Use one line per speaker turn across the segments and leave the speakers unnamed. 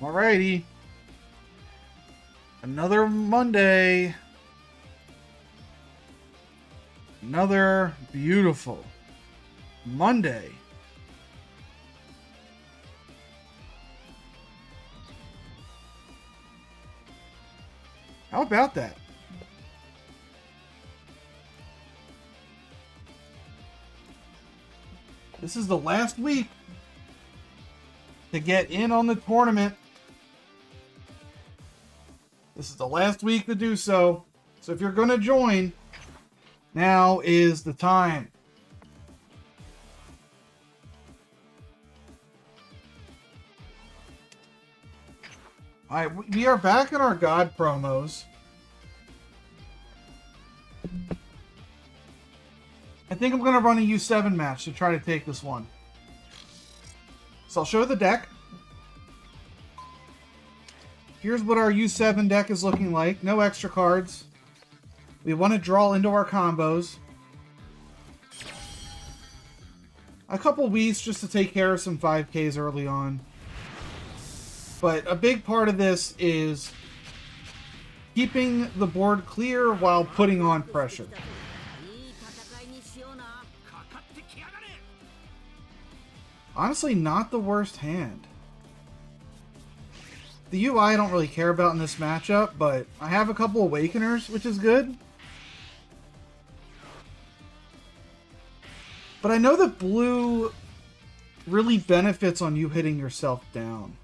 Alrighty. Another Monday. Another beautiful Monday. How about that? This is the last week to get in on the tournament. This is the last week to do so. So if you're going to join, now is the time. Alright, we are back in our God promos. I think I'm going to run a U7 match to try to take this one. So I'll show the deck. Here's what our U7 deck is looking like. No extra cards. We want to draw into our combos. A couple Wiis just to take care of some 5Ks early on. But a big part of this is keeping the board clear while putting on pressure. Honestly, not the worst hand. The UI I don't really care about in this matchup, but I have a couple Awakeners, which is good. But I know that blue really benefits on you hitting yourself down.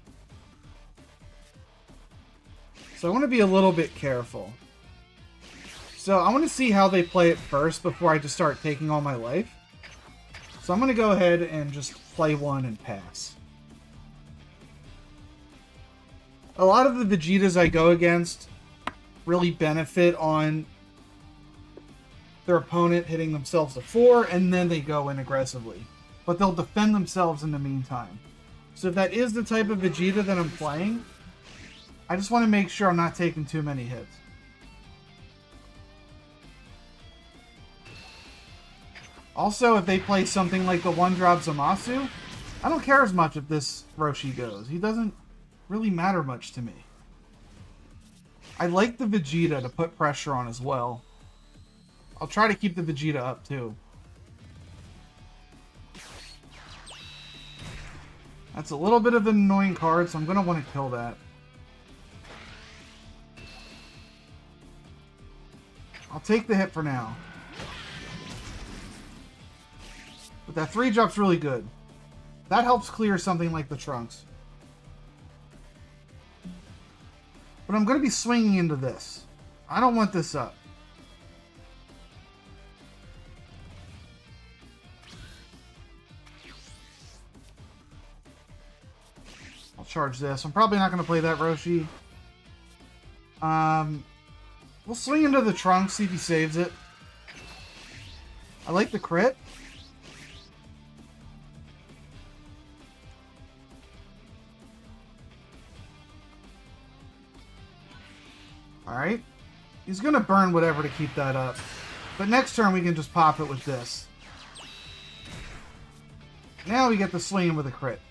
So I want to be a little bit careful. So I want to see how they play it first before I just start taking all my life. So I'm going to go ahead and just play one and pass. A lot of the Vegetas I go against really benefit on their opponent hitting themselves to 4, and then they go in aggressively. But they'll defend themselves in the meantime. So if that is the type of Vegeta that I'm playing, I just want to make sure I'm not taking too many hits. Also, if they play something like the 1-drop Zamasu, I don't care as much if this Roshi goes. He doesn't really matter much to me. I like the Vegeta to put pressure on as well. I'll try to keep the Vegeta up too. That's a little bit of an annoying card, so I'm going to want to kill that. I'll take the hit for now. But that 3-drop's really good. That helps clear something like the Trunks. But I'm going to be swinging into this. I don't want this up. I'll charge this. I'm probably not going to play that Roshi. We'll swing into the Trunks, see if he saves it. I like the crit. Alright. He's going to burn whatever to keep that up. But next turn we can just pop it with this. Now we get the swing with a crit.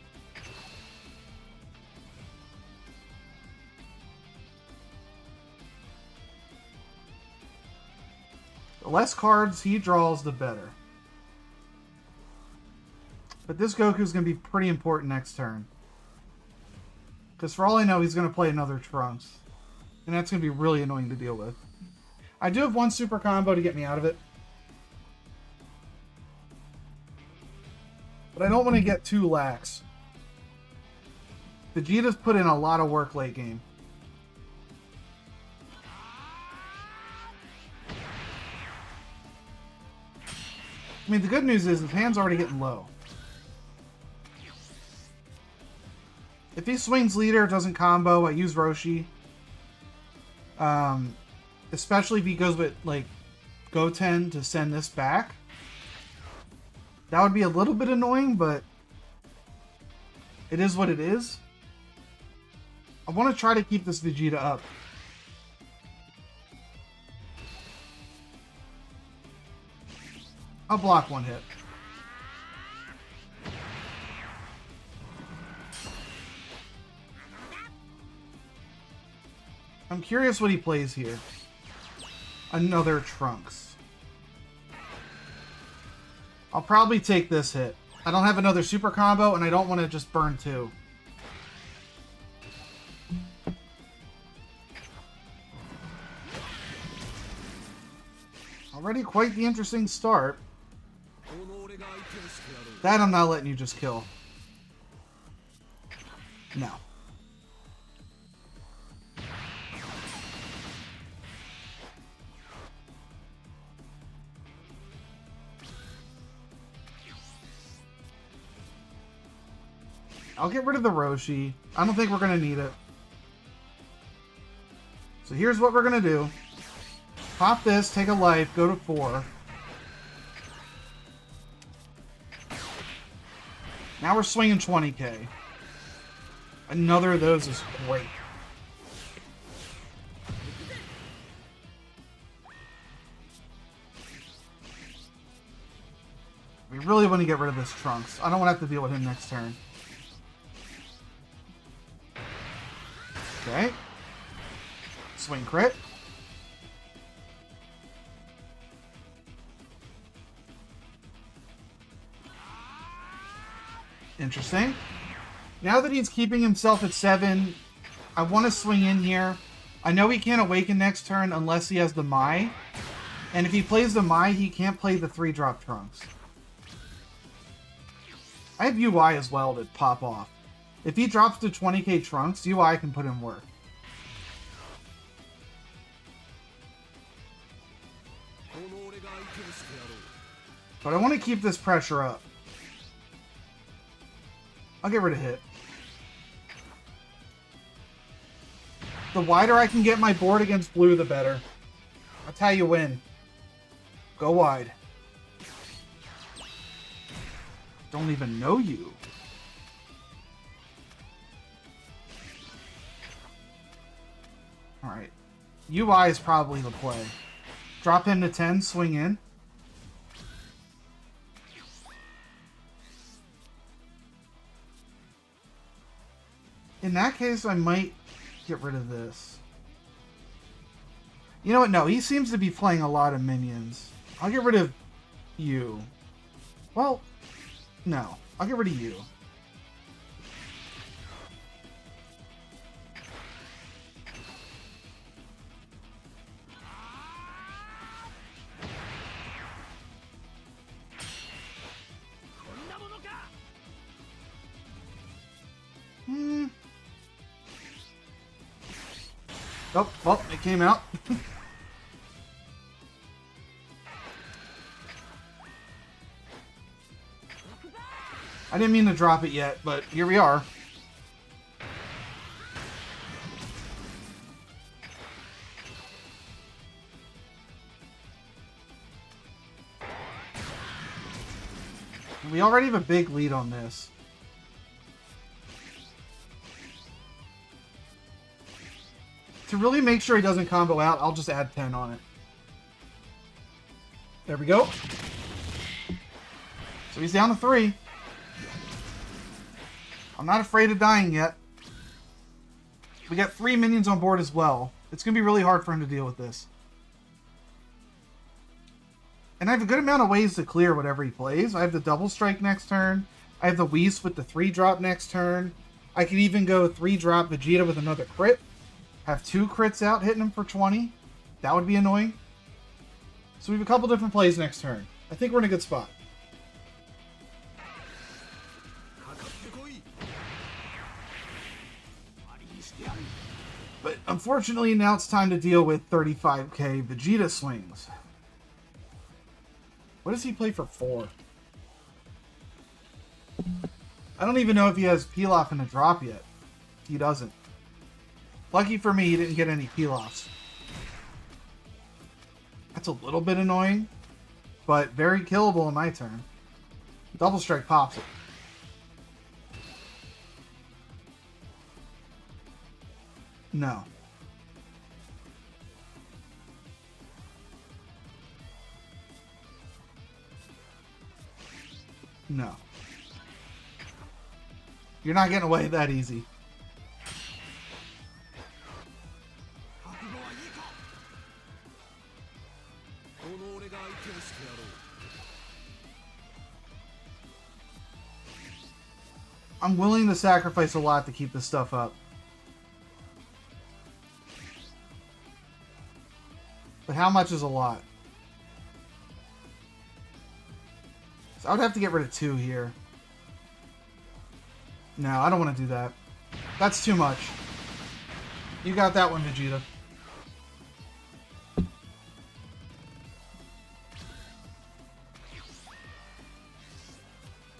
The less cards he draws, the better. But this Goku's going to be pretty important next turn. Because for all I know, he's going to play another Trunks. And that's going to be really annoying to deal with. I do have one super combo to get me out of it. But I don't want to get too lax. Vegeta's put in a lot of work late game. I mean, the good news is his hand's already getting low. If he swings leader, doesn't combo, I use Roshi. Especially if he goes with, like, Goten to send this back. That would be a little bit annoying, but it is what it is. I want to try to keep this Vegeta up. I'll block one hit. I'm curious what he plays here. Another Trunks. I'll probably take this hit. I don't have another super combo, and I don't want to just burn 2. Already quite the interesting start. That I'm not letting you just kill. No. I'll get rid of the Roshi. I don't think we're going to need it. So here's what we're going to do. Pop this, take a life, go to 4. Now we're swinging 20k. Another of those is great. We really want to get rid of this Trunks. I don't want to have to deal with him next turn. Okay. Swing crit. Interesting. Now that he's keeping himself at 7, I want to swing in here. I know he can't awaken next turn unless he has the Mai. And if he plays the Mai, he can't play the 3-drop Trunks. I have UI as well to pop off. If he drops to 20k Trunks, UI can put in work. But I want to keep this pressure up. I'll get rid of hit. The wider I can get my board against blue, the better. That's how you win. Go wide. Don't even know you. Alright. UI is probably the play. Drop him to 10, swing in. In that case, I might get rid of this. You know what? No, he seems to be playing a lot of minions. I'll get rid of you. Well, no. I'll get rid of you. Oh, well, it came out. I didn't mean to drop it yet, but here we are. And we already have a big lead on this. To really make sure he doesn't combo out, I'll just add 10 on it. There we go. So he's down to 3. I'm not afraid of dying yet. We got 3 minions on board as well. It's going to be really hard for him to deal with this. And I have a good amount of ways to clear whatever he plays. I have the double strike next turn. I have the Whis with the 3-drop next turn. I can even go 3-drop Vegeta with another crit. Have 2 crits out hitting him for 20. That would be annoying. So we have a couple different plays next turn. I think we're in a good spot. But unfortunately, now it's time to deal with 35k Vegeta swings. What does he play for 4? I don't even know if he has peel-off in a drop yet. He doesn't. Lucky for me, he didn't get any peel-offs. That's a little bit annoying, but very killable in my turn. Double strike pops it. No. No. You're not getting away that easy. I'm willing to sacrifice a lot to keep this stuff up. But how much is a lot? So I would have to get rid of 2 here. No, I don't want to do that. That's too much. You got that one, Vegeta.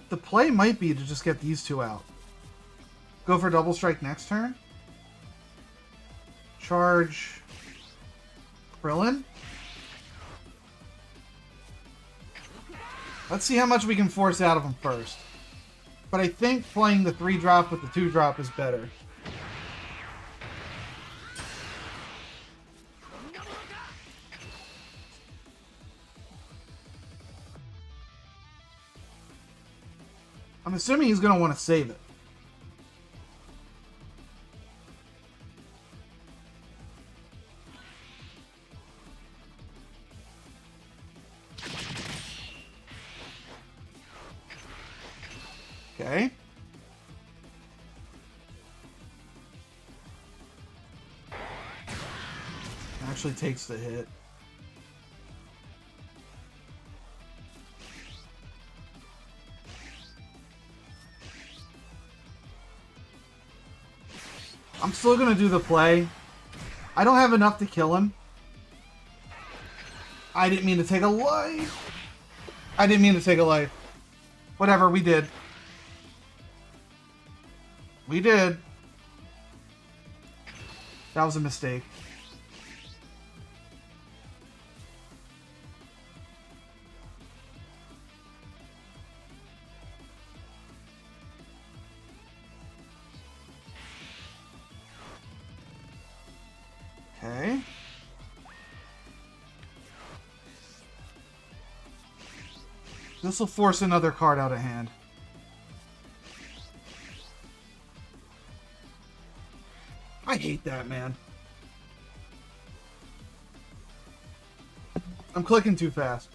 The play might be to just get these 2 out. Go for double strike next turn. Charge Krillin. Let's see how much we can force out of him first. But I think playing the 3-drop with the 2-drop is better. I'm assuming he's going to want to save it. Okay. Actually takes the hit. I'm still going to do the play. I don't have enough to kill him. I didn't mean to take a life. I didn't mean to take a life. Whatever, we did. We did. That was a mistake. Okay. This will force another card out of hand. I hate that, man. I'm clicking too fast.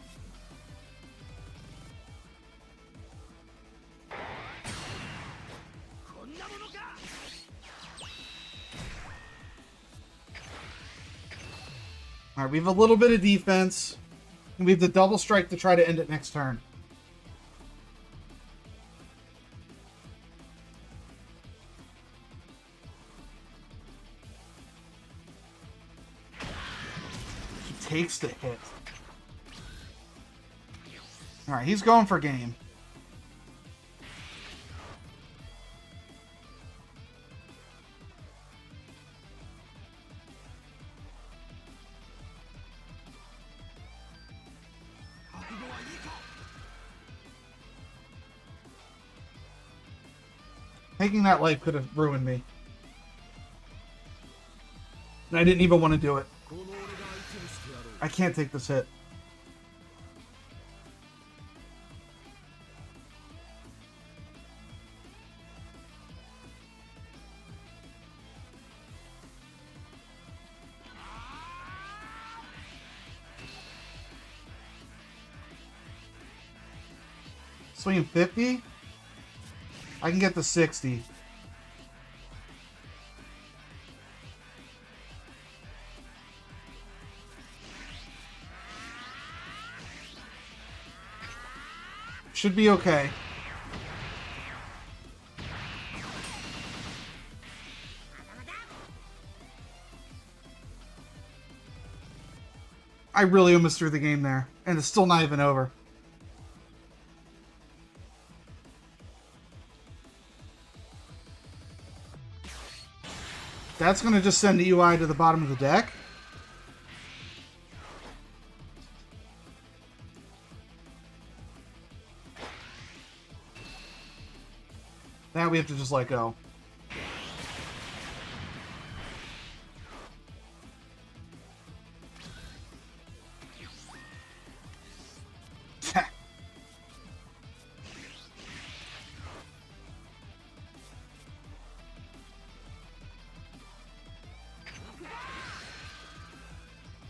Alright, we have a little bit of defense. And we have the double strike to try to end it next turn. He takes the hit. Alright, he's going for game. Taking that life could have ruined me. And I didn't even want to do it. I can't take this hit. Swinging 50? I can get the 60. Should be okay. I really almost threw the game there, and it's still not even over. That's going to just send the UI to the bottom of the deck. Now we have to just let go.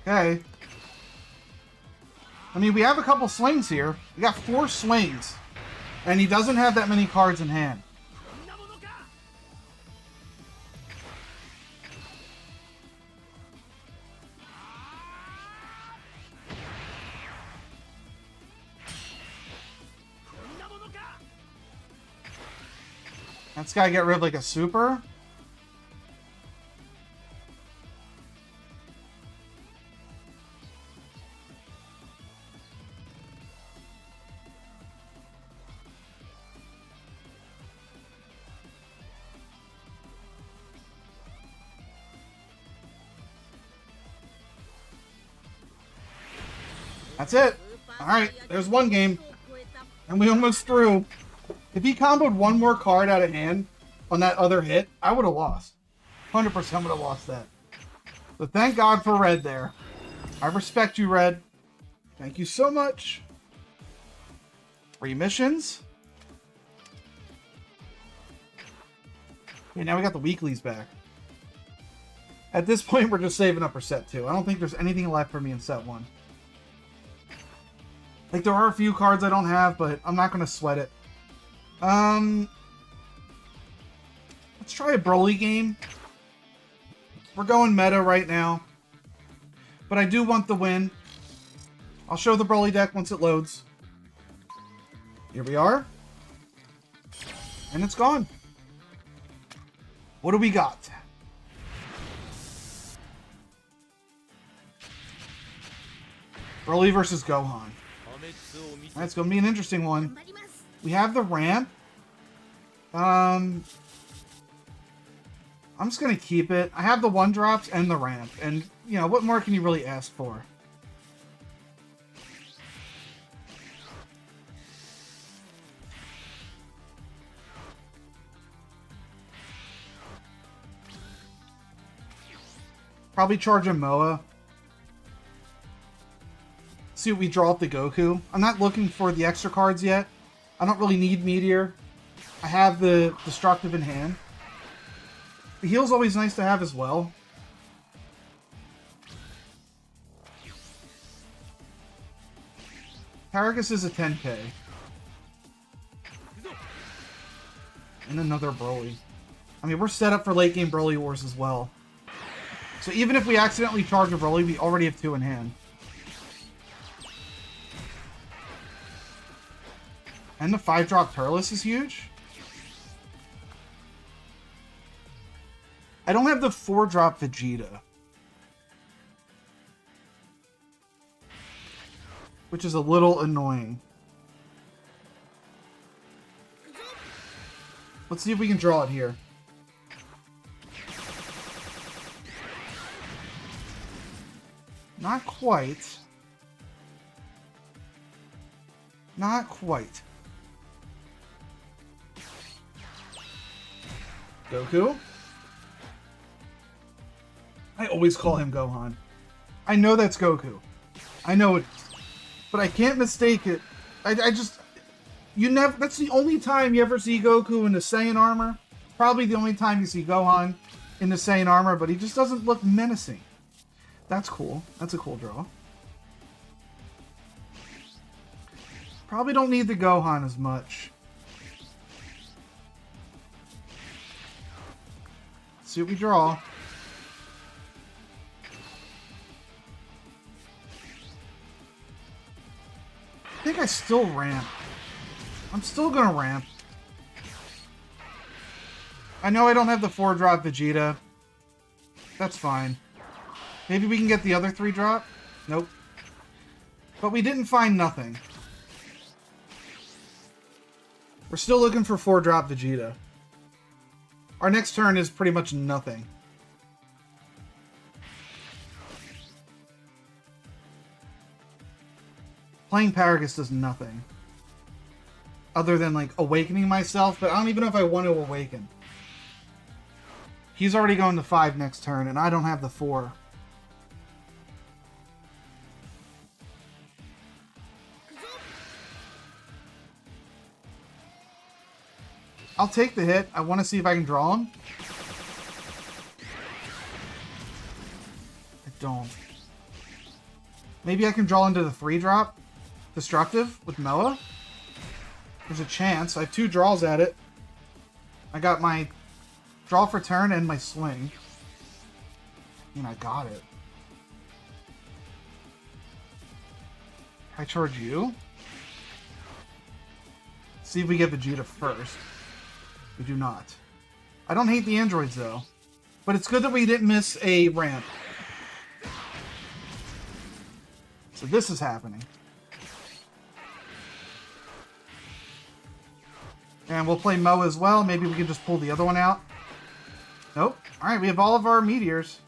Okay. I mean, we have a couple swings here. We got 4 swings. And he doesn't have that many cards in hand. That's gotta get rid of like a super. That's it. Alright, there's one game. And we almost threw. If he comboed one more card out of hand on that other hit, I would have lost. 100% would have lost that. So thank God for Red there. I respect you, Red. Thank you so much. 3 missions. Okay, now we got the weeklies back. At this point, we're just saving up for set 2. I don't think there's anything left for me in set 1. Like, there are a few cards I don't have, but I'm not going to sweat it. Let's try a Broly game. We're going meta right now. But I do want the win. I'll show the Broly deck once it loads. Here we are. And it's gone. What do we got? Broly versus Gohan. That's going to be an interesting one. We have the ramp. I'm just going to keep it. I have the 1-drops and the ramp. And, you know, what more can you really ask for? Probably charge a Moa. See what we draw up the Goku. I'm not looking for the extra cards yet. I don't really need Meteor. I have the Destructive in hand. The heal's always nice to have as well. Paragus is a 10k. And another Broly. I mean, we're set up for late game Broly Wars as well. So even if we accidentally charge a Broly, we already have 2 in hand. And the 5-drop Turles is huge. I don't have the 4-drop Vegeta. Which is a little annoying. Let's see if we can draw it here. Not quite. Not quite. Goku? I always call him Gohan. I know that's Goku. I know it. But I can't mistake it. I just... You never... That's the only time you ever see Goku in the Saiyan armor. Probably the only time you see Gohan in the Saiyan armor, but he just doesn't look menacing. That's cool. That's a cool draw. Probably don't need the Gohan as much. Let's see what we draw. I think I still ramp. I'm still gonna ramp. I know I don't have the 4-drop Vegeta. That's fine. Maybe we can get the other 3-drop? Nope. But we didn't find nothing. We're still looking for 4-drop Vegeta. Our next turn is pretty much nothing. Playing Paragus does nothing. Other than, like, awakening myself, but I don't even know if I want to awaken. He's already going to 5 next turn, and I don't have the 4. I'll take the hit. I want to see if I can draw him. I don't. Maybe I can draw into the 3-drop. Destructive with Moa. There's a chance. I have 2 draws at it. I got my draw for turn and my swing. And I got it. I charge you. See if we get Vegeta first. We do not. I don't hate the androids, though. But it's good that we didn't miss a ramp. So this is happening. And we'll play Mo as well. Maybe we can just pull the other one out. Nope. Alright, we have all of our meteors.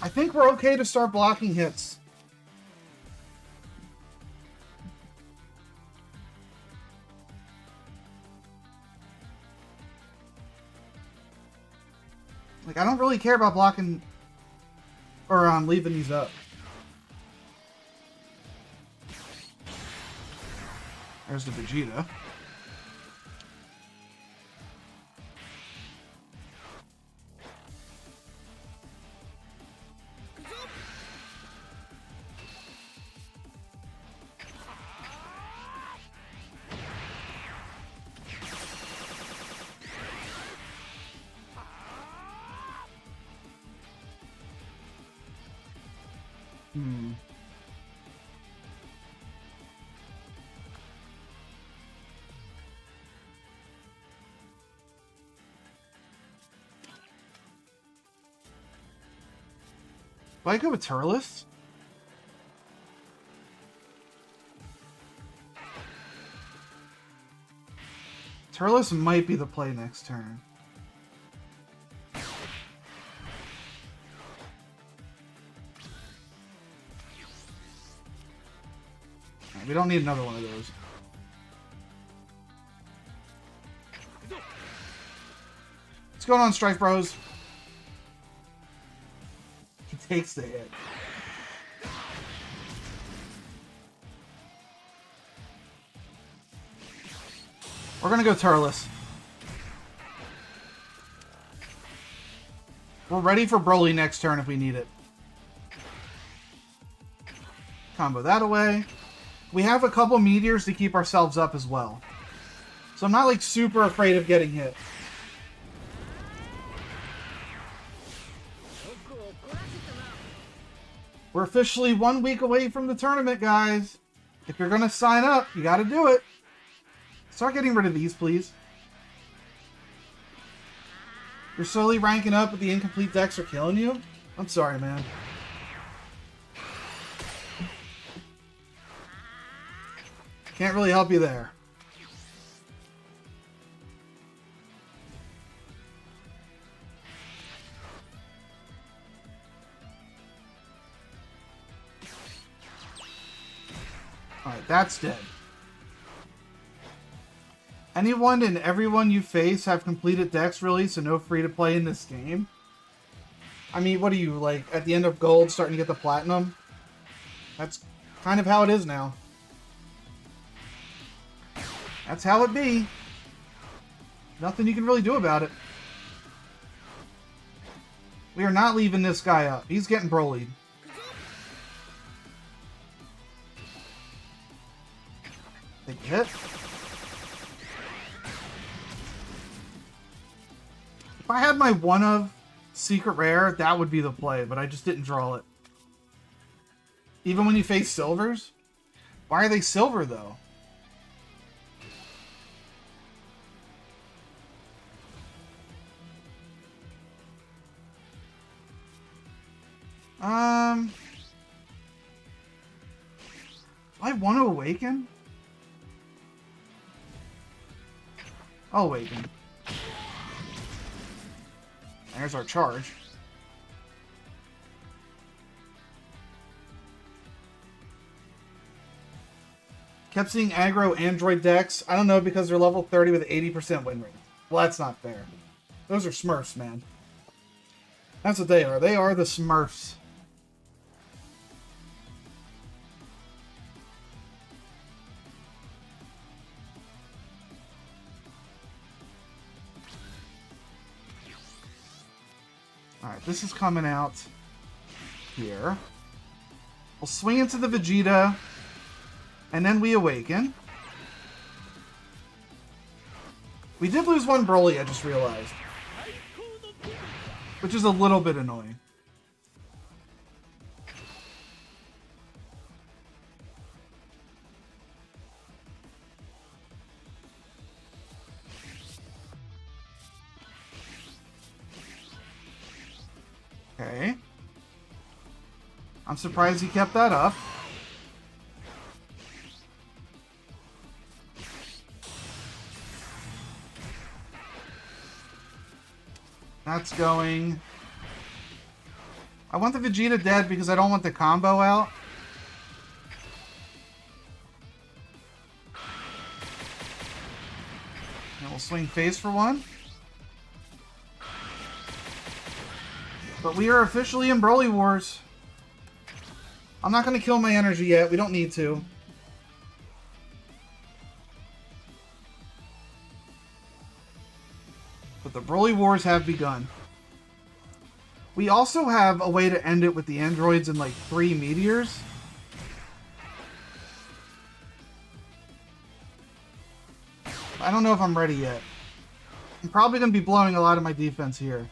I think we're okay to start blocking hits. Like, I don't really care about blocking or leaving these up. There's the Vegeta. Do I go with Turles? Turles might be the play next turn. Right, we don't need another one of those. What's going on, Strife Bros? He takes the hit. We're gonna go Turles. We're ready for Broly next turn if we need it. Combo that away. We have a couple meteors to keep ourselves up as well. So I'm not like super afraid of getting hit. We're officially 1 week away from the tournament, guys. If you're gonna sign up, you gotta do it. Start getting rid of these, please. You're slowly ranking up, but the incomplete decks are killing you? I'm sorry, man. Can't really help you there. Alright, that's dead. Anyone and everyone you face have completed decks, really, so no free to play in this game? I mean, what are you, like, at the end of gold, starting to get the platinum? That's kind of how it is now. That's how it be. Nothing you can really do about it. We are not leaving this guy up. He's getting Broly'd. Take a hit. If I had my one of Secret Rare, that would be the play, but I just didn't draw it. Even when you face silvers? Why are they silver, though? Do I want to awaken? I'll awaken. There's our charge. Kept seeing aggro android decks. I don't know, because they're level 30 with 80% win rate. Well, that's not fair. Those are Smurfs, man. That's what they are. They are the Smurfs. Alright, this is coming out here. We'll swing into the Vegeta, and then we awaken. We did lose one Broly, I just realized. Which is a little bit annoying. Okay. I'm surprised he kept that up. That's going. I want the Vegeta dead because I don't want the combo out. And we'll swing phase for one. But we are officially in Broly Wars. I'm not going to kill my energy yet. We don't need to. But the Broly Wars have begun. We also have a way to end it with the androids and like 3 meteors. I don't know if I'm ready yet. I'm probably going to be blowing a lot of my defense here.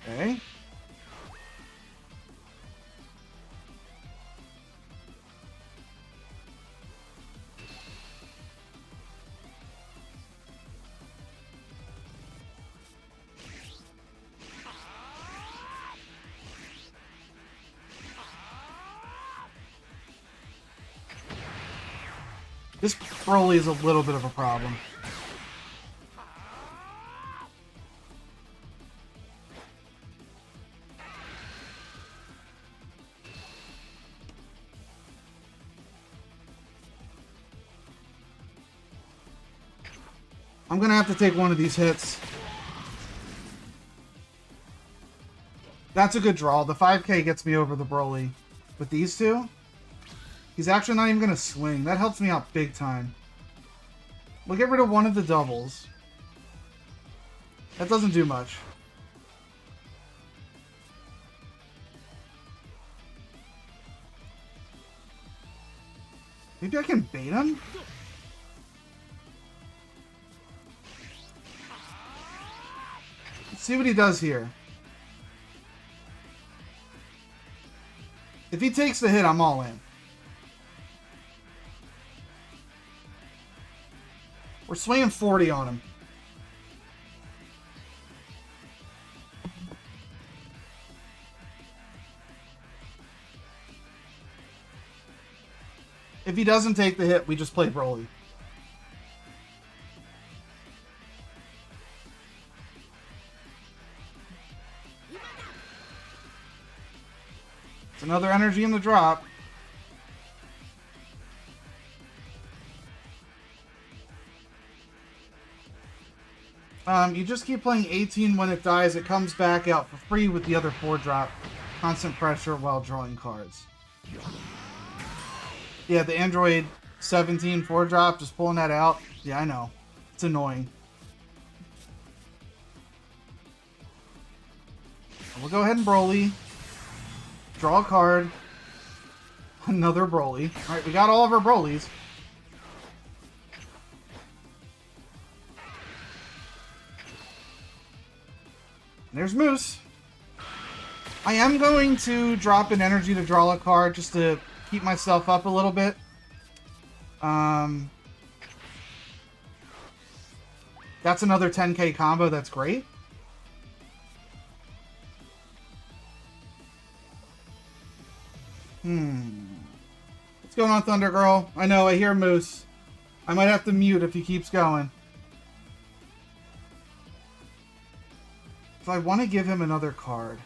Okay. This Broly is a little bit of a problem. I'm gonna have to take one of these hits. That's a good draw. The 5K gets me over the Broly. With these two, he's actually not even gonna swing. That helps me out big time. We'll get rid of one of the doubles. That doesn't do much. Maybe I can bait him? Let's see what he does here. If he takes the hit, I'm all in. We're swinging 40 on him. If he doesn't take the hit, we just play Broly. It's another energy in the drop. You just keep playing 18 when it dies. It comes back out for free with the other 4 drop. Constant pressure while drawing cards. Yeah, the Android 17 4 drop, just pulling that out. Yeah, I know. It's annoying. We'll go ahead and Broly. Draw a card. Another Broly. Alright, we got all of our Brolys. There's Moose. I am going to drop an energy to draw a card just to keep myself up a little bit. That's another 10k combo. That's great. What's going on, Thunder Girl? I know, I hear Moose. I might have to mute if he keeps going. If I want to give him another card.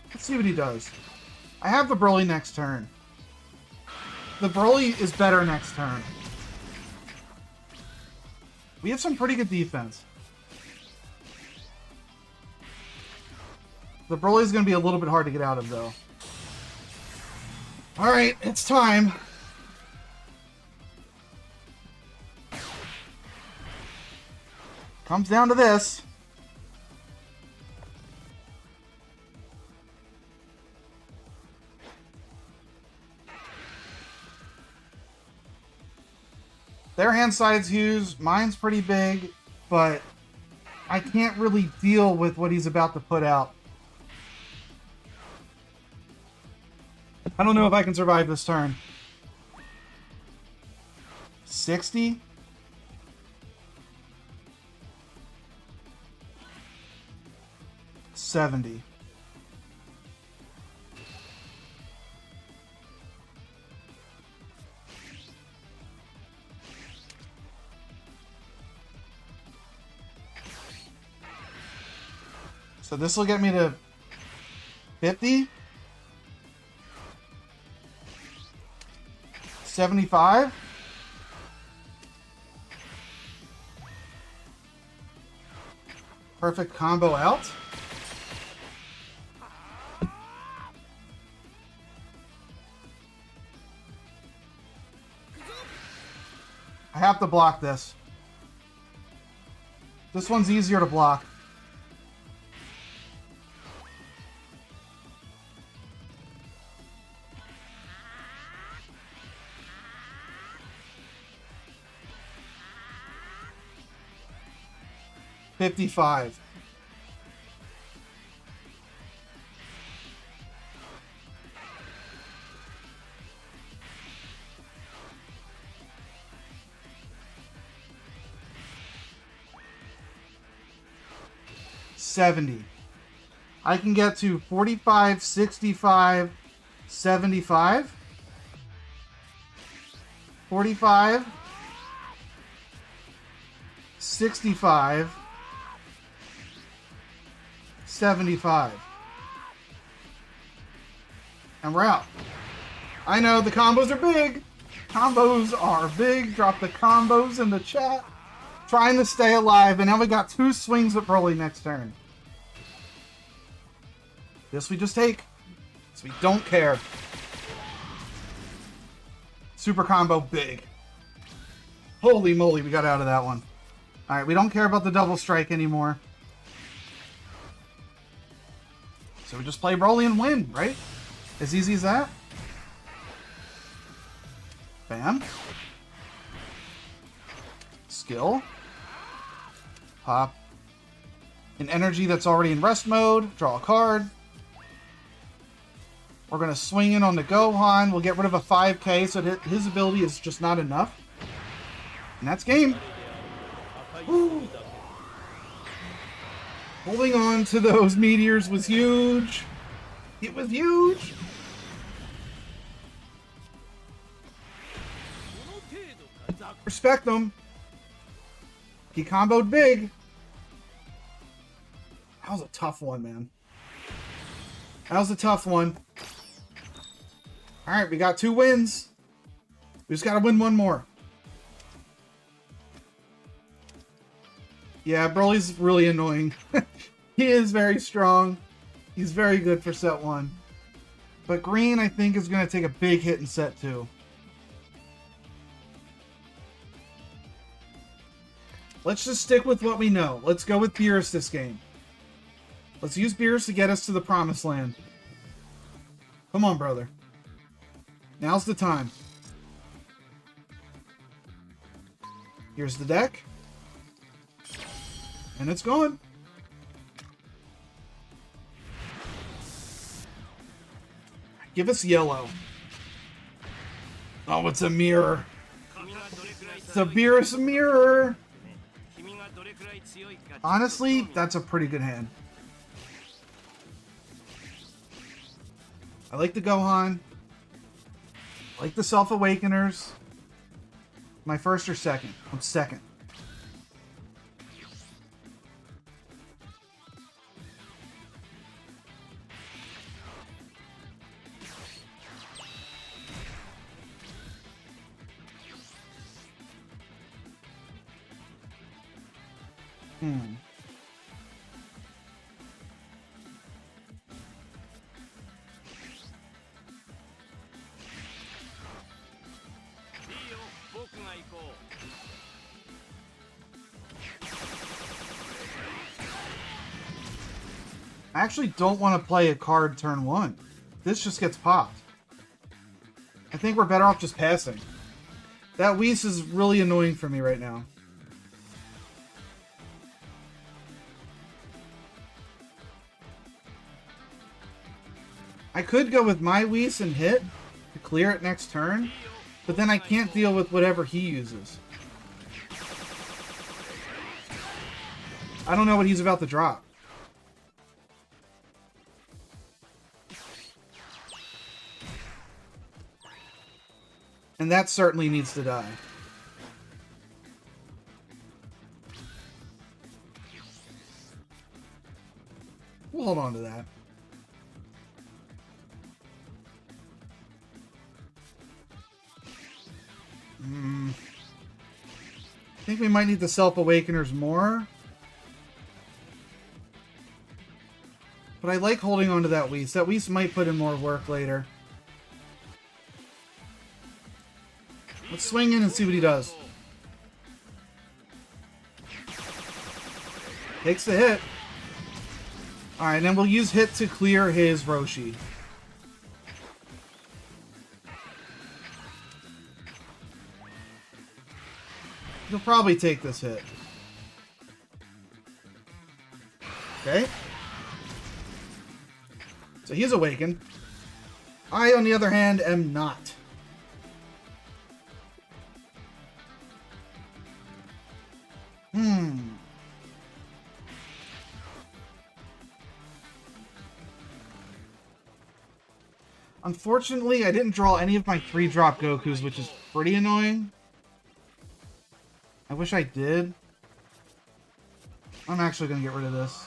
Let's see what he does. I have the Broly next turn. The Broly is better next turn. We have some pretty good defense. The Broly is going to be a little bit hard to get out of, though. Alright, it's time. Comes down to this. Their hand side's huge. Mine's pretty big, but I can't really deal with what he's about to put out. I don't know if I can survive this turn. 60? $70. So this will get me to 50? 75? Perfect combo out. I have to block this. This one's easier to block. $55. $70. I can get to 45, 65, 75. 45, 65, 75. And we're out. I know the combos are big. Combos are big. Drop the combos in the chat. Trying to stay alive. And now we got 2 swings with Broly next turn. This we just take. So we don't care. Super combo big. Holy moly, we got out of that one. Alright, we don't care about the double strike anymore. So we just play Broly and win, right? As easy as that. Bam. Skill. Pop. An energy that's already in rest mode. Draw a card. We're going to swing in on the Gohan. We'll get rid of a 5k, so that his ability is just not enough. And that's game. Woo. Holding on to those meteors was huge. It was huge. Respect them. He comboed big. That was a tough one, man. That was a tough one. Alright, we got 2 wins. We just gotta win one more. Yeah, Broly's really annoying. He is very strong. He's very good for set 1. But Green, I think, is going to take a big hit in set 2. Let's just stick with what we know. Let's go with Beerus this game. Let's use Beerus to get us to the promised land. Come on, brother. Now's the time. Here's the deck. And it's gone. Give us yellow. Oh, it's a mirror. It's a Beerus mirror. Honestly, that's a pretty good hand. I like the Gohan. I like the Self-Awakeners. My first or second? I'm second. I actually don't want to play a card turn 1. This just gets popped. I think we're better off just passing. That Whis is really annoying for me right now. I could go with my Whis and hit to clear it next turn, but then I can't deal with whatever he uses. I don't know what he's about to drop. And that certainly needs to die. We'll hold on to that. I think we might need the Self-Awakeners more. But I like holding on to that Whis. That Whis might put in more work later. Let's swing in and see what he does. Takes the hit. Alright, then we'll use hit to clear his Roshi. He'll probably take this hit. Okay. So he's awakened. I, on the other hand, am not. Unfortunately, I didn't draw any of my 3-drop Gokus, which is pretty annoying. I wish I did. I'm actually going to get rid of this.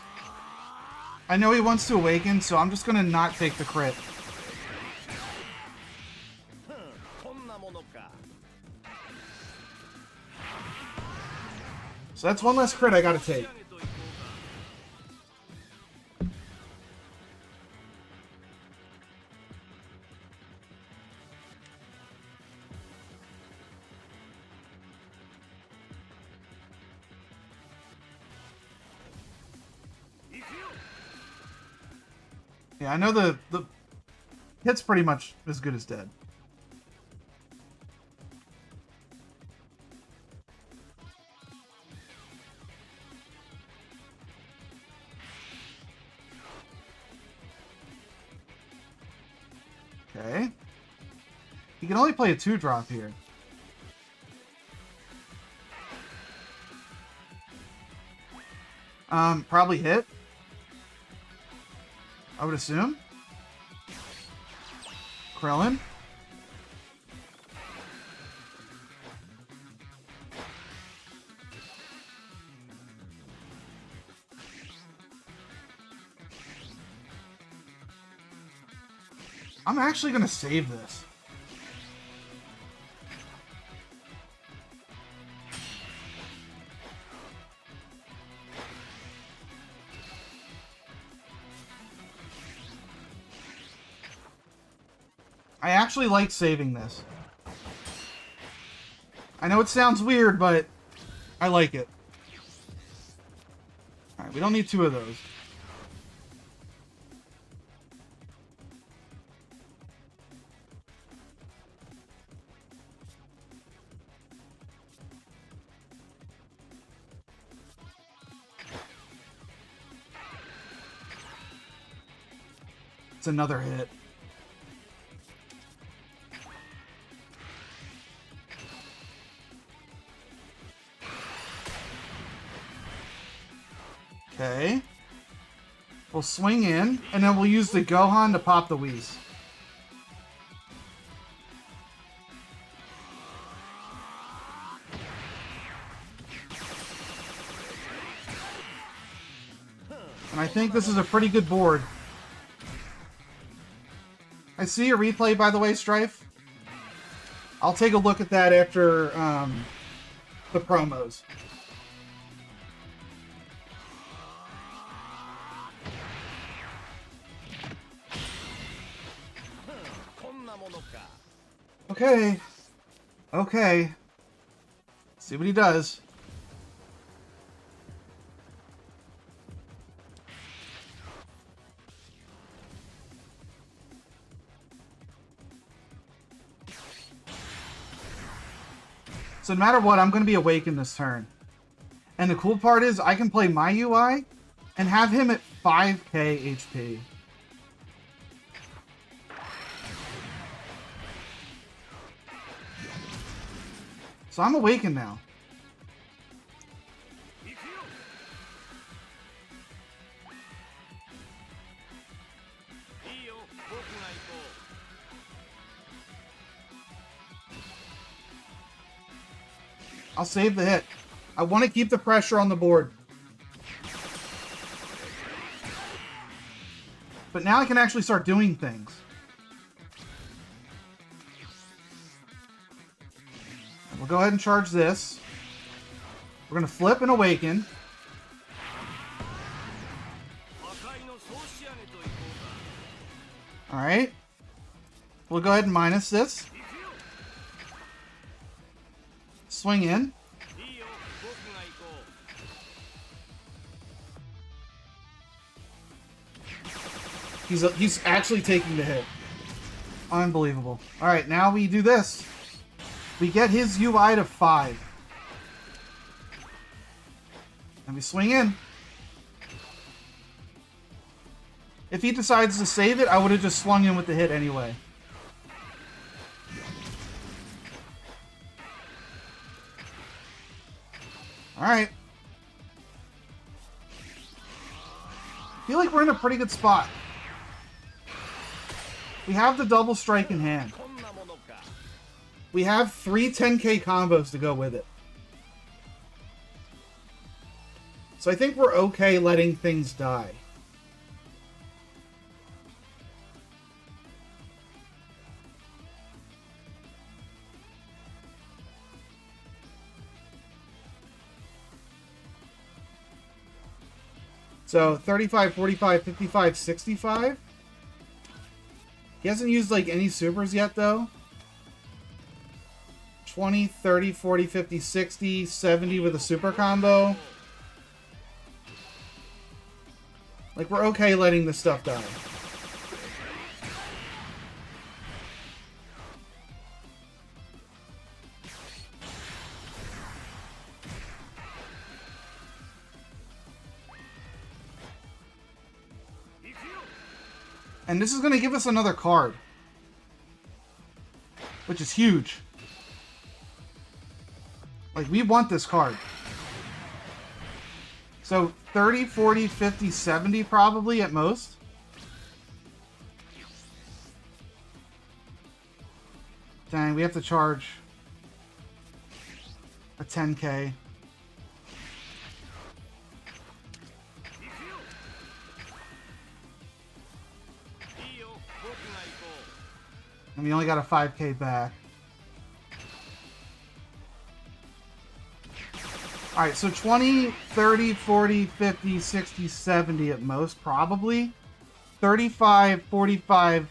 I know he wants to awaken, so I'm just going to not take the crit. So that's one less crit I got to take. Yeah, I know the hit's pretty much as good as dead. Okay. He can only play a 2-drop here. Probably hit. I would assume. Krillin. I'm actually going to save this. I actually like saving this. I know it sounds weird, but I like it. Alright, we don't need 2 of those. It's another hit. Okay. We'll swing in, and then we'll use the Gohan to pop the Whis. And I think this is a pretty good board. I see your replay, by the way, Strife. I'll take a look at that after the promos. Okay. Okay. See what he does. So no matter what, I'm going to be awakened this turn. And the cool part is I can play my UI and have him at 5k HP. So I'm awakened now. I'll save the hit. I want to keep the pressure on the board. But now I can actually start doing things. We'll go ahead and charge this. We're going to flip and awaken. Alright. We'll go ahead and minus this. Swing in. He's actually taking the hit. Unbelievable. Alright, now we do this. We get his UI to 5. And we swing in. If he decides to save it, I would have just swung in with the hit anyway. Alright. I feel like we're in a pretty good spot. We have the double strike in hand. We have 3 10k combos to go with it. So I think we're okay letting things die. So 35, 45, 55, 65. He hasn't used like any supers yet though. 20, 30, 40, 50, 60, 70 with a super combo. Like we're okay letting this stuff die. And this is going to give us another card. Which is huge. Like, we want this card. So, 30, 40, 50, 70 probably at most. Dang, we have to charge a 10k. And we only got a 5k back. Alright, so 20, 30, 40, 50, 60, 70 at most, probably. 35, 45,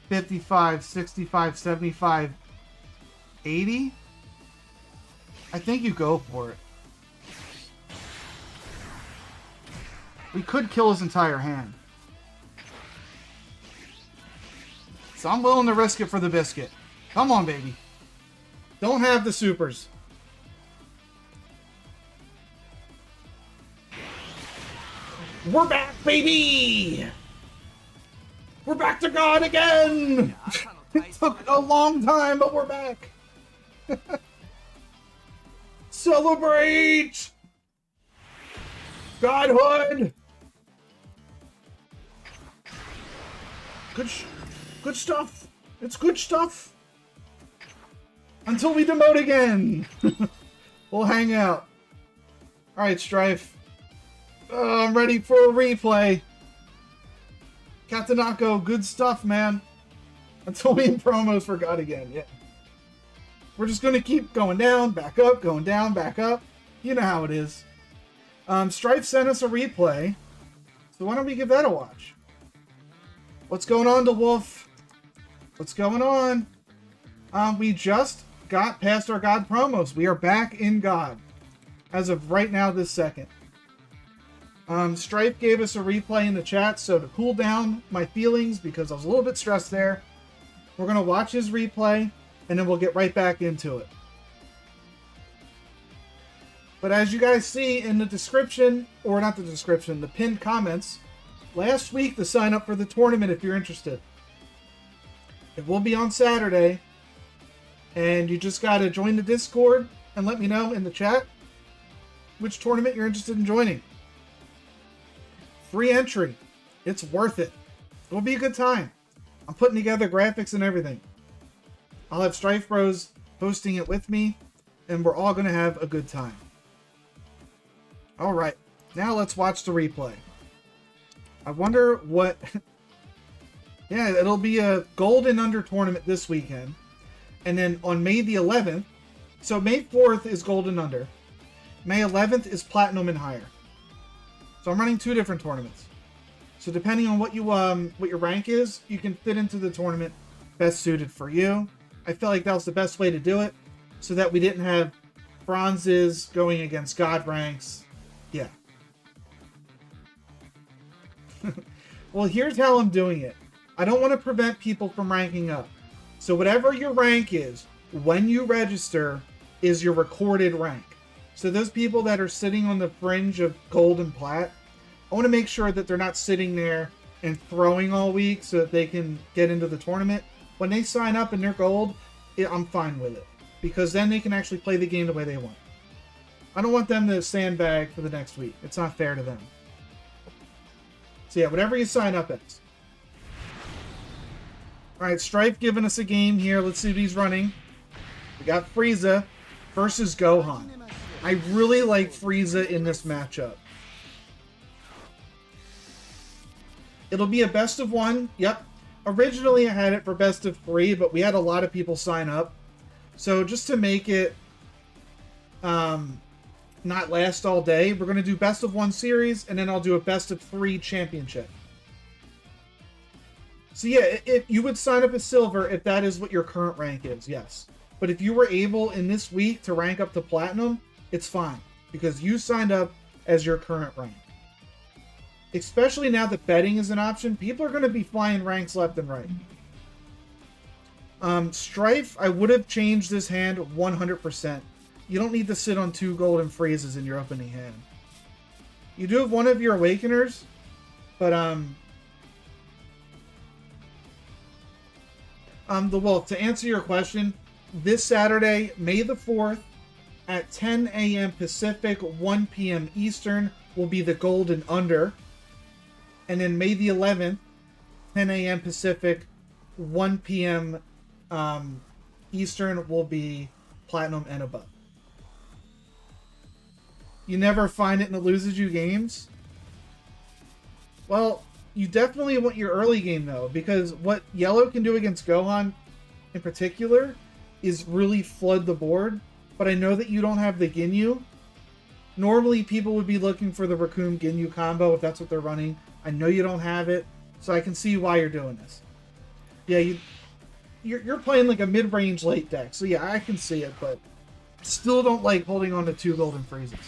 55, 65, 75, 80? I think you go for it. We could kill his entire hand. So I'm willing to risk it for the biscuit. Come on, baby. Don't have the supers. We're back, baby! We're back to God again! It took a long time, but we're back. Celebrate! Godhood! Good stuff. It's good stuff. Until we demote again. We'll hang out. Alright, Strife. I'm ready for a replay. Katanako, good stuff, man. Until we in promos for God again, yeah. We're just going to keep going down, back up, going down, back up. You know how it is. Strife sent us a replay. So why don't we give that a watch? What's going on, DeWolf? What's going on? We just got past our God promos. We are back in God. As of right now, this second. Strife gave us a replay in the chat, so to cool down my feelings, because I was a little bit stressed there, we're going to watch his replay, and then we'll get right back into it. But as you guys see in the description, or not the description, the pinned comments, last week to sign up for the tournament if you're interested. It will be on Saturday, and you just got to join the Discord, and let me know in the chat which tournament you're interested in joining. Free entry. It's worth it. It'll be a good time. I'm putting together graphics and everything. I'll have Strife Bros hosting it with me, and we're all going to have a good time. Alright, now let's watch the replay. I wonder what... Yeah, it'll be a Gold and Under tournament this weekend. And then on May the 11th, so May 4th is Gold and Under. May 11th is Platinum and Higher. So I'm running 2 different tournaments. So depending on what your rank is, you can fit into the tournament best suited for you. I felt like that was the best way to do it, so that we didn't have bronzes going against God ranks. Yeah. Well, here's how I'm doing it. I don't want to prevent people from ranking up. So whatever your rank is, when you register, is your recorded rank. So those people that are sitting on the fringe of Gold and Plat, I want to make sure that they're not sitting there and throwing all week so that they can get into the tournament. When they sign up and they're Gold, I'm fine with it. Because then they can actually play the game the way they want. I don't want them to sandbag for the next week. It's not fair to them. So yeah, whatever you sign up as. Alright, Strife giving us a game here. Let's see what he's running. We got Frieza versus Gohan. I really like Frieza in this matchup. It'll be a best of 1. Yep. Originally I had it for best of 3, but we had a lot of people sign up. So just to make it not last all day, we're going to do best of 1 series, and then I'll do a best of 3 championship. So yeah, if you would sign up as silver if that is what your current rank is, yes. But if you were able in this week to rank up to platinum, it's fine, because you signed up as your current rank. Especially now that betting is an option, people are going to be flying ranks left and right. Strife, I would have changed this hand 100%. You don't need to sit on 2 golden freezes in your opening hand. You do have one of your awakeners, but well, to answer your question, this Saturday, May the 4th, at 10 a.m. Pacific, 1 p.m. Eastern, will be the Gold and Under. And then May the 11th, 10 a.m. Pacific, 1 p.m. Eastern, will be Platinum and above. You never find it and it loses you games? Well, you definitely want your early game, though, because what Yellow can do against Gohan in particular is really flood the board. But I know that you don't have the Ginyu. Normally, people would be looking for the Raccoon Ginyu combo if that's what they're running. I know you don't have it, so I can see why you're doing this. Yeah, you're playing like a mid-range late deck, so yeah, I can see it, but still don't like holding on to 2 golden freezes.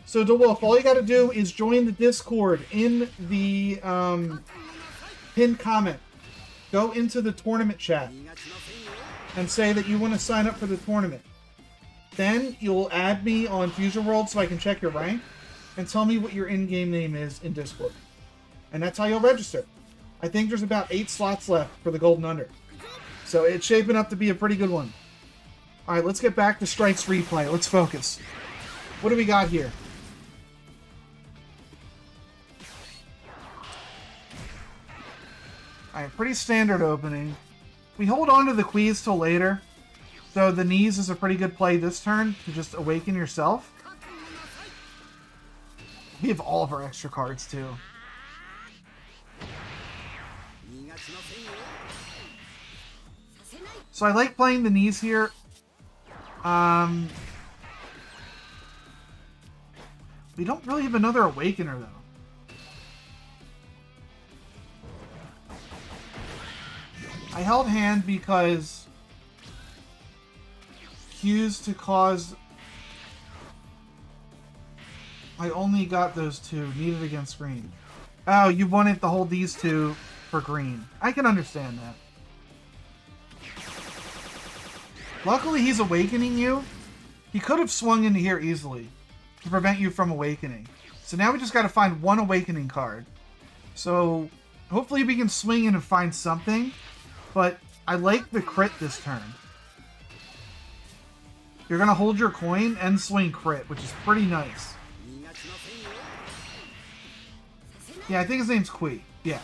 So, DeWolf, all you got to do is join the Discord in the pinned comment. Go into the tournament chat and say that you want to sign up for the tournament. Then you'll add me on Fusion World so I can check your rank and tell me what your in-game name is in Discord. And that's how you'll register. I think there's about 8 slots left for the Golden Under. So it's shaping up to be a pretty good one. Alright, let's get back to Strike's replay. Let's focus. What do we got here? Alright, pretty standard opening. We hold on to the Queeze till later. So the knees is a pretty good play this turn to just awaken yourself. We have all of our extra cards too. So I like playing the knees here. We don't really have another Awakener though. I held hand because Q's to cause... I only got those 2 needed against green. Oh, you wanted to hold these 2 for green. I can understand that. Luckily, he's awakening you. He could have swung into here easily to prevent you from awakening. So now we just got to find 1 awakening card. So hopefully we can swing in and find something. But I like the crit this turn. You're going to hold your coin and swing crit, which is pretty nice. Yeah, I think his name's Kui. Yeah.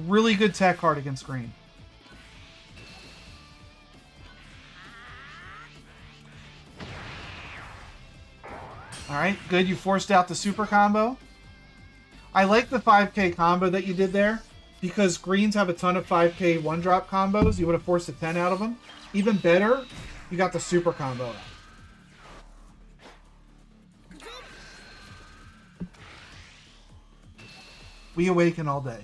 Really good tech card against green. Alright, good. You forced out the super combo. I like the 5k combo that you did there, because greens have a ton of 5k one-drop combos. You would have forced a 10 out of them. Even better, you got the super combo out. We awaken all day.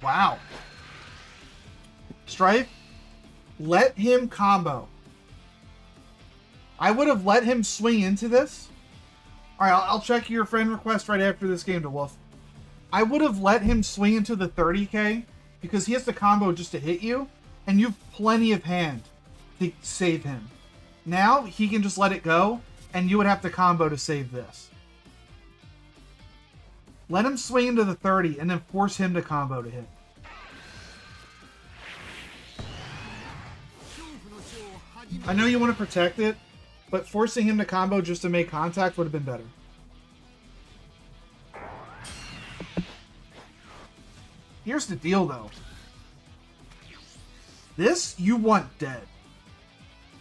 Wow. Strife, let him combo. I would have let him swing into this. Alright, I'll check your friend request right after this game to Wolf. I would have let him swing into the 30k because he has to combo just to hit you, and you have plenty of hand to save him. Now, he can just let it go, and you would have to combo to save this. Let him swing into the 30, and then force him to combo to hit. I know you want to protect it, but forcing him to combo just to make contact would have been better. Here's the deal, though. This, you want dead.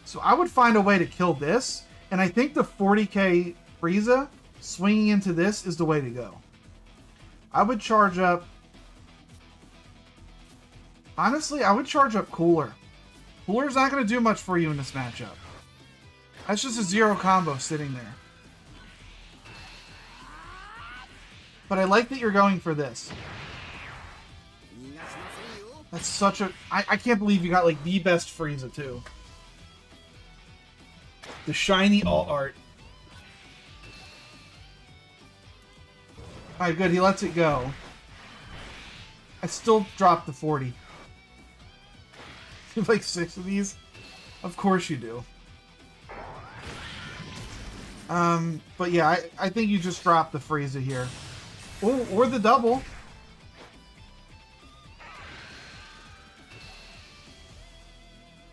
So I would find a way to kill this, and I think the 40k Frieza swinging into this is the way to go. I would charge up... Honestly, I would charge up Cooler. Cooler's not going to do much for you in this matchup. That's just a 0 combo sitting there. But I like that you're going for this. That's such a... I can't believe you got, like, the best Frieza, too. The shiny alt art. Alright, good. He lets it go. I still dropped the 40. You have, like, 6 of these? Of course you do. But yeah, I think you just dropped the Frieza here. Or the double.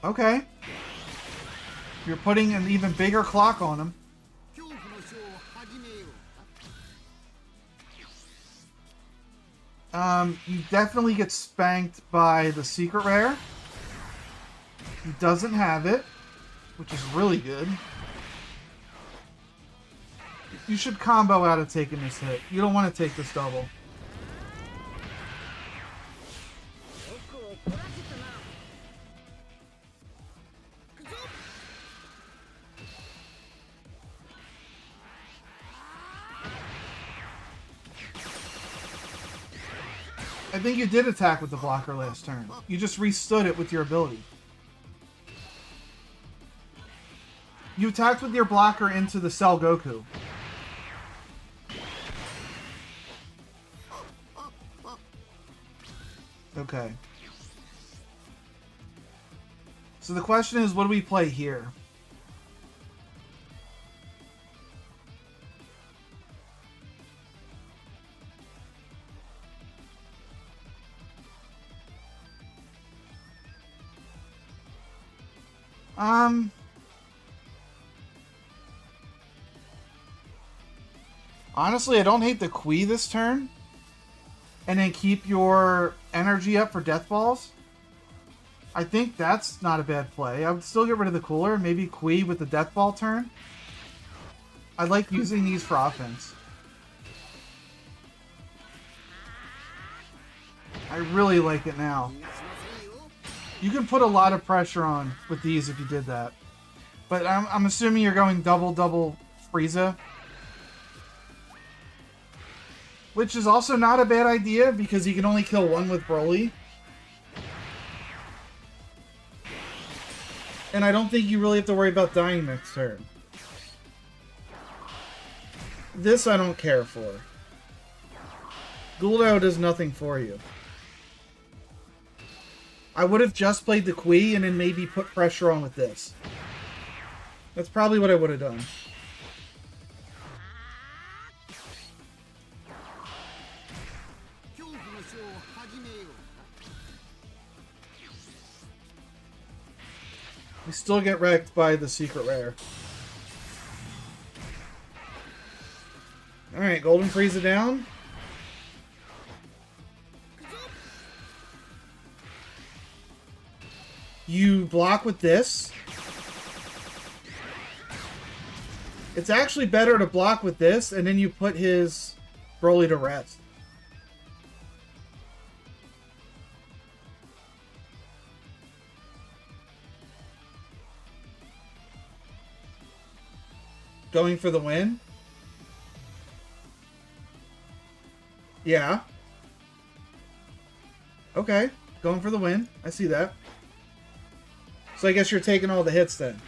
Okay. You're putting an even bigger clock on him. You definitely get spanked by the secret rare. He doesn't have it, which is really good. You should combo out of taking this hit. You don't want to take this double. I think you did attack with the blocker last turn. You just restood it with your ability. You attacked with your blocker into the Cell Goku. Okay. So the question is, what do we play here? Honestly, I don't hate the Kui this turn. And then keep your energy up for Death Balls. I think that's not a bad play. I would still get rid of the Cooler. Maybe Kui with the Death Ball turn. I like using these for offense. I really like it now. You can put a lot of pressure on with these if you did that. But I'm assuming you're going double Frieza. Which is also not a bad idea, because you can only kill one with Broly. And I don't think you really have to worry about dying next turn. This I don't care for. Guldo does nothing for you. I would have just played the Kui and then maybe put pressure on with this. That's probably what I would have done. We still get wrecked by the secret rare. Alright, Golden Frieza down. You block with this. It's actually better to block with this, and then you put his Broly to rest. Going for the win? Yeah. Okay. Going for the win. I see that. So I guess you're taking all the hits then.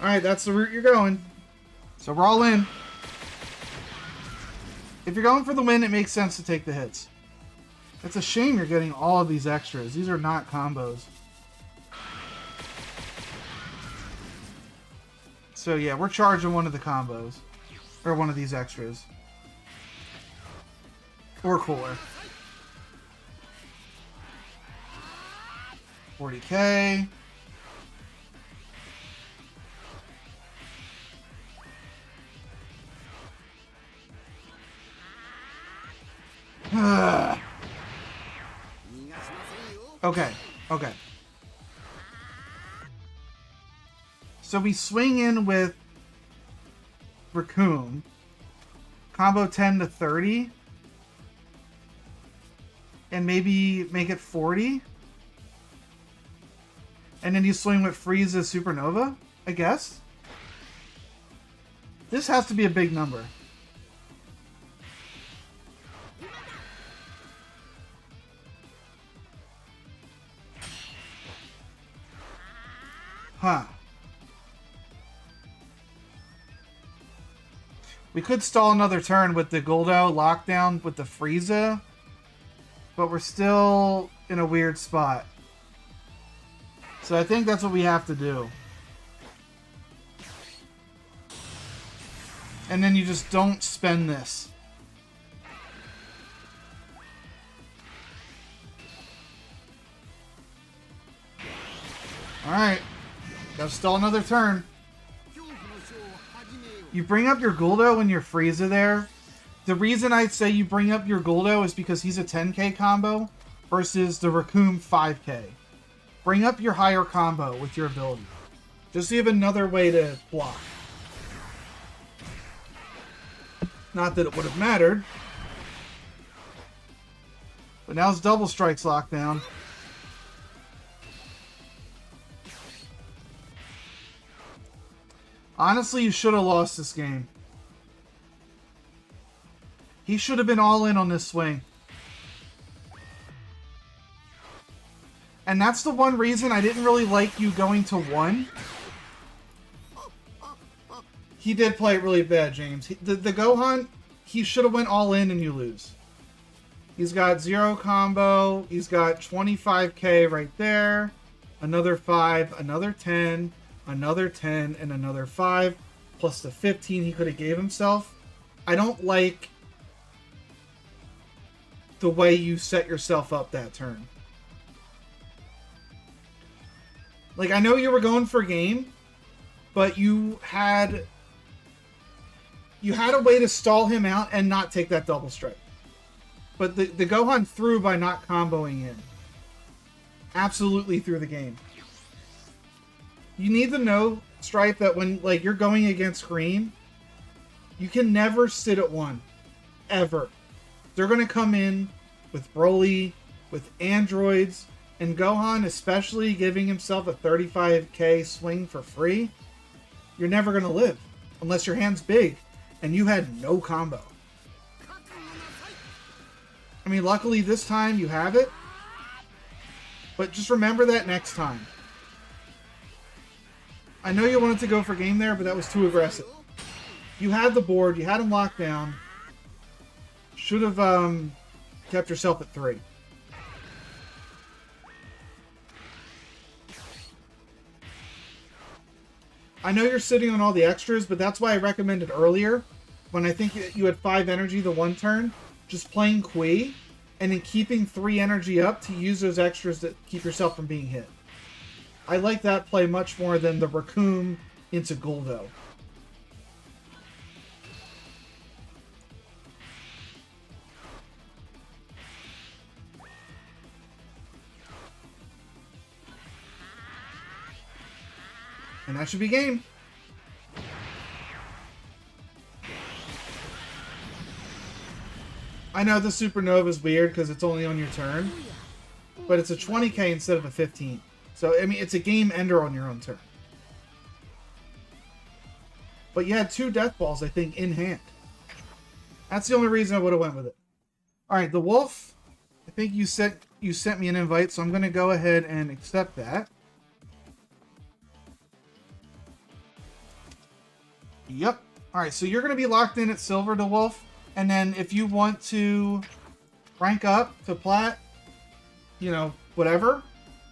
Alright, that's the route you're going. So we're all in. If you're going for the win, it makes sense to take the hits. It's a shame you're getting all of these extras. These are not combos. So yeah, we're charging one of the combos. Or one of these extras. Or cooler. 40k. Okay, okay. So we swing in with Raccoon. Combo 10 to 30. And maybe make it 40. And then you swing with Frieza Supernova, I guess. This has to be a big number. Huh. We could stall another turn with the Goldo lockdown with the Frieza, but we're still in a weird spot. So I think that's what we have to do. And then you just don't spend this. Alright. Gotta stall another turn. You bring up your Guldo and your Frieza there. The reason I'd say you bring up your Guldo is because he's a 10k combo versus the Raccoon 5k. Bring up your higher combo with your ability. Just so you have another way to block. Not that it would have mattered. But now it's double strikes lockdown. Honestly, you should have lost this game. He should have been all in on this swing. And that's the one reason I didn't really like you going to 1. He did play it really bad, James. The Gohan, he should have went all in and you lose. He's got 0 combo. He's got 25k right there. Another 5, another 10, another 10, and another 5. Plus the 15 he could have gave himself. I don't like the way you set yourself up that turn. Like, I know you were going for game, but you had a way to stall him out and not take that double strike. But the Gohan threw by not comboing in. Absolutely threw the game. You need to know, Stripe, that when like you're going against green, you can never sit at 1. Ever. They're going to come in with Broly, with androids, and Gohan especially giving himself a 35k swing for free. You're never going to live. Unless your hand's big and you had no combo. I mean, luckily this time you have it. But just remember that next time. I know you wanted to go for game there, but that was too aggressive. You had the board. You had him locked down. Should have kept yourself at 3. I know you're sitting on all the extras, but that's why I recommended earlier, when I think you had 5 energy the one turn, just playing Kui, and then keeping 3 energy up to use those extras that keep yourself from being hit. I like that play much more than the Raccoon into Guldo. And that should be game. I know the Supernova is weird because it's only on your turn, but it's a 20k instead of a 15. So, I mean, it's a game ender on your own turn. But you had 2 Death Balls, I think, in hand. That's the only reason I would have went with it. Alright, the Wolf. I think you sent me an invite, so I'm going to go ahead and accept that. Yep. Alright, so you're going to be locked in at Silver, the Wolf. And then if you want to rank up to Plat, you know, whatever,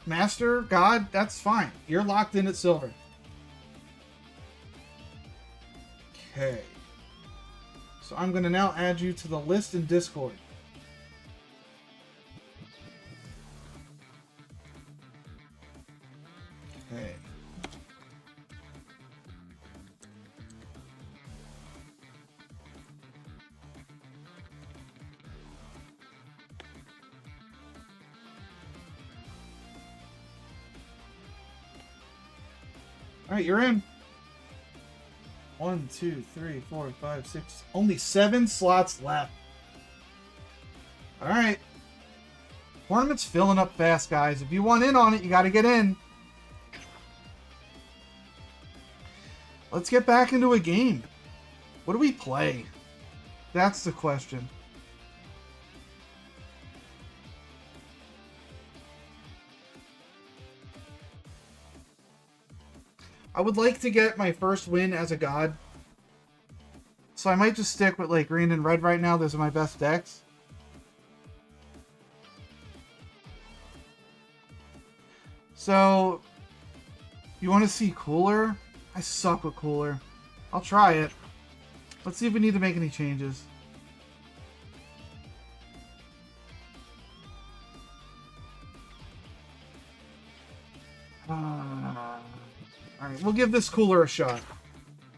Master, God, that's fine. You're locked in at Silver. Okay. So I'm going to now add you to the list in Discord. Okay. Alright, you're in. 1, 2, 3, 4, 5, 6. Only 7 slots left. Alright. Tournament's filling up fast, guys. If you want in on it, you gotta get in. Let's get back into a game. What do we play? That's the question. I would like to get my first win as a god. So I might just stick with like green and red right now. Those are my best decks. So, you want to see Cooler? I suck with Cooler. I'll try it. Let's see if we need to make any changes. Alright, we'll give this Cooler a shot.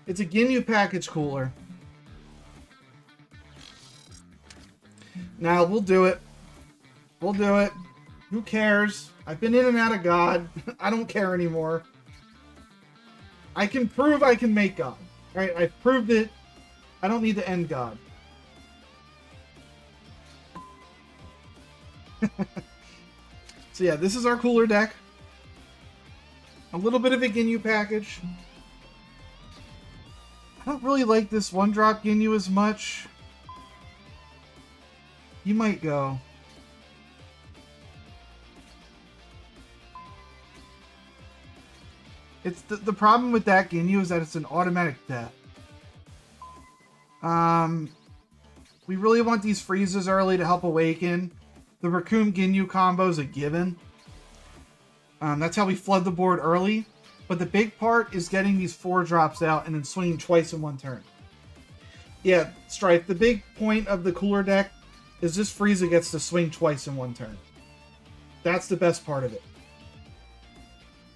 It's a Ginyu package Cooler. Now, we'll do it. We'll do it. Who cares? I've been in and out of God. I don't care anymore. I can prove I can make God. Right? I've proved it. I don't need to end God. So yeah, this is our Cooler deck. A little bit of a Ginyu package. I don't really like this 1-drop Ginyu as much. You might go. It's the problem with that Ginyu is that it's an automatic death. We really want these freezes early to help awaken. The Raccoon Ginyu combo is a given. That's how we flood the board early. But the big part is getting these 4 drops out and then swinging twice in one turn. Yeah, Strife, the big point of the Cooler deck is this Frieza gets to swing twice in one turn. That's the best part of it.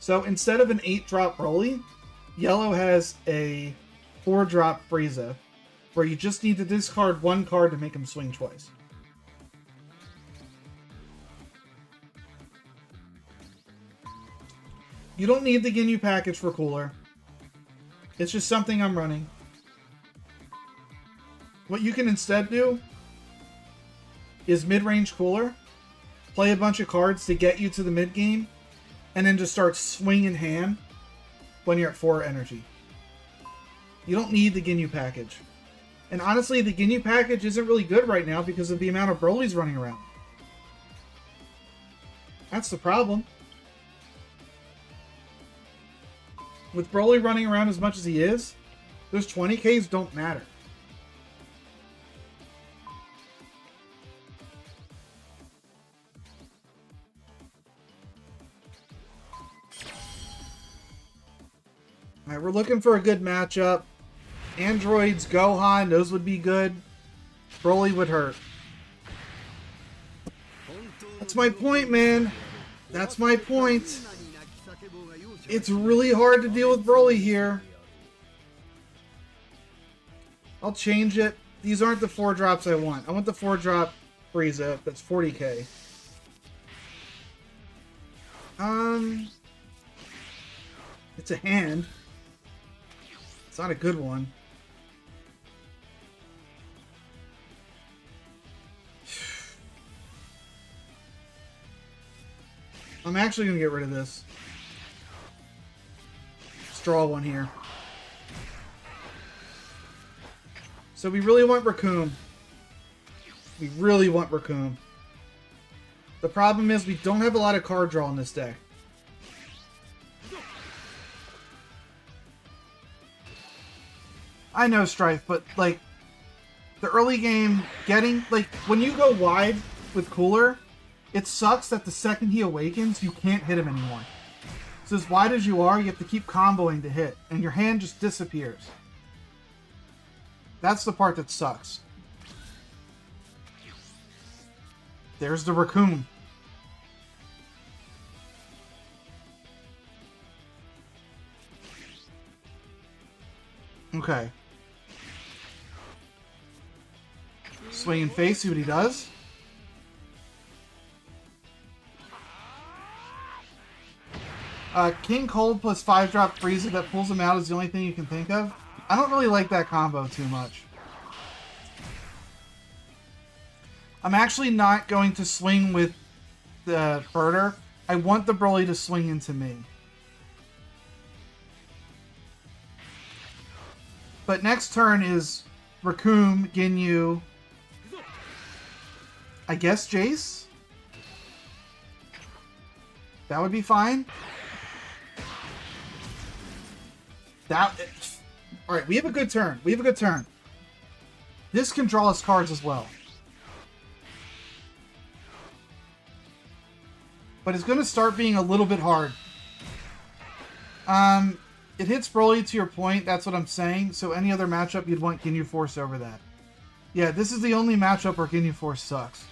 So instead of an 8-drop Broly, Yellow has a 4-drop Frieza, where you just need to discard 1 card to make him swing twice. You don't need the Ginyu package for Cooler. It's just something I'm running. What you can instead do is mid-range Cooler, play a bunch of cards to get you to the mid-game, and then just start swinging hand when you're at 4 energy. You don't need the Ginyu package. And honestly, the Ginyu package isn't really good right now because of the amount of Broly's running around. That's the problem. With Broly running around as much as he is, those 20Ks don't matter. Alright, we're looking for a good matchup. Androids, Gohan, those would be good. Broly would hurt. That's my point, man. That's my point. It's really hard to deal with Broly here. I'll change it. These aren't the 4-drops I want. I want the 4-drop Frieza. That's 40k. It's a hand. It's not a good one. I'm actually going to get rid of this. Let's draw one here. So we really want Raccoon. We really want Raccoon. The problem is we don't have a lot of card draw in this deck. I know, Strife, but, like, the early game, getting, like, when you go wide with Cooler, it sucks that the second he awakens, you can't hit him anymore. So as wide as you are, you have to keep comboing to hit, and your hand just disappears. That's the part that sucks. There's the Raccoon. Okay. Swing and face, see what he does. King Cold plus 5-drop Frieza that pulls him out is the only thing you can think of. I don't really like that combo too much. I'm actually not going to swing with the Birder. I want the Broly to swing into me. But next turn is Raccoon, Ginyu, I guess Jace? That would be fine. Alright, we have a good turn. We have a good turn. This can draw us cards as well. But it's going to start being a little bit hard. It hits Broly to your point, that's what I'm saying. So any other matchup, you'd want Ginyu Force over that. Yeah, this is the only matchup where Ginyu Force sucks.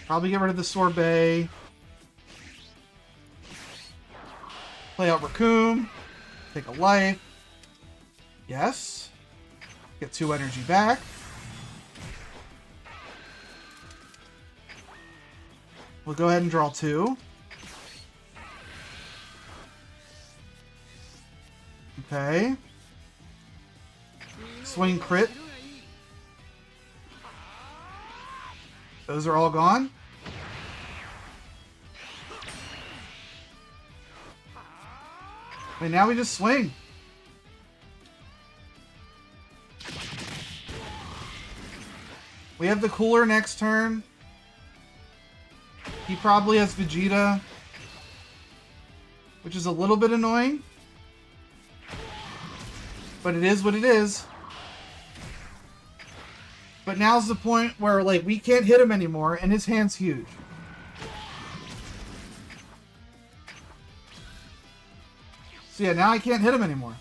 Probably get rid of the Sorbet. Play out Raccoon. Take a life. Yes. Get 2 energy back. We'll go ahead and draw 2. Okay. Swing crit. Those are all gone. Wait, now we just swing. We have the Cooler next turn. He probably has Vegeta, which is a little bit annoying. But it is what it is. But now's the point where, like, we can't hit him anymore, and his hand's huge. So yeah, now I can't hit him anymore.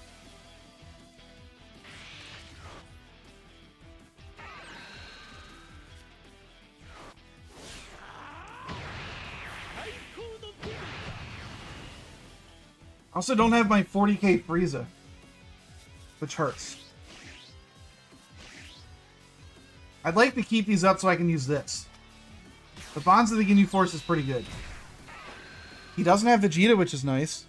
I also don't have my 40k Frieza, which hurts. I'd like to keep these up so I can use this. The Bonds of the Ginyu Force is pretty good. He doesn't have Vegeta, which is nice.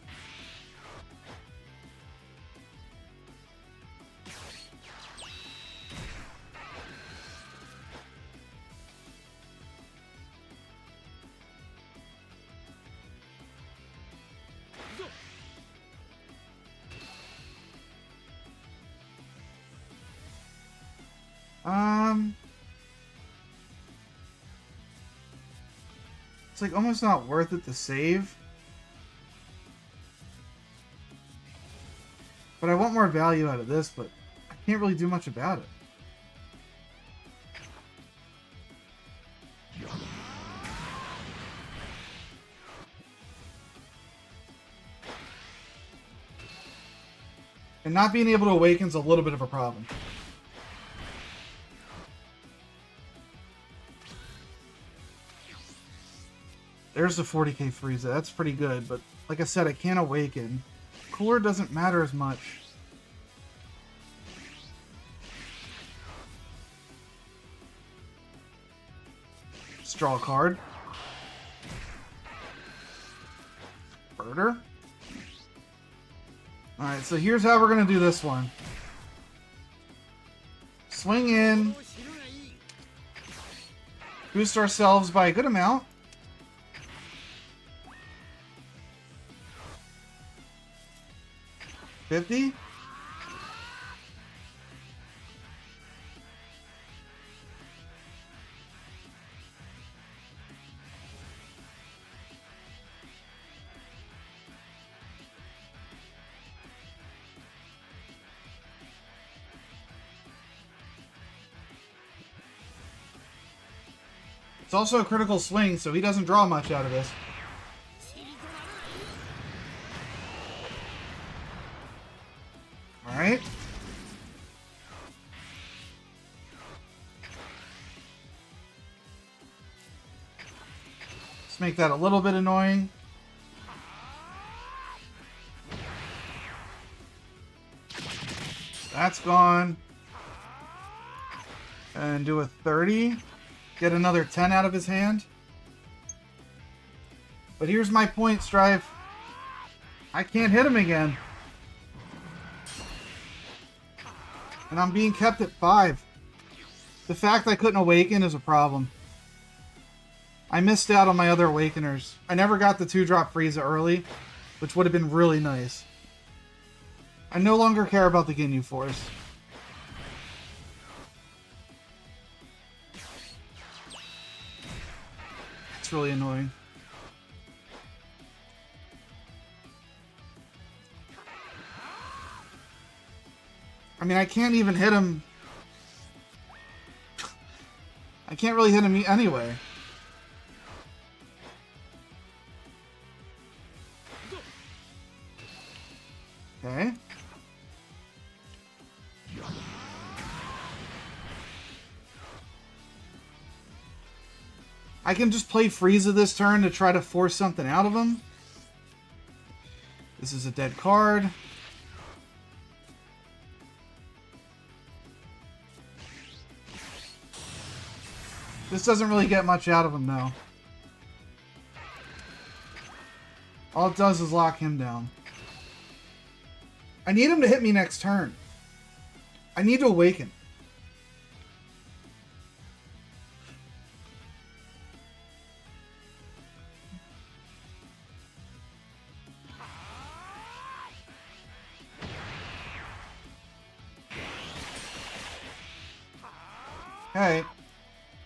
It's like almost not worth it to save. But I want more value out of this, but I can't really do much about it. And not being able to awaken's a little bit of a problem. There's the 40k Frieza. That's pretty good, but like I said, I can't awaken. Cooler doesn't matter as much. Just draw a card. Birder. Alright, so here's how we're going to do this one. Swing in. Boost ourselves by a good amount. $50. It's also a critical swing, so he doesn't draw much out of this. Alright. Let's make that a little bit annoying. That's gone. And do a 30. Get another 10 out of his hand. But here's my point, Strive. I can't hit him again. And I'm being kept at 5. The fact I couldn't awaken is a problem. I missed out on my other awakeners. I never got the 2-drop Frieza early, which would have been really nice. I no longer care about the Ginyu Force. It's really annoying. I mean, I can't even hit him. I can't really hit him anyway. Okay. I can just play Frieza this turn to try to force something out of him. This is a dead card. This doesn't really get much out of him, though. All it does is lock him down. I need him to hit me next turn. I need to awaken. Okay.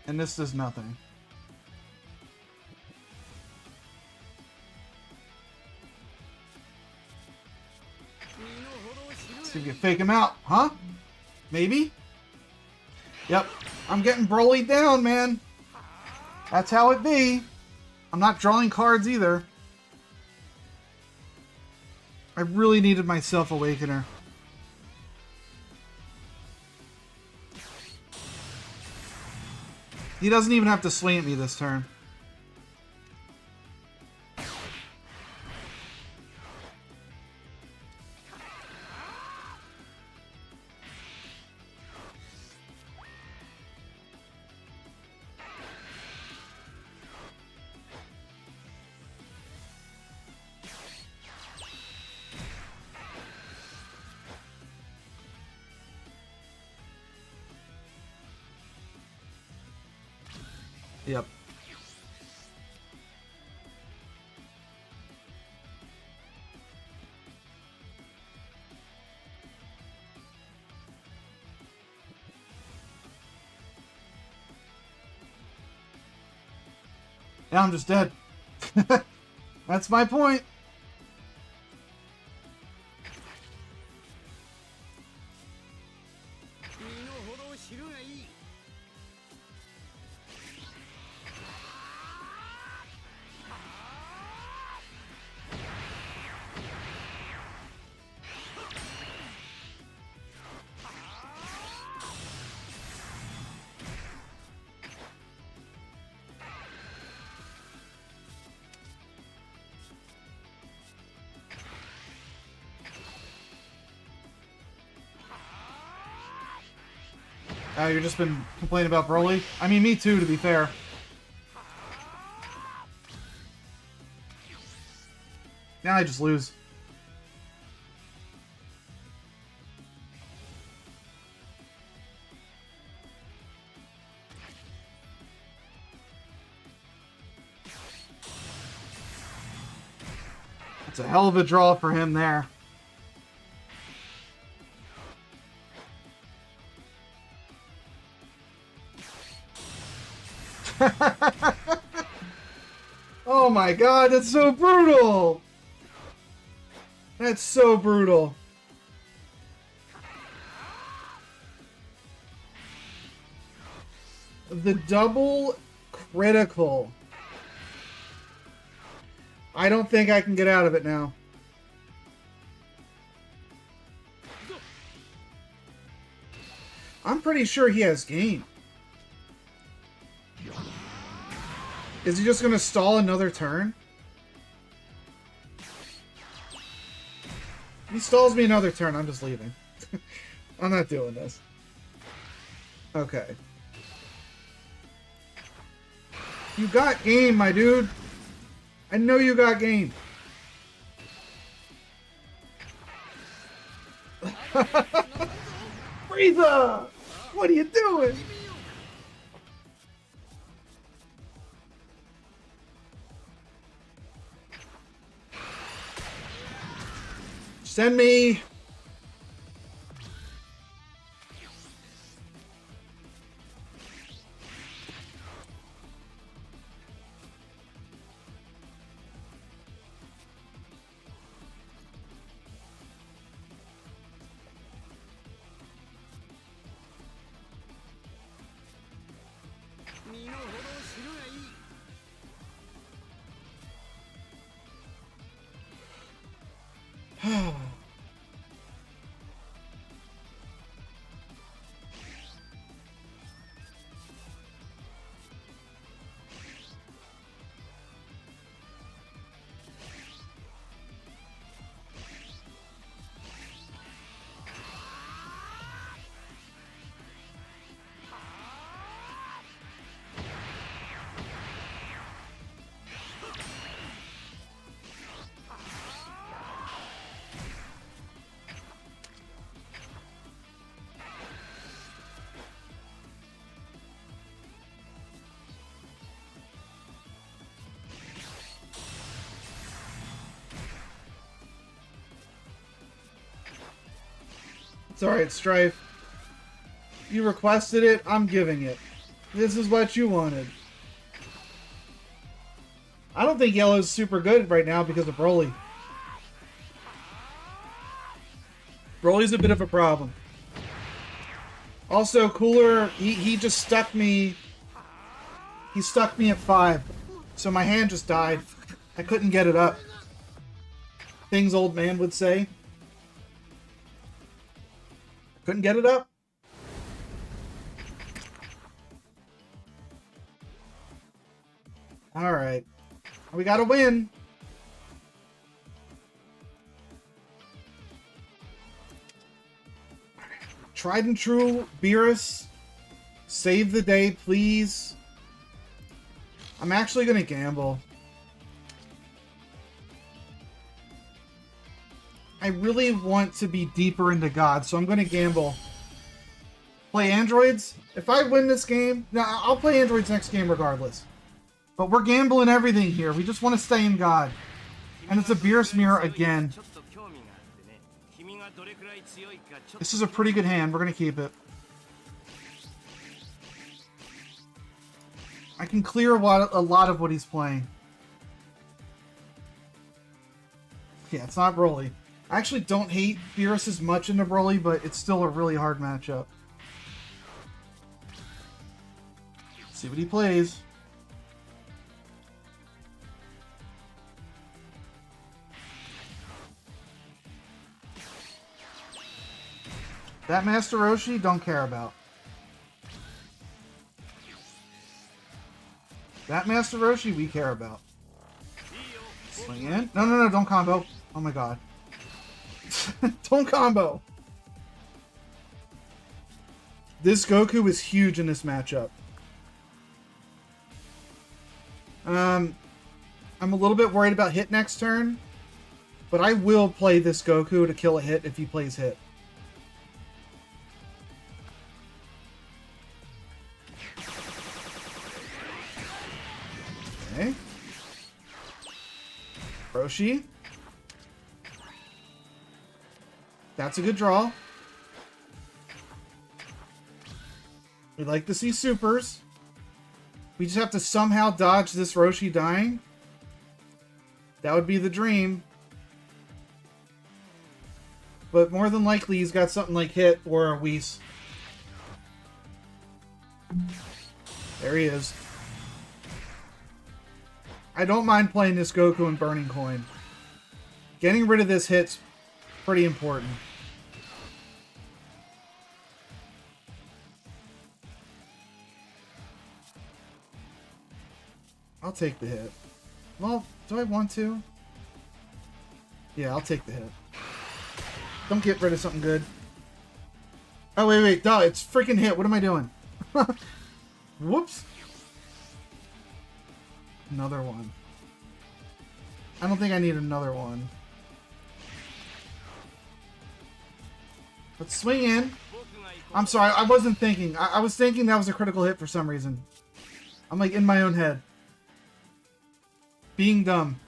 And this does nothing. See if we can fake him out, huh? Maybe? Yep. I'm getting Broly'd down, man. That's how it be. I'm not drawing cards either. I really needed my Self-Awakener. He doesn't even have to swing at me this turn. Yep. Now I'm just dead. That's my point. Oh, you've just been complaining about Broly? I mean, me too, to be fair. Now I just lose. It's a hell of a draw for him there. Oh my god, that's so brutal! That's so brutal. The double critical. I don't think I can get out of it now. I'm pretty sure he has game. Is he just going to stall another turn? If he stalls me another turn, I'm just leaving. I'm not doing this. Okay. You got game, my dude. I know you got game. Frieza! What are you doing? Send me. It's alright, Strife. You requested it, I'm giving it. This is what you wanted. I don't think Yellow's super good right now because of Broly. Broly's a bit of a problem. Also, Cooler, he just stuck me. He stuck me at 5. So my hand just died. I couldn't get it up. Things old man would say. Couldn't get it up. Alright. We gotta win. Tried and true, Beerus. Save the day, please. I'm actually gonna gamble. I really want to be deeper into God, so I'm going to gamble. Play androids? If I win this game... No, I'll play androids next game regardless. But we're gambling everything here. We just want to stay in God. And it's a Beerus mirror again. This is a pretty good hand. We're going to keep it. I can clear a lot of what he's playing. Yeah, it's not Broly. I actually don't hate Beerus as much into Broly, but it's still a really hard matchup. Let's see what he plays. That Master Roshi, don't care about. That Master Roshi, we care about. Swing in. No, don't combo. Oh my god. Don't combo. This Goku is huge in this matchup. I'm a little bit worried about hit next turn, but I will play this Goku to kill a hit if he plays hit. Okay. Roshi. That's a good draw. We like to see supers. We just have to somehow dodge this Roshi dying. That would be the dream. But more than likely, he's got something like hit or a Whis. There he is. I don't mind playing this Goku and Burning Coin. Getting rid of this hit's pretty important. I'll take the hit. Well, do I want to? Yeah, I'll take the hit. Don't get rid of something good. Oh, wait. Duh, it's freaking hit. What am I doing? Whoops. Another one. I don't think I need another one. Let's swing in. I'm sorry, I wasn't thinking. I was thinking that was a critical hit for some reason. I'm like in my own head. Being dumb.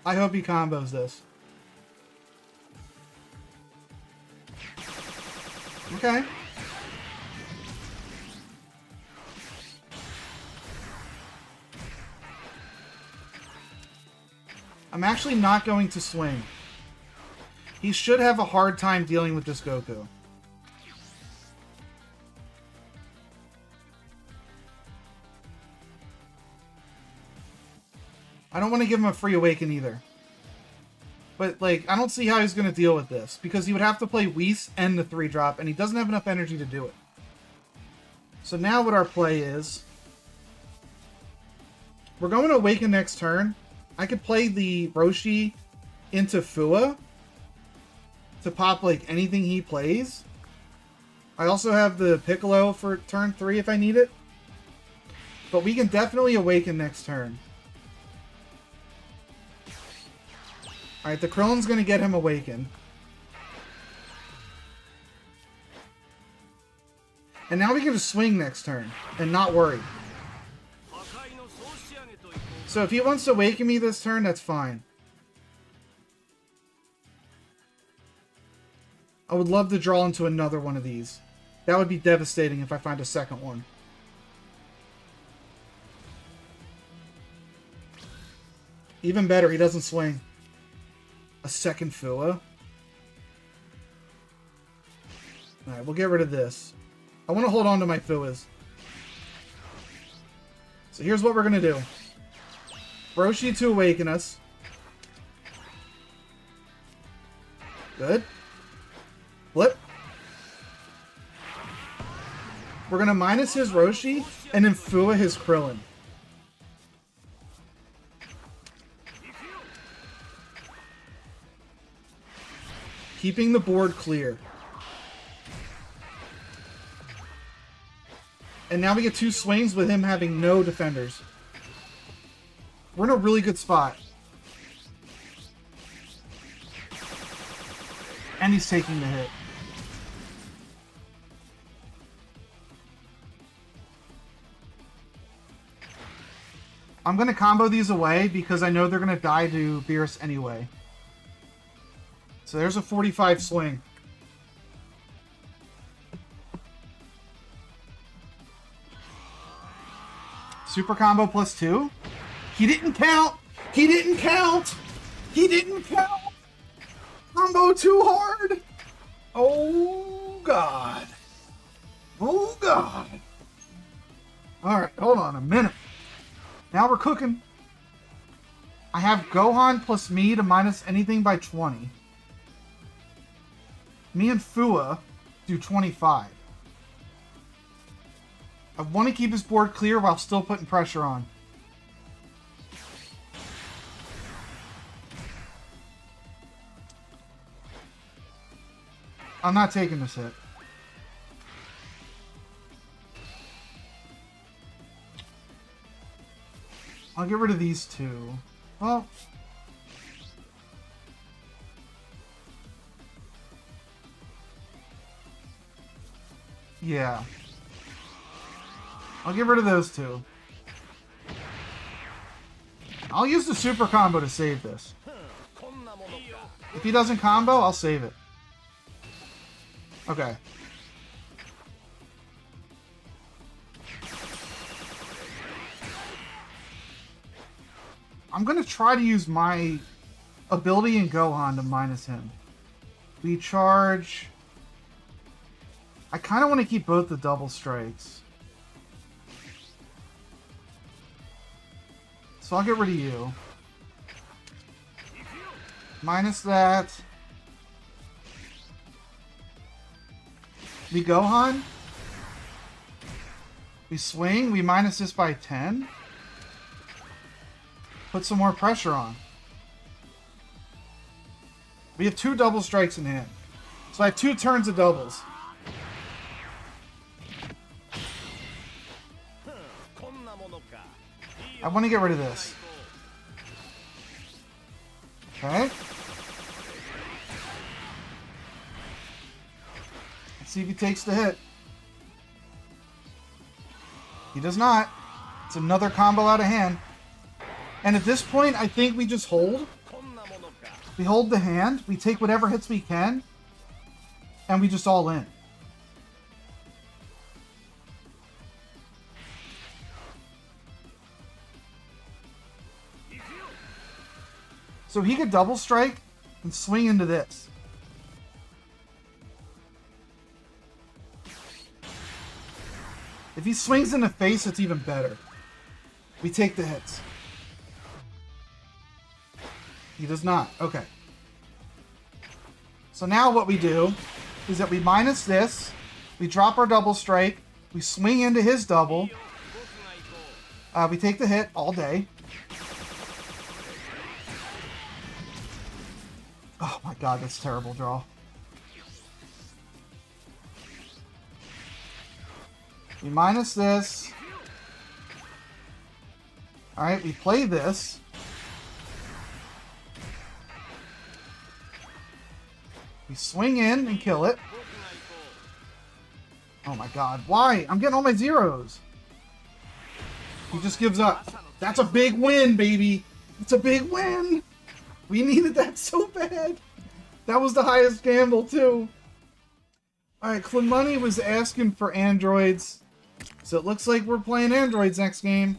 I hope he combos this. Okay. I'm actually not going to swing. He should have a hard time dealing with this Goku. I don't want to give him a free awaken either. But, like, I don't see how he's going to deal with this. Because he would have to play Whis and the 3-drop, and he doesn't have enough energy to do it. So now what our play is... We're going to awaken next turn. I could play the Roshi into Fua to pop, like, anything he plays. I also have the Piccolo for turn 3 if I need it. But we can definitely awaken next turn. Alright, the Krillin's going to get him awakened. And now we can just swing next turn and not worry. So if he wants to awaken me this turn, that's fine. I would love to draw into another one of these. That would be devastating if I find a second one. Even better, he doesn't swing. A second Fua. Alright, we'll get rid of this. I want to hold on to my Fuas. So here's what we're going to do. Roshi to awaken us. Good. Flip. We're going to minus his Roshi and then Fua his Krillin. Keeping the board clear. And now we get 2 swings with him having no defenders. We're in a really good spot. And he's taking the hit. I'm going to combo these away because I know they're going to die to Beerus anyway. So there's a 45 swing. Super combo plus 2. He didn't count. He didn't count. He didn't count. Combo too hard. Oh, God. Oh, God. All right, hold on a minute. Now we're cooking. I have Gohan plus me to minus anything by 20. Me and Fua do 25. I want to keep his board clear while still putting pressure on. I'm not taking this hit. I'll get rid of these two. Well... yeah. I'll get rid of those two. I'll use the super combo to save this. If he doesn't combo, I'll save it. Okay. I'm going to try to use my ability in Gohan to minus him. We charge... I kind of want to keep both the double strikes. So I'll get rid of you. Minus that. We Gohan. We swing. We minus this by 10. Put some more pressure on. We have 2 double strikes in hand. So I have 2 turns of doubles. I want to get rid of this. Okay. Let's see if he takes the hit. He does not. It's another combo out of hand. And at this point, I think we just hold. We hold the hand. We take whatever hits we can. And we just all in. So he could double strike and swing into this. If he swings in the face, it's even better. We take the hits. He does not. Okay. So now what we do is that we minus this. We drop our double strike. We swing into his double. We take the hit all day. Oh my god, that's a terrible draw. We minus this. Alright, we play this. We swing in and kill it. Oh my god, why? I'm getting all my zeros. He just gives up. That's a big win, baby. It's a big win. We needed that so bad. That was the highest gamble, too. Alright, Clemani was asking for androids. So it looks like we're playing androids next game.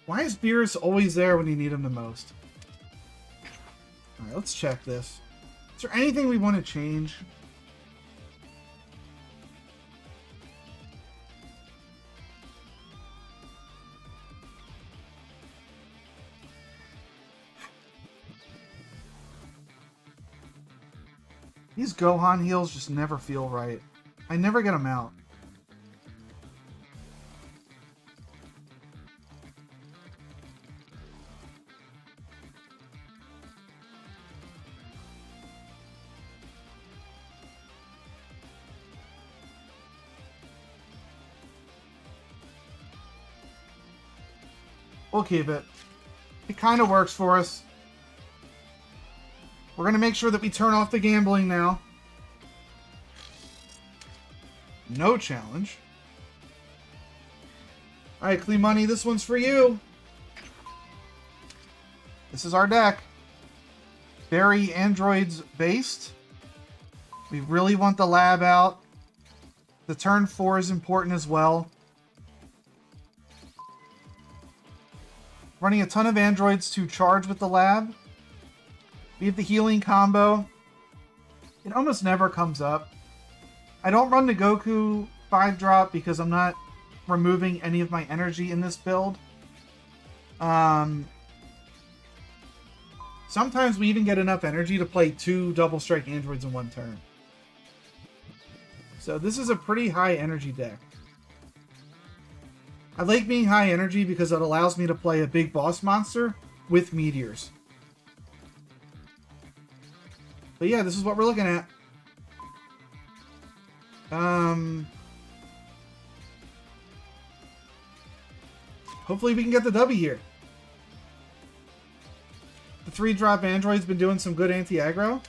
Why is Beerus always there when you need him the most? Alright, let's check this. Is there anything we want to change? These Gohan heals just never feel right. I never get them out. We'll keep it. It kind of works for us. We're going to make sure that we turn off the gambling now. No challenge. Alright, Clean Money, this one's for you. This is our deck. Very androids based. We really want the lab out. The turn 4 is important as well. Running a ton of androids to charge with the lab. We have the healing combo. It almost never comes up. I don't run the Goku 5-drop because I'm not removing any of my energy in this build. Sometimes we even get enough energy to play 2 double strike androids in 1 turn. So this is a pretty high energy deck. I like being high energy because it allows me to play a big boss monster with meteors. But yeah, this is what we're looking at. Hopefully we can get the W here. The 3-drop android's been doing some good anti-aggro.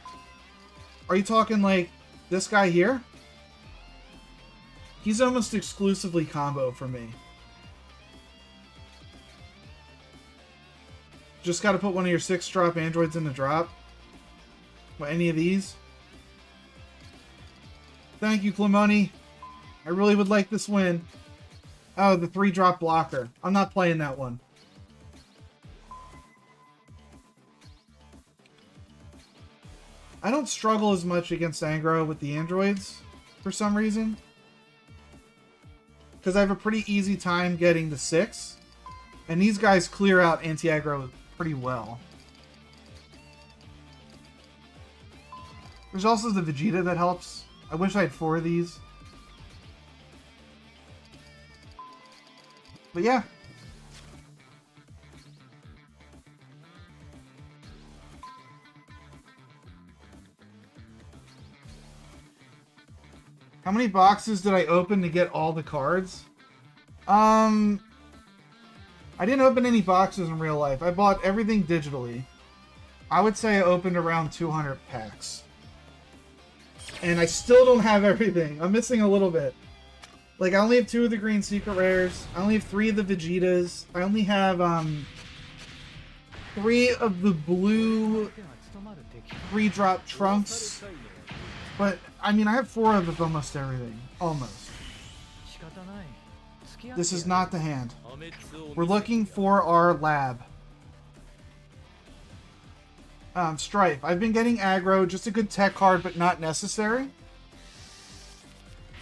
Are you talking like this guy here? He's almost exclusively combo for me. Just got to put one of your 6-drop androids in the drop. What, any of these? Thank you, Clemoni. I really would like this win. Oh, the 3-drop blocker. I'm not playing that one. I don't struggle as much against aggro with the androids for some reason. Because I have a pretty easy time getting the 6. And these guys clear out anti-aggro pretty well. There's also the Vegeta that helps. I wish I had 4 of these. But yeah. How many boxes did I open to get all the cards? I didn't open any boxes in real life. I bought everything digitally. I would say I opened around 200 packs. And I still don't have everything. I'm missing a little bit. Like, I only have 2 of the green secret rares. I only have 3 of the Vegetas. I only have, 3 of the blue 3-drop Trunks. But, I mean, I have 4 of almost everything. Almost. This is not the hand. We're looking for our lab. Strife. I've been getting aggro. Just a good tech card, but not necessary.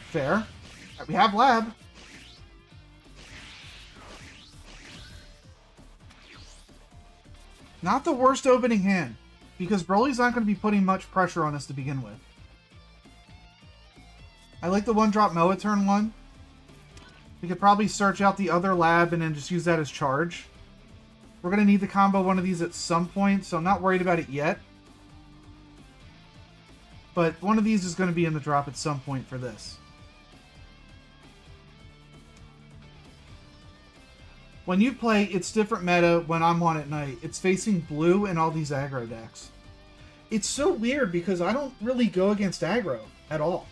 Fair. We have lab. Not the worst opening hand, because Broly's not going to be putting much pressure on us to begin with. I like the 1-drop Moa turn 1. We could probably search out the other lab and then just use that as charge. We're going to need to combo one of these at some point, so I'm not worried about it yet. But one of these is going to be in the drop at some point for this. When you play, it's different meta when I'm on at night. It's facing blue and all these aggro decks. It's so weird because I don't really go against aggro at all.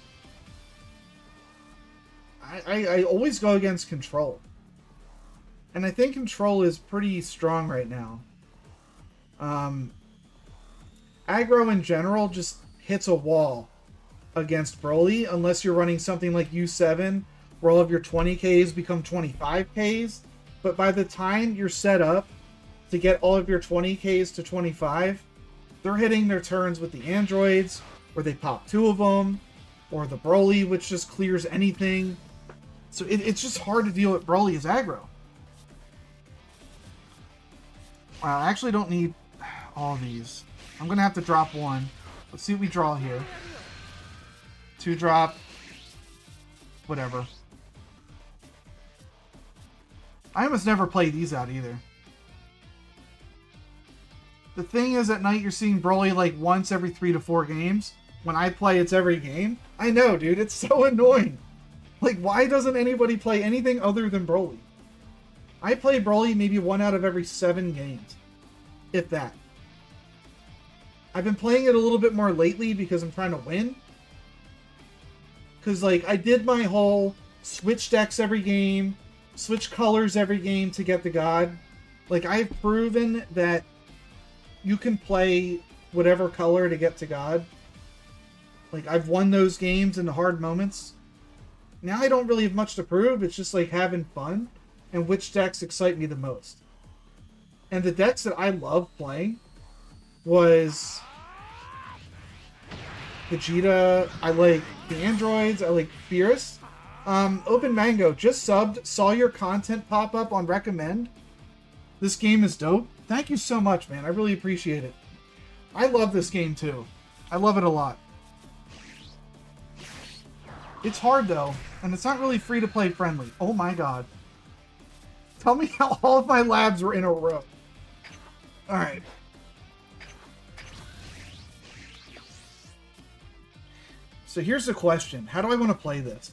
I always go against control. And I think control is pretty strong right now. Aggro in general just hits a wall against Broly unless you're running something like U7 where all of your 20Ks become 25Ks. But by the time you're set up to get all of your 20Ks to 25, they're hitting their turns with the androids, or they pop 2 of them, or the Broly, which just clears anything. So it's just hard to deal with Broly as aggro. Wow, I actually don't need all these. I'm going to have to drop 1. Let's see what we draw here. 2-drop. Whatever. I almost never play these out either. The thing is, at night you're seeing Broly like once every 3 to 4 games. When I play, it's every game. I know, dude. It's so annoying. Like, why doesn't anybody play anything other than Broly? I play Broly maybe 1 out of every 7 games. If that. I've been playing it a little bit more lately because I'm trying to win. Because, like, I did my whole switch decks every game, switch colors every game to get the God. Like, I've proven that you can play whatever color to get to God. Like, I've won those games in the hard moments. Now I don't really have much to prove. It's just, like, having fun and which decks excite me the most. And the decks that I love playing was Vegeta. I like the androids. I like Beerus. Open Mango just subbed. Saw your content pop up on recommend. This game is dope. Thank you so much, man. I really appreciate it. I love this game too. I love it a lot. It's hard though, and it's not really free to play friendly. Oh my god. Tell me how all of my labs were in a row. Alright. So here's the question. How do I want to play this?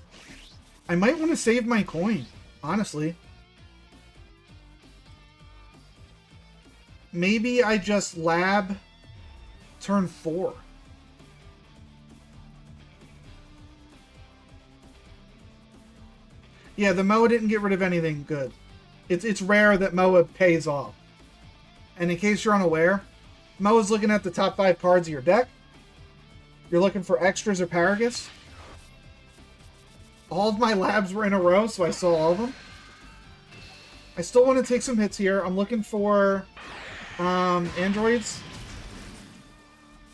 I might want to save my coin, honestly. Maybe I just lab turn 4. Yeah, the Moa didn't get rid of anything good. It's rare that Moa pays off. And in case you're unaware, Moa's looking at the top 5 cards of your deck. You're looking for extras or Paragus. All of my labs were in a row, so I saw all of them. I still want to take some hits here. I'm looking for androids.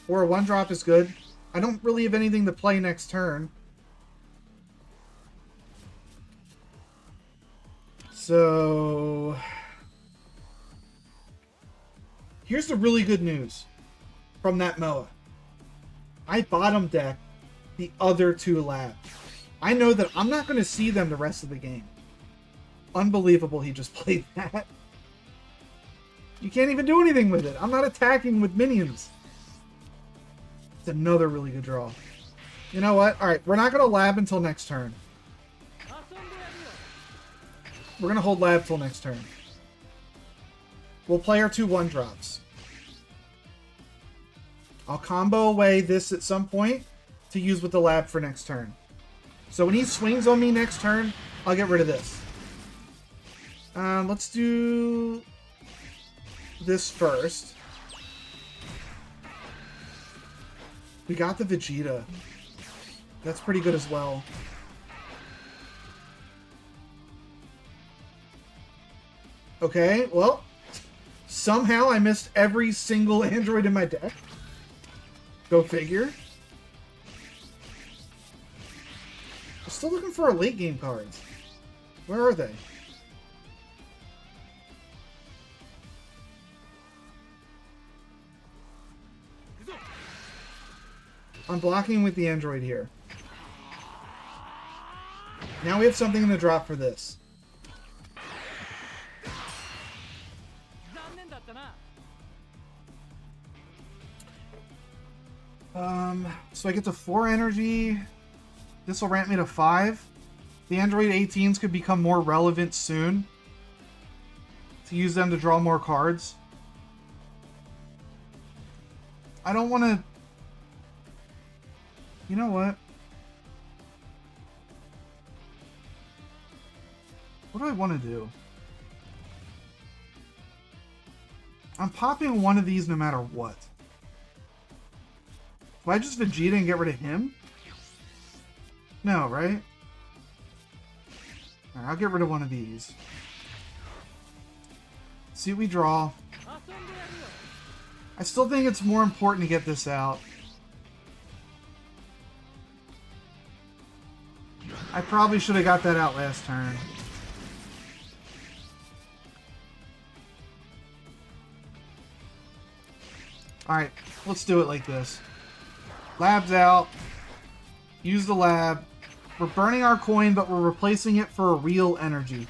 Or a 1-drop is good. I don't really have anything to play next turn. So here's the really good news from that Moa. I bottom deck the other 2 labs. I know that I'm not going to see them the rest of the game. Unbelievable he just played that. You can't even do anything with it. I'm not attacking with minions. It's another really good draw. You know what? Alright, we're not going to lab until next turn. We're going to hold lab till next turn. We'll play our 2 1-drops. I'll combo away this at some point to use with the lab for next turn. So when he swings on me next turn, I'll get rid of this. Let's do this first. We got the Vegeta. That's pretty good as well. Okay, well, somehow I missed every single android in my deck. Go figure. I'm still looking for our late game cards. Where are they? I'm blocking with the android here. Now we have something in the drop for this. So I get to 4 energy. This will ramp me to 5. The Android 18s could become more relevant soon. To use them to draw more cards. I don't want to... You know what? What do I want to do? I'm popping one of these no matter what. Do I just Vegeta and get rid of him? No, right? Alright, I'll get rid of one of these. See what we draw. I still think it's more important to get this out. I probably should have got that out last turn. Alright, let's do it like this. Lab's out. Use the lab. We're burning our coin, but we're replacing it for a real energy.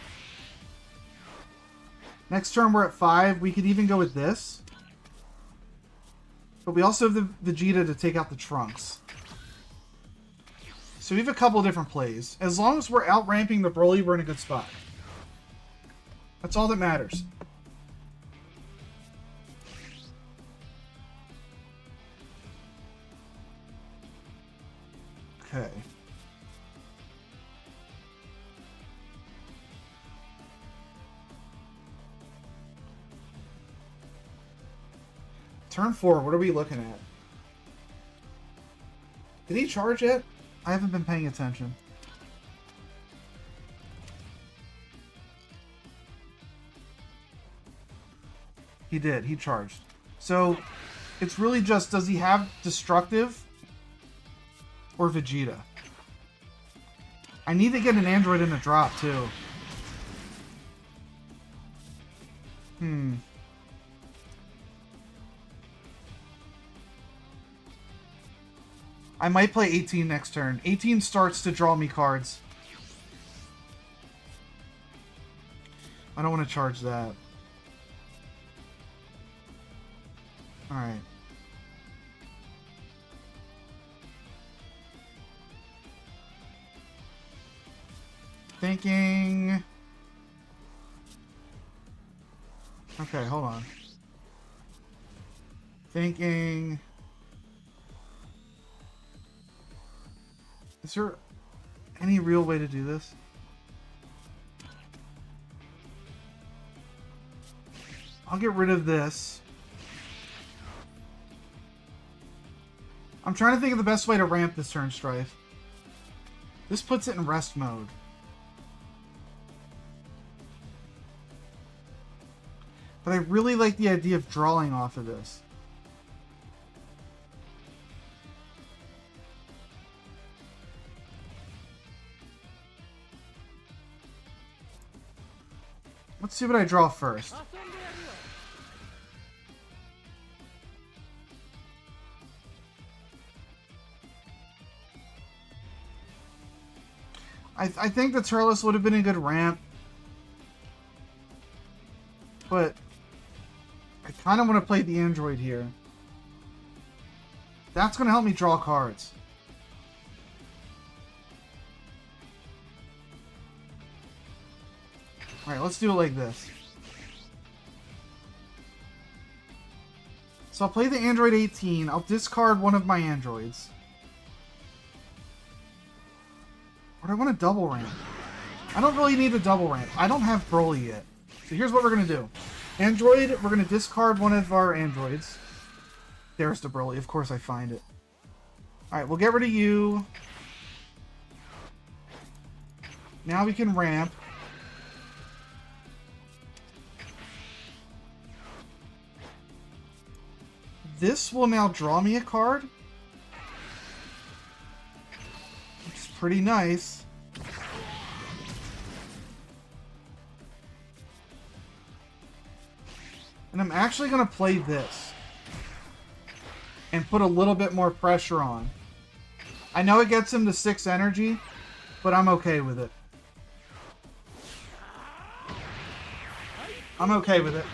Next turn we're at 5. We could even go with this. But we also have the Vegeta to take out the Trunks. So we have a couple different plays. As long as we're out-ramping the Broly, we're in a good spot. That's all that matters. Okay. Turn 4, what are we looking at? Did he charge yet? I haven't been paying attention. He did, he charged. So, it's really just, does he have Destructive or Vegeta? I need to get an android in a drop, too. I might play 18 next turn. 18 starts to draw me cards. I don't want to charge that. Alright. Thinking... Okay, hold on. Thinking... Is there any real way to do this? I'll get rid of this. I'm trying to think of the best way to ramp this turn Strife. This puts it in rest mode. But I really like the idea of drawing off of this. Let's see what I draw first. I think the Turles would have been a good ramp. But I kind of want to play the Android here. That's going to help me draw cards. Alright, let's do it like this. So I'll play the Android 18. I'll discard one of my androids. Or do I want a double ramp? I don't really need a double ramp. I don't have Broly yet. So here's what we're going to do. Android, we're going to discard one of our androids. There's the Broly. Of course I find it. Alright, we'll get rid of you. Now we can ramp. This will now draw me a card. Which is pretty nice. And I'm actually going to play this. And put a little bit more pressure on. I know it gets him to 6 energy, but I'm okay with it. I'm okay with it.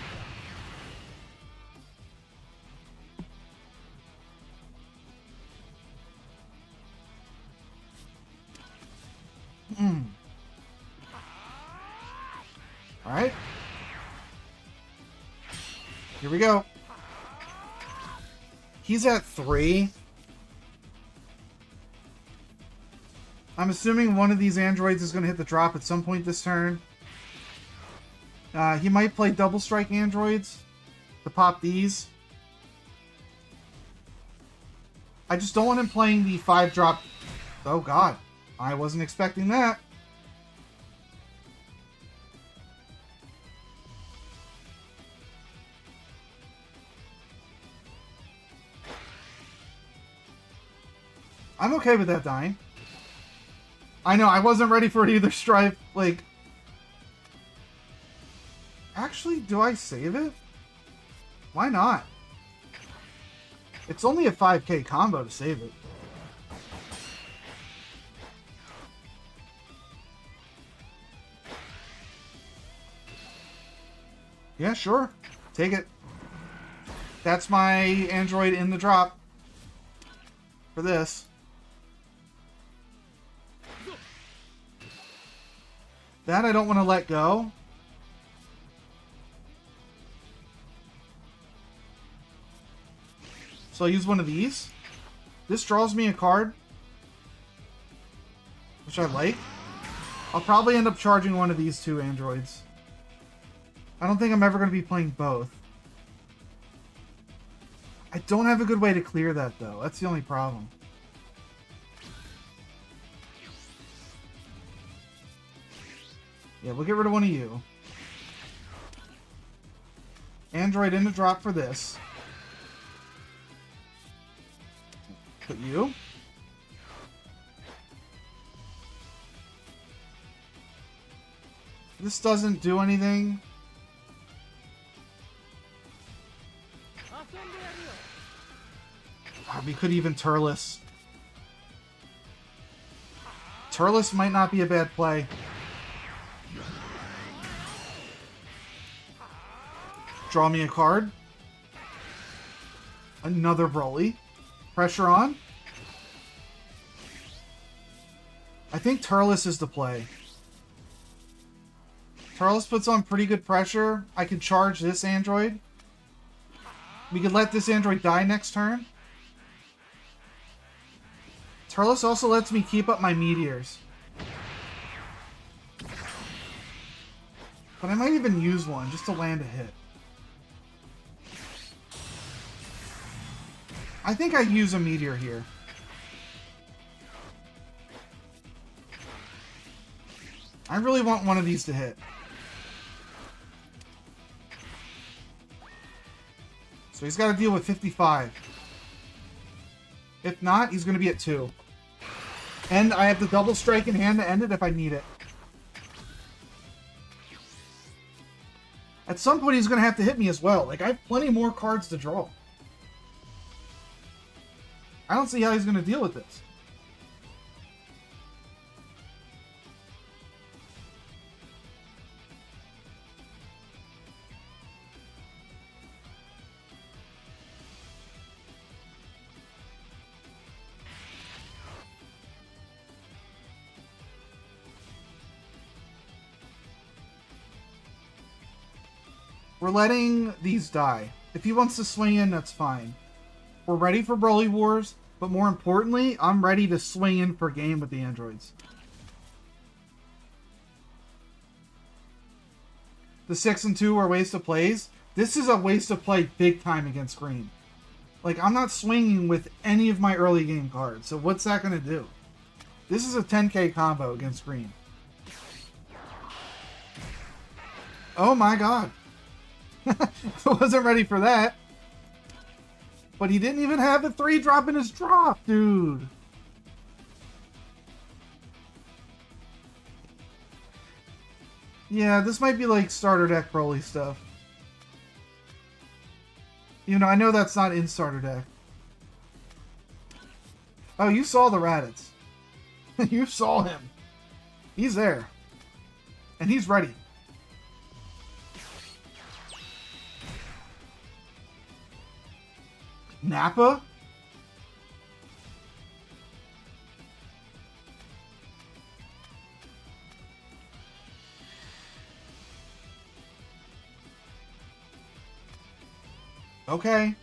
Alright. Here we go. He's at 3. I'm assuming one of these androids is going to hit the drop at some point this turn. He might play double strike androids to pop these. I just don't want him playing the 5-drop. Oh god. I wasn't expecting that. I'm okay with that dying. I know, I wasn't ready for either Strife. Like, actually, do I save it? Why not? It's only a 5k combo to save it. Yeah, sure. Take it. That's my android in the drop for this. That I don't want to let go. So I'll use one of these. This draws me a card, which I like. I'll probably end up charging one of these 2 androids. I don't think I'm ever going to be playing both. I don't have a good way to clear that, though. That's the only problem. Yeah, we'll get rid of one of you. Android in the drop for this. Put you. This doesn't do anything. We could even Turles. Turles might not be a bad play. Draw me a card. Another Broly. Pressure on. I think Turles is the play. Charles puts on pretty good pressure. I can charge this android. We could let this android die next turn. Turles also lets me keep up my meteors. But I might even use one just to land a hit. I think I use a meteor here. I really want one of these to hit. So he's got to deal with 55. If not, he's going to be at 2. And I have the double strike in hand to end it if I need it. At some point, he's going to have to hit me as well. Like, I have plenty more cards to draw. I don't see how he's going to deal with this. We're letting these die. If he wants to swing in, that's fine. We're ready for Broly Wars, but more importantly, I'm ready to swing in for game with the androids. The 6 and 2 are waste of plays. This is a waste of play big time against green. Like, I'm not swinging with any of my early game cards, so what's that going to do? This is a 10k combo against green. Oh my god. I wasn't ready for that. But he didn't even have a 3-drop in his drop, dude. Yeah, this might be like starter deck Broly stuff. You know, I know that's not in starter deck. Oh, you saw the Raditz. You saw him. He's there. And he's ready. Nappa? Okay.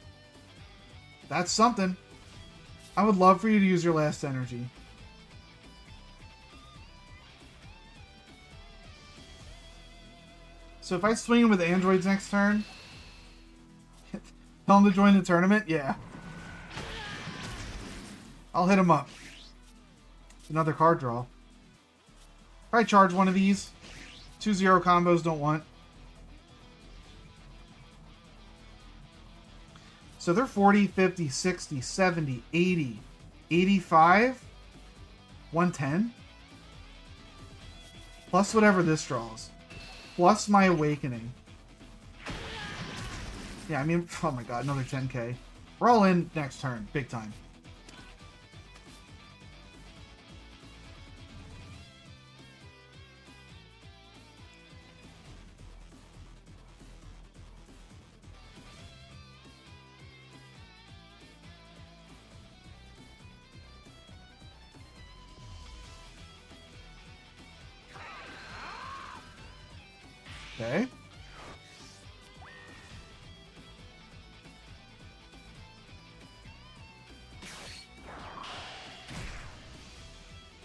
That's something. I would love for you to use your last energy. So if I swing with androids next turn... Tell him to join the tournament? Yeah. I'll hit him up. Another card draw. Probably charge one of these. 2-0 combos don't want. So they're 40, 50, 60, 70, 80, 85, 110. Plus whatever this draws. Plus my awakening. Yeah, I mean, oh my god, another 10k. We're all in next turn, big time. Okay.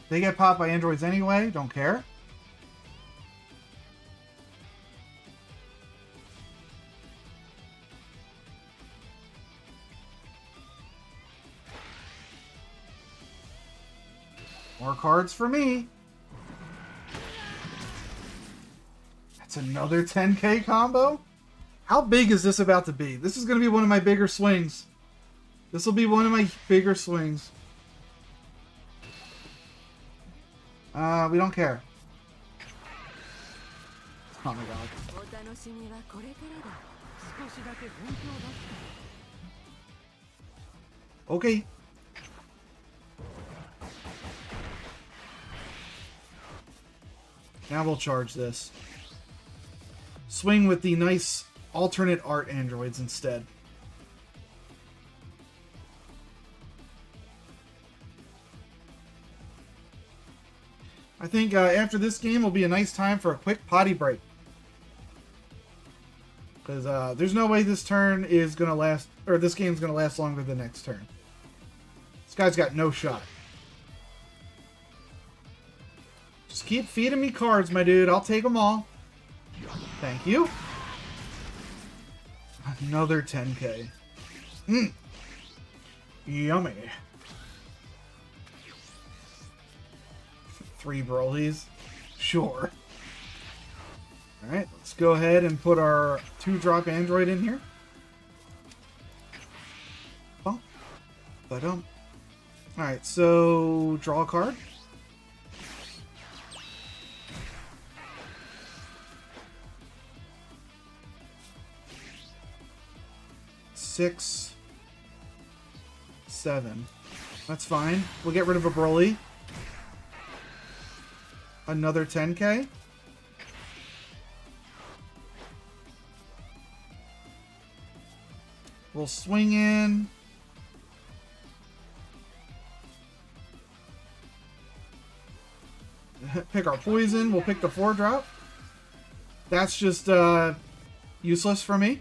They get popped by androids anyway, don't care. More cards for me. That's another 10k combo? How big is this about to be? This is going to be one of my bigger swings. This will be one of my bigger swings. We don't care. Oh my god. Okay. Now we'll charge this. Swing with the nice alternate art androids instead. I think after this game will be a nice time for a quick potty break. Because there's no way this turn is going to last, or this game's going to last longer than next turn. This guy's got no shot. Just keep feeding me cards, my dude. I'll take them all. Thank you. Another 10k. Yummy. 3 Broly's. Sure. Alright, let's go ahead and put our 2-drop android in here. Bump. Ba-dum. Alright, so draw a card. Six, 7. That's fine. We'll get rid of a Broly. Another 10k. We'll swing in. Pick our poison. We'll pick the 4-drop. That's just useless for me.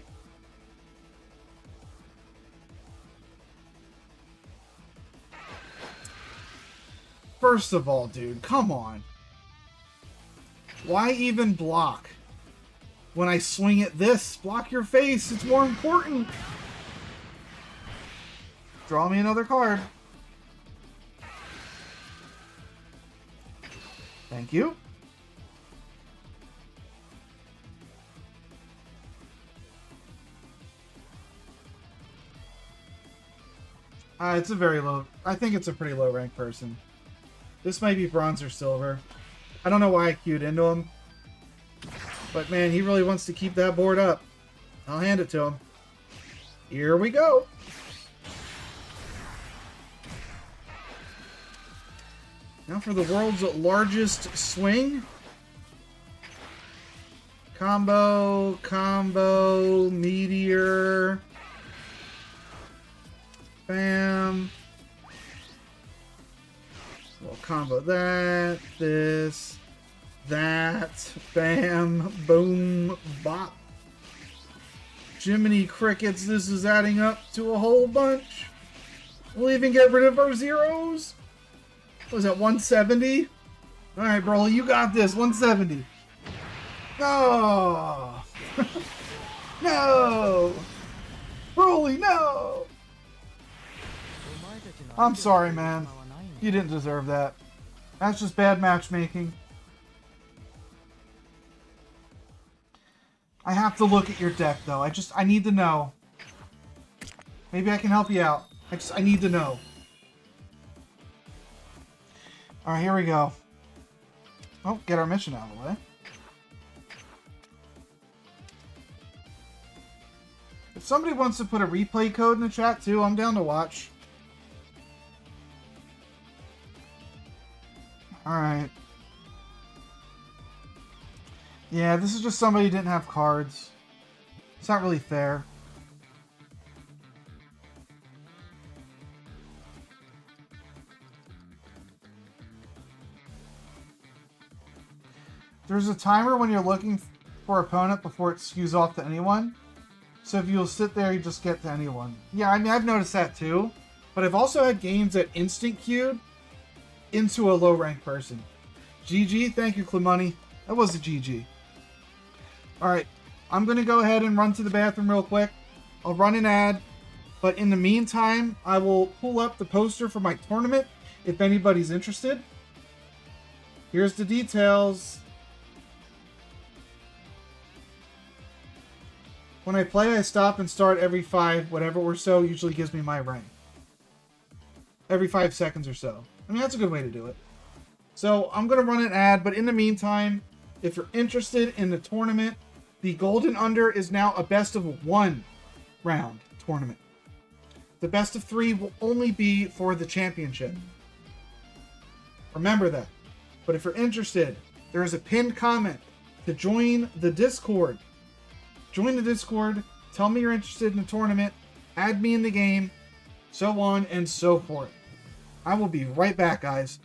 First of all, dude, come on. Why even block? When I swing at this, block your face. It's more important. Draw me another card. Thank you. It's a very low... I think it's a pretty low rank person. This might be bronze or silver. I don't know why I queued into him. But man, he really wants to keep that board up. I'll hand it to him. Here we go. Now for the world's largest swing. Combo, meteor. Bam. We'll combo that, this, that, bam, boom, bop. Jiminy Crickets, this is adding up to a whole bunch. We'll even get rid of our zeros. What was that, 170? Alright, Broly, you got this, 170. No! No! Broly, no! I'm sorry, man. You didn't deserve that. That's just bad matchmaking. I have to look at your deck, though. I need to know. Maybe I can help you out. I need to know. Alright, here we go. Oh, get our mission out of the way. If somebody wants to put a replay code in the chat, too, I'm down to watch. Alright. Yeah, this is just somebody who didn't have cards. It's not really fair. There's a timer when you're looking for opponent before it skews off to anyone. So if you'll sit there, you just get to anyone. Yeah, I mean, I've noticed that too. But I've also had games that instant queued into a low rank person. GG, thank you, Clemoney. That was a GG. Alright, I'm going to go ahead and run to the bathroom real quick. I'll run an ad, but in the meantime, I will pull up the poster for my tournament if anybody's interested. Here's the details. When I play, I stop and start every 5 whatever or so, usually gives me my rank. Every 5 seconds or so. I mean, that's a good way to do it. So, I'm going to run an ad, but in the meantime, if you're interested in the tournament, the Golden Under is now a best of 1 round tournament. The best of 3 will only be for the championship. Remember that. But if you're interested, there is a pinned comment to join the Discord. Join the Discord, tell me you're interested in the tournament, add me in the game, so on and so forth. I will be right back, guys.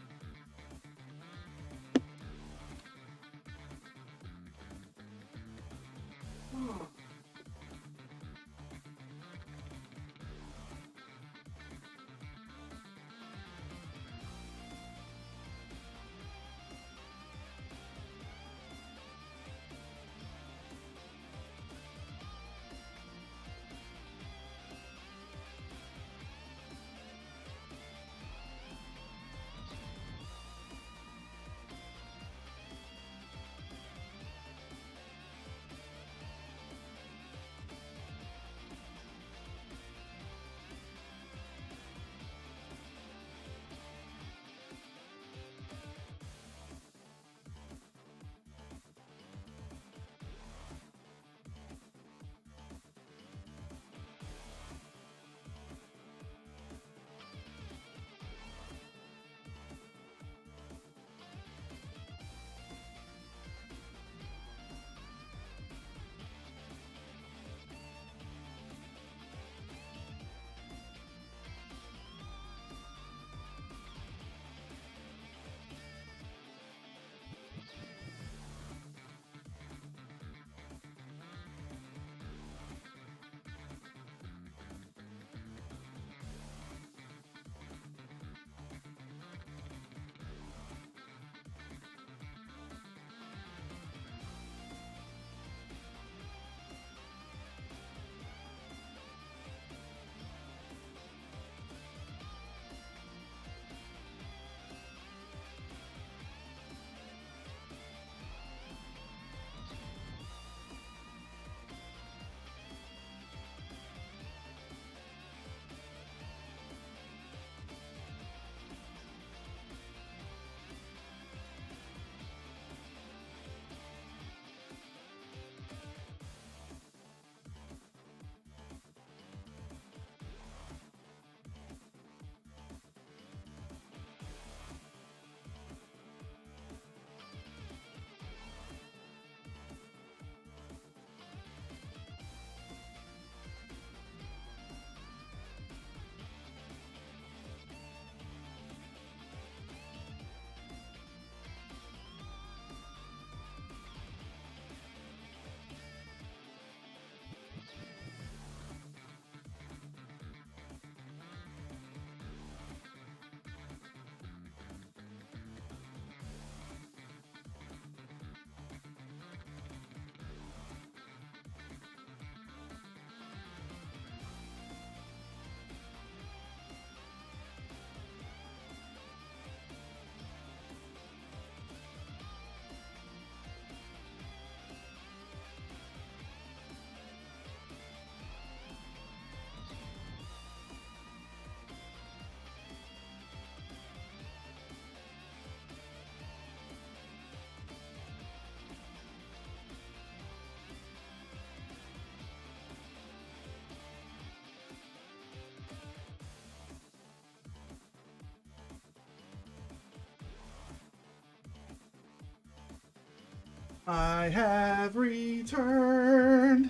I have returned.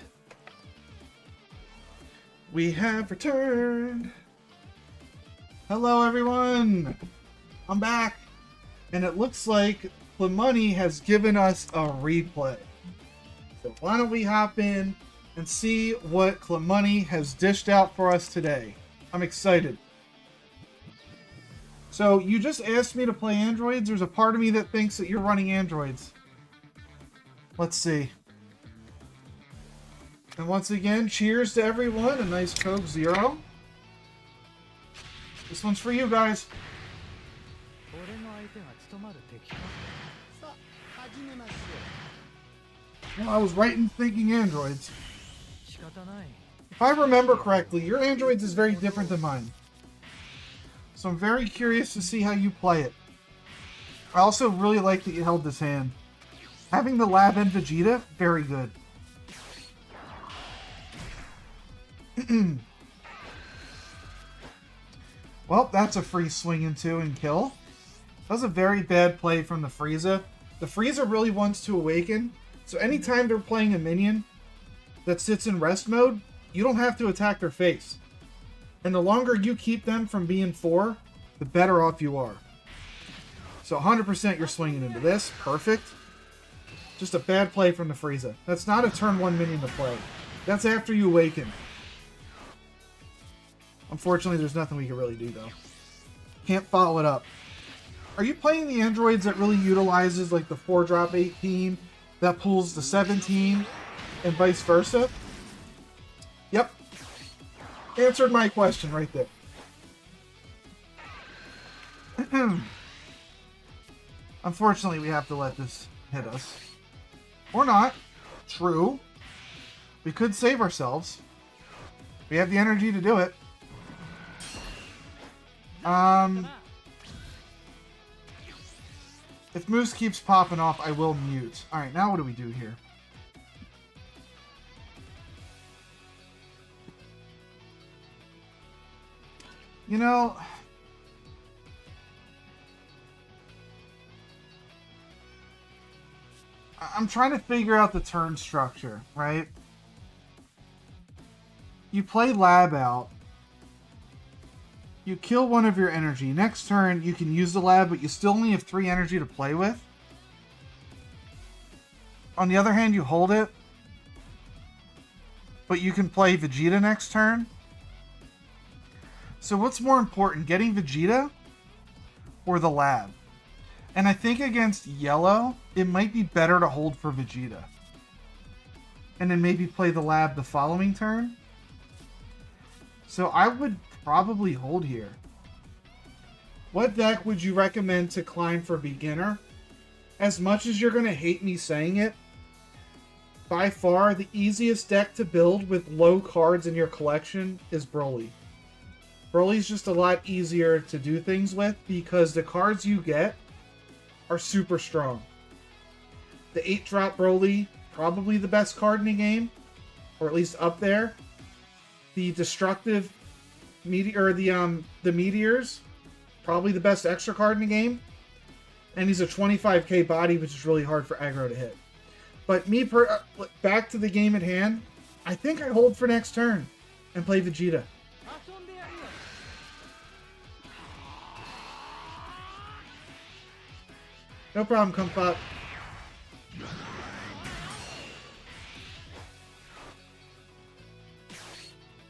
We have returned. Hello, everyone. I'm back. And it looks like Clemoney has given us a replay. So why don't we hop in and see what Clemoney has dished out for us today. I'm excited. So you just asked me to play androids. There's a part of me that thinks that you're running androids. Let's see. And once again, cheers to everyone. A nice Coke Zero. This one's for you guys. Well, I was right in thinking androids. If I remember correctly, your androids is very different than mine. So I'm very curious to see how you play it. I also really like that you held this hand. Having the Lab and Vegeta, very good. Well, that's a free swing into and kill. That was a very bad play from the Frieza. The Frieza really wants to awaken, so anytime they're playing a minion that sits in rest mode, you don't have to attack their face. And the longer you keep them from being 4, the better off you are. So 100% you're swinging into this. Perfect. Just a bad play from the Frieza. That's not a turn 1 minion to play. That's after you awaken. Unfortunately, there's nothing we can really do, though. Can't follow it up. Are you playing the androids that really utilizes, like, the 4-drop 18 that pulls the 17 and vice versa? Yep. Answered my question right there. Unfortunately, we have to let this hit us. Or not. True. We could save ourselves. We have the energy to do it. If Moose keeps popping off, I will mute. Alright, now what do we do here? You know, I'm trying to figure out the turn structure, right? You play Lab out. You kill one of your energy. Next turn, you can use the Lab, but you still only have 3 energy to play with. On the other hand, you hold it, but you can play Vegeta next turn. So what's more important, getting Vegeta or the Lab? And I think against Yellow, it might be better to hold for Vegeta. And then maybe play the Lab the following turn. So I would probably hold here. What deck would you recommend to climb for beginner? As much as you're going to hate me saying it, by far the easiest deck to build with low cards in your collection is Broly. Broly's just a lot easier to do things with because the cards you get are super strong. The 8-drop Broly, probably the best card in the game, or at least up there. The destructive meteor, the meteors, probably the best extra card in the game. And he's a 25k body, which is really hard for aggro to hit. But back to the game at hand, I think I hold for next turn and play Vegeta. No problem, Kumquat.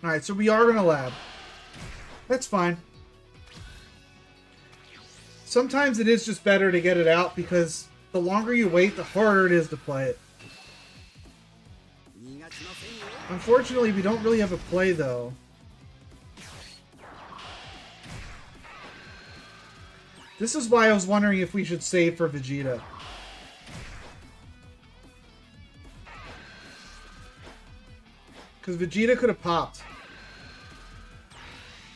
Alright, so we are going to Lab. That's fine. Sometimes it is just better to get it out because the longer you wait, the harder it is to play it. Unfortunately, we don't really have a play, though. This is why I was wondering if we should save for Vegeta. Because Vegeta could have popped.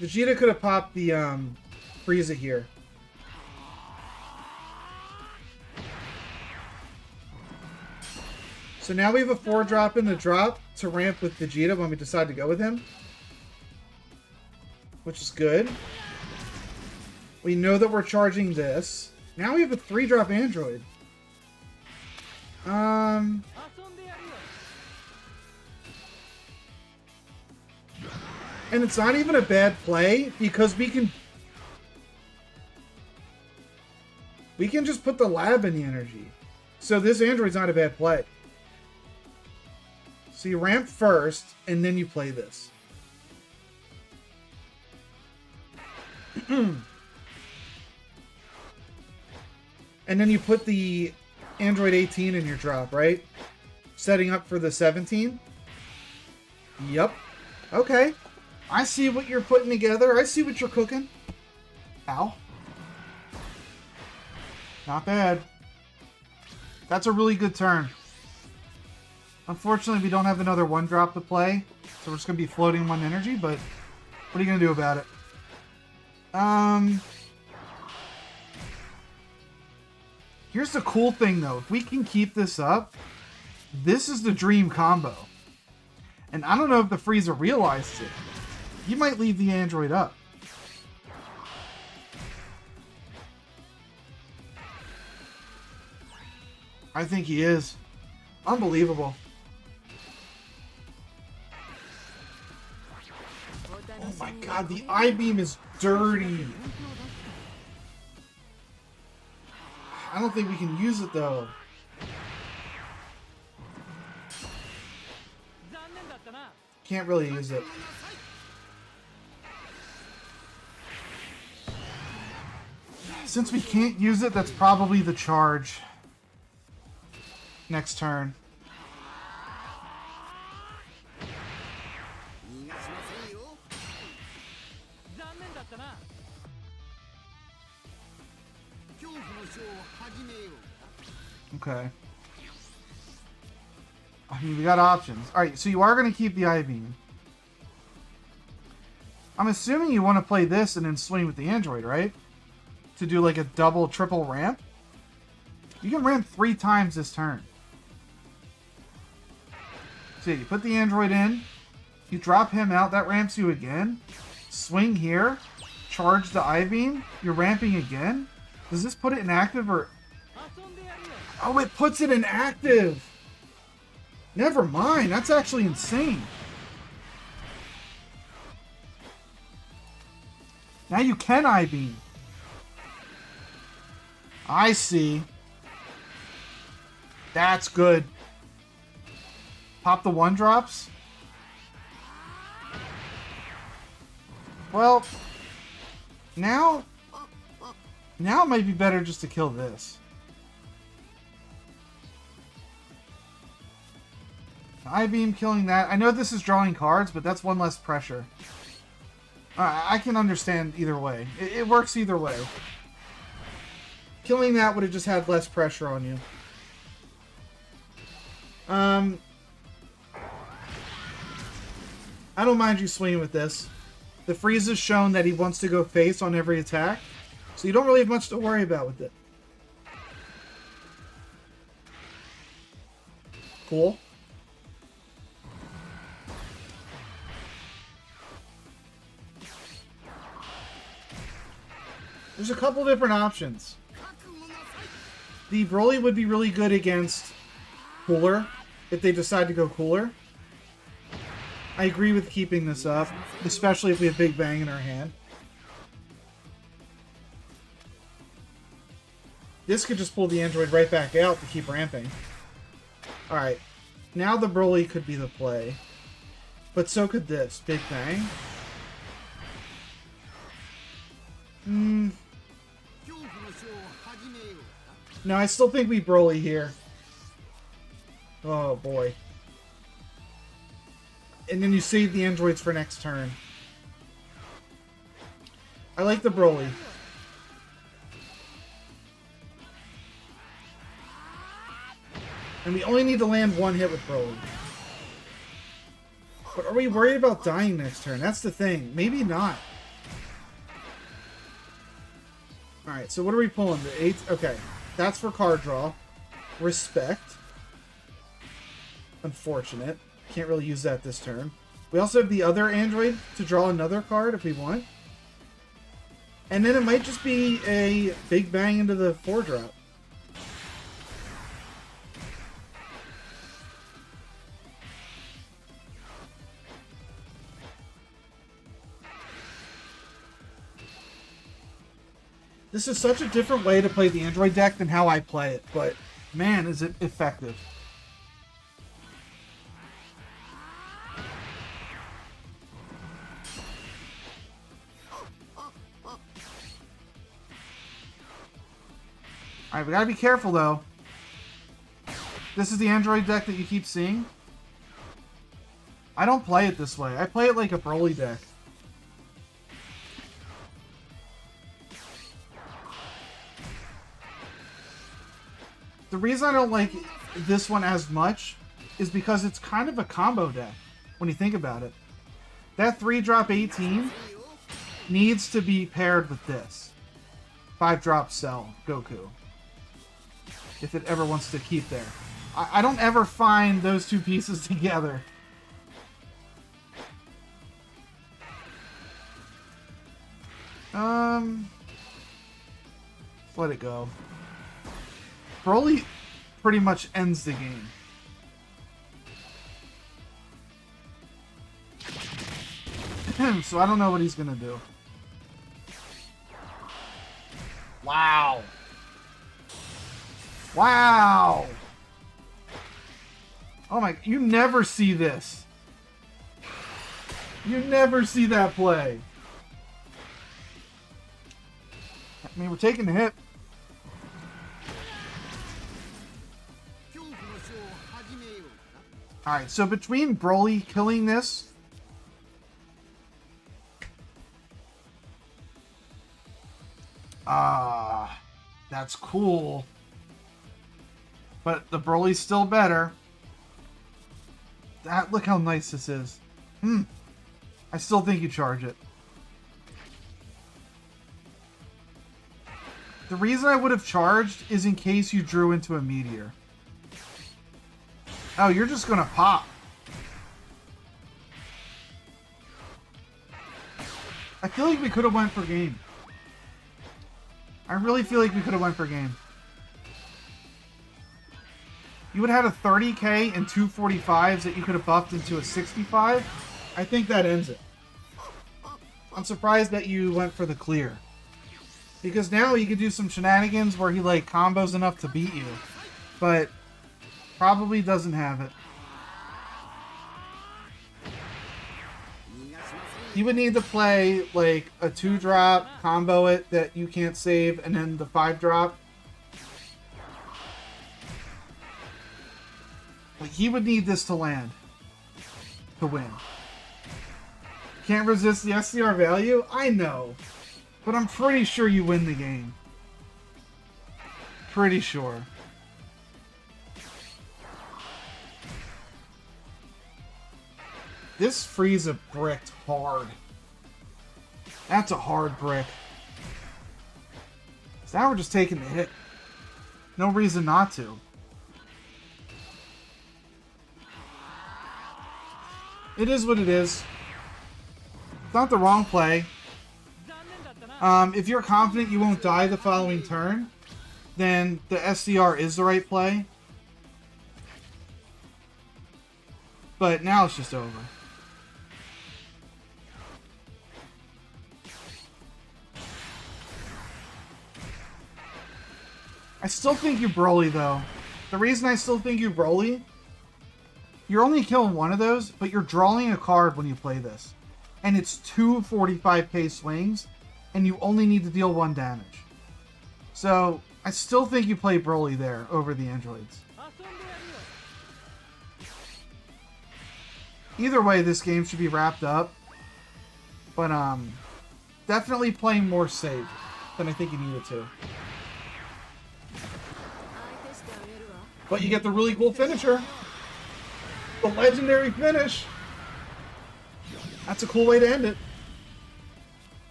Vegeta could have popped the Frieza here. So now we have a 4-drop in the drop to ramp with Vegeta when we decide to go with him. Which is good. We know that we're charging this. Now we have a 3-drop android. And it's not even a bad play because we can just put the lab in the energy. So this android's not a bad play. So you ramp first, and then you play this. And then you put the Android 18 in your drop, right? Setting up for the 17? Yep. Okay. I see what you're putting together. I see what you're cooking. Ow. Not bad. That's a really good turn. Unfortunately, we don't have another 1-drop to play, so we're just going to be floating 1 energy, but what are you going to do about it? Here's the cool thing, though. If we can keep this up, this is the dream combo. And I don't know if the Frieza realizes it. He might leave the android up. I think he is. Unbelievable. Oh my god, the I-beam is dirty. I don't think we can use it though. Can't really use it. Since we can't use it, that's probably the charge. Next turn. Okay. I mean, we got options. Alright, so you are going to keep the I-beam. I'm assuming you want to play this and then swing with the android, right? To do like a double, triple ramp. You can ramp 3 times this turn. See, you put the android in, you drop him out, that ramps you again. Swing here, charge the I-beam, you're ramping again. Does this put it in active or... Oh, it puts it in active! Never mind, that's actually insane. Now you can I-beam. I see. That's good. Pop the 1-drops. Well, now it might be better just to kill this. I-beam killing that. I know this is drawing cards, but that's 1 less pressure. I can understand either way. It works either way. Killing that would have just had less pressure on you. I don't mind you swinging with this. The Frieza's shown that he wants to go face on every attack, so you don't really have much to worry about with it. Cool. There's a couple different options. The Broly would be really good against Cooler, if they decide to go Cooler. I agree with keeping this up, especially if we have Big Bang in our hand. This could just pull the android right back out to keep ramping. Alright, now the Broly could be the play. But so could this, Big Bang. No, I still think we Broly here. Oh boy. And then you save the androids for next turn. I like the Broly. And we only need to land 1 hit with Broly. But are we worried about dying next turn? That's the thing. Maybe not. Alright, so what are we pulling? The 8? Okay. That's for card draw. Respect. Unfortunate. Can't really use that this turn. We also have the other android to draw another card if we want. And then it might just be a Big Bang into the 4-drop. This is such a different way to play the Android deck than how I play it, but man, is it effective. Alright, we gotta be careful though. This is the Android deck that you keep seeing. I don't play it this way. I play it like a Broly deck. The reason I don't like this one as much is because it's kind of a combo deck when you think about it. That 3-drop 18 needs to be paired with this 5-drop Cell Goku if it ever wants to keep there. I don't ever find those two pieces together. Let it go. Broly pretty much ends the game. So I don't know what he's gonna do. Wow. Wow. Oh my, you never see this. You never see that play. I mean, we're taking the hit. Alright, so between Broly killing this that's cool. But the Broly's still better. Look how nice this is. I still think you charge it. The reason I would have charged is in case you drew into a meteor. Oh, you're just gonna pop. I feel like we could have went for game. I really feel like we could have went for game. You would have had a 30k and 245s that you could have buffed into a 65. I think that ends it. I'm surprised that you went for the clear. Because now you could do some shenanigans where he like combos enough to beat you. But probably doesn't have it. You would need to play like a 2-drop, combo it that you can't save, and then the 5-drop. Like, he would need this to land to win. Can't resist the SCR value? I know. But I'm pretty sure you win the game. Pretty sure. This Frieza bricked hard. That's a hard brick. So now we're just taking the hit. No reason not to. It is what it is. It's not the wrong play. If you're confident you won't die the following turn, then the SCR is the right play. But now it's just over. I still think you Broly, though. The reason I still think you Broly, you're only killing one of those, but you're drawing a card when you play this. And it's 2 45k swings, and you only need to deal 1 damage. So, I still think you play Broly there over the androids. Either way, this game should be wrapped up. But, definitely playing more safe than I think you needed to. But you get the really cool finisher. The legendary finish. That's a cool way to end it.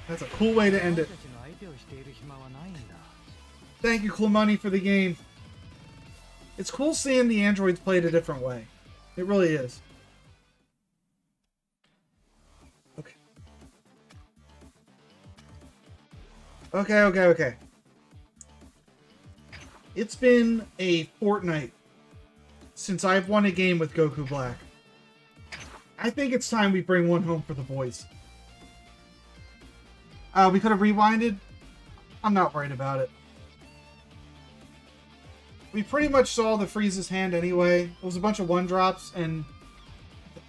That's a cool way to end it. Thank you, Cool Money, for the game. It's cool seeing the androids played a different way. It really is. Okay. Okay. It's been a fortnight since I've won a game with Goku Black. I think it's time we bring one home for the boys. We could have rewinded. I'm not worried about it. We pretty much saw the Frieza's hand anyway. It was a bunch of 1-drops, and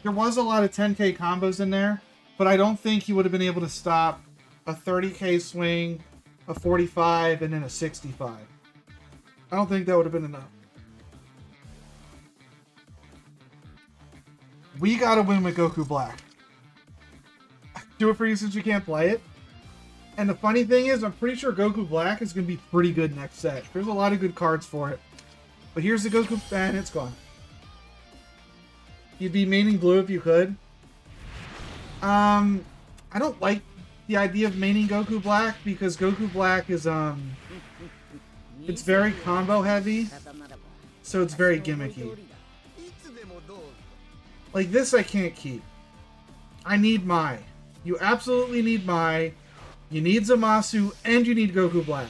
there was a lot of 10k combos in there, but I don't think he would have been able to stop a 30k swing, a 45, and then a 65. I don't think that would have been enough. We gotta win with Goku Black. Do it for you since you can't play it. And the funny thing is, I'm pretty sure Goku Black is going to be pretty good next set. There's a lot of good cards for it. But here's the Goku, and it's gone. You'd be maining blue if you could. I don't like the idea of maining Goku Black because Goku Black is, it's very combo heavy. So it's very gimmicky. Like this I can't keep. I need Mai. You absolutely need Mai. You need Zamasu, and you need Goku Black.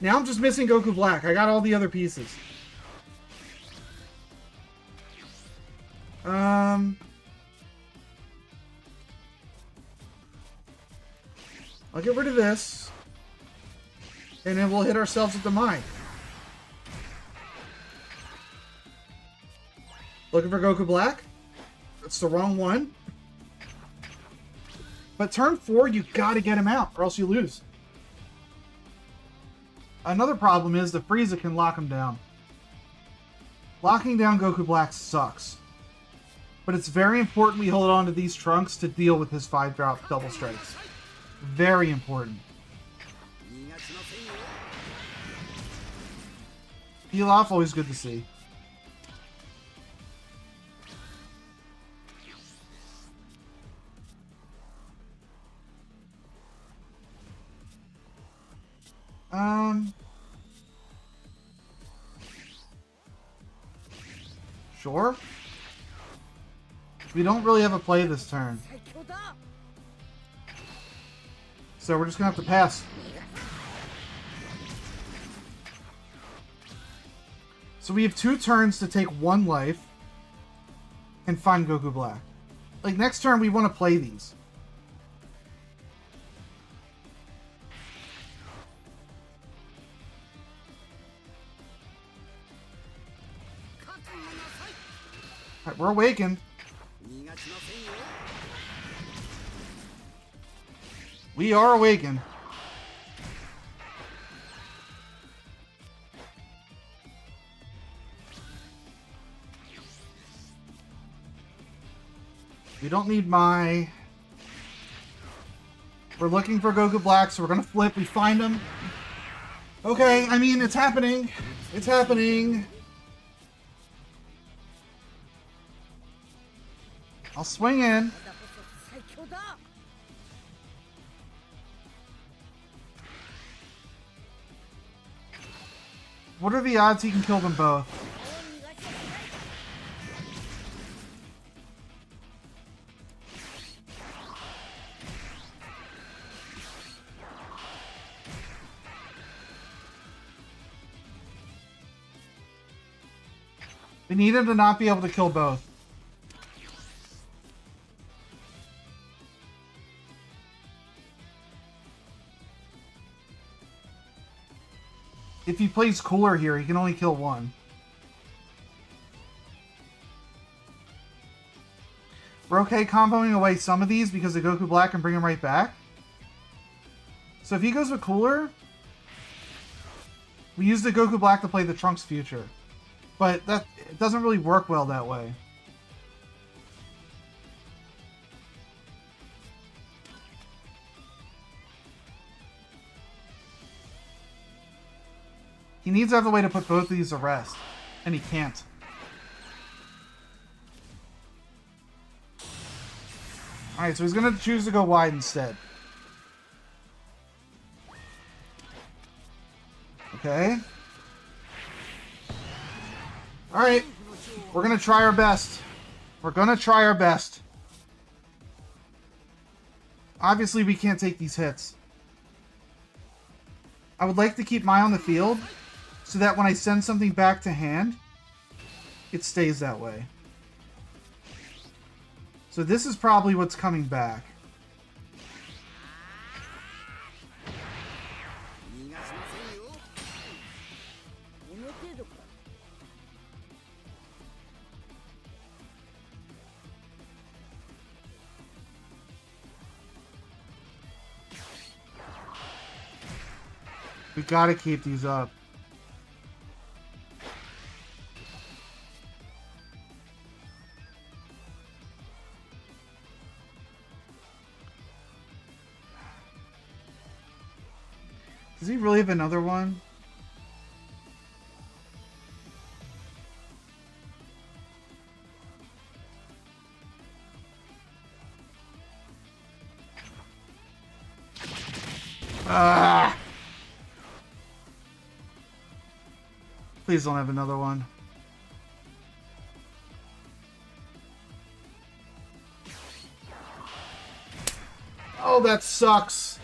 Now I'm just missing Goku Black. I got all the other pieces. I'll get rid of this. And then we'll hit ourselves with the Mai. Looking for Goku Black? That's the wrong one. But turn 4, you gotta get him out, or else you lose. Another problem is the Frieza can lock him down. Locking down Goku Black sucks. But it's very important we hold on to these Trunks to deal with his 5-drop double strikes. Very important. Peel off, always good to see. Sure. We don't really have a play this turn. So we're just gonna have to pass. So we have 2 turns to take 1 life and find Goku Black. Like next turn we want to play these. Alright, we're awakened. We are awakened. We don't need Mai. We're looking for Goku Black, so we're gonna flip. We find him. Okay, I mean, it's happening. It's happening. I'll swing in. What are the odds he can kill them both? We need him to not be able to kill both. If he plays cooler here, he can only kill 1. We're okay comboing away some of these because of Goku Black and bring him right back. So if he goes with cooler, we use the Goku Black to play the Trunks future. But that it doesn't really work well that way. He needs to have a way to put both of these to rest, and he can't. Alright, so he's going to choose to go wide instead. Okay. Alright. We're going to try our best. We're going to try our best. Obviously, we can't take these hits. I would like to keep Mai on the field, so that when I send something back to hand, it stays that way. So this is probably what's coming back. We gotta keep these up. Does he really have another one? Ah! Please don't have another one. Oh, that sucks.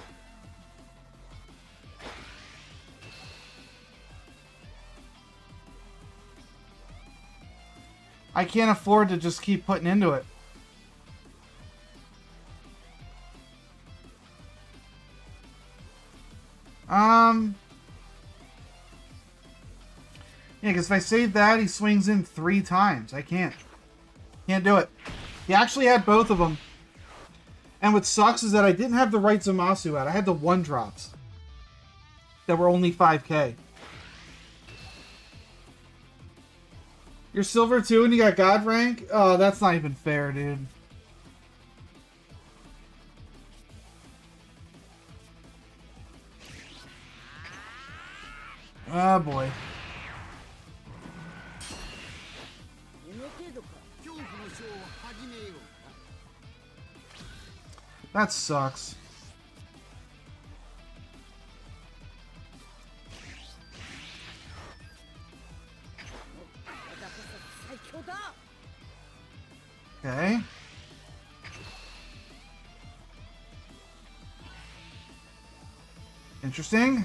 I can't afford to just keep putting into it. Yeah, because if I save that, he swings in 3 times. I can't. Can't do it. He actually had both of them. And what sucks is that I didn't have the right Zamasu out. I had the 1-drops that were only 5k. You're silver 2 and you got God rank? Oh, that's not even fair, dude. Oh, boy. That sucks. Okay. Interesting.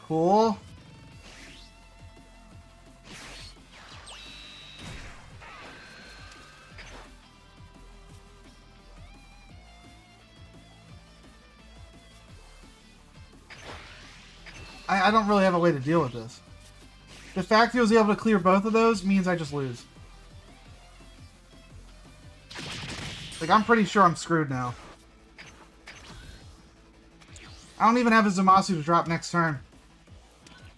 Cool. I don't really have a way to deal with this. The fact he was able to clear both of those means I just lose. Like, I'm pretty sure I'm screwed now. I don't even have a Zamasu to drop next turn.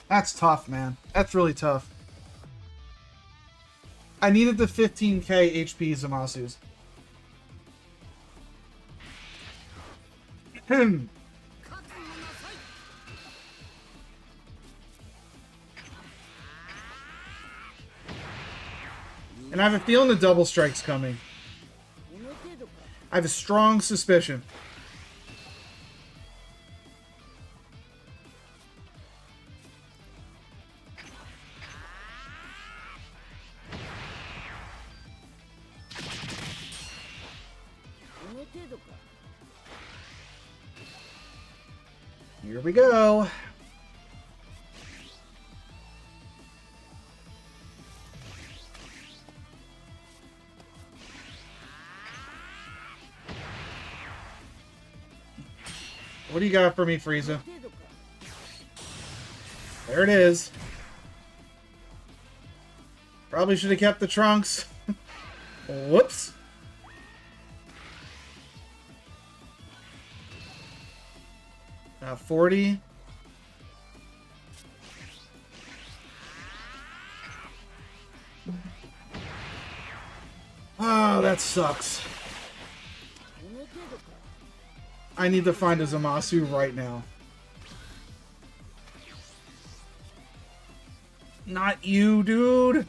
That's tough, man. That's really tough. I needed the 15k HP Zamasus. And I have a feeling the double strike's coming. I have a strong suspicion. Here we go. What do you got for me, Frieza? There it is. Probably should have kept the trunks. Whoops. Now 40. Oh, that sucks. I need to find a Zamasu right now. Not you, dude.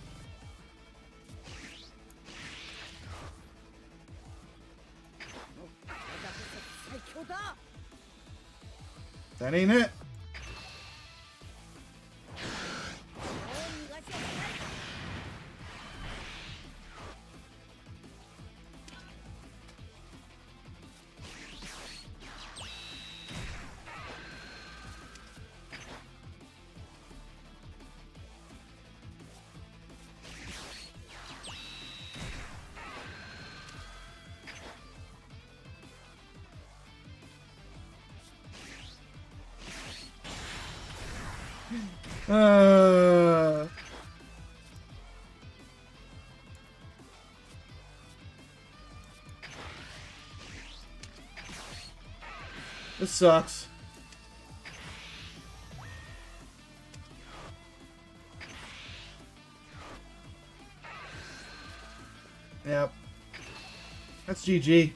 That ain't it. This sucks. Yep. That's GG.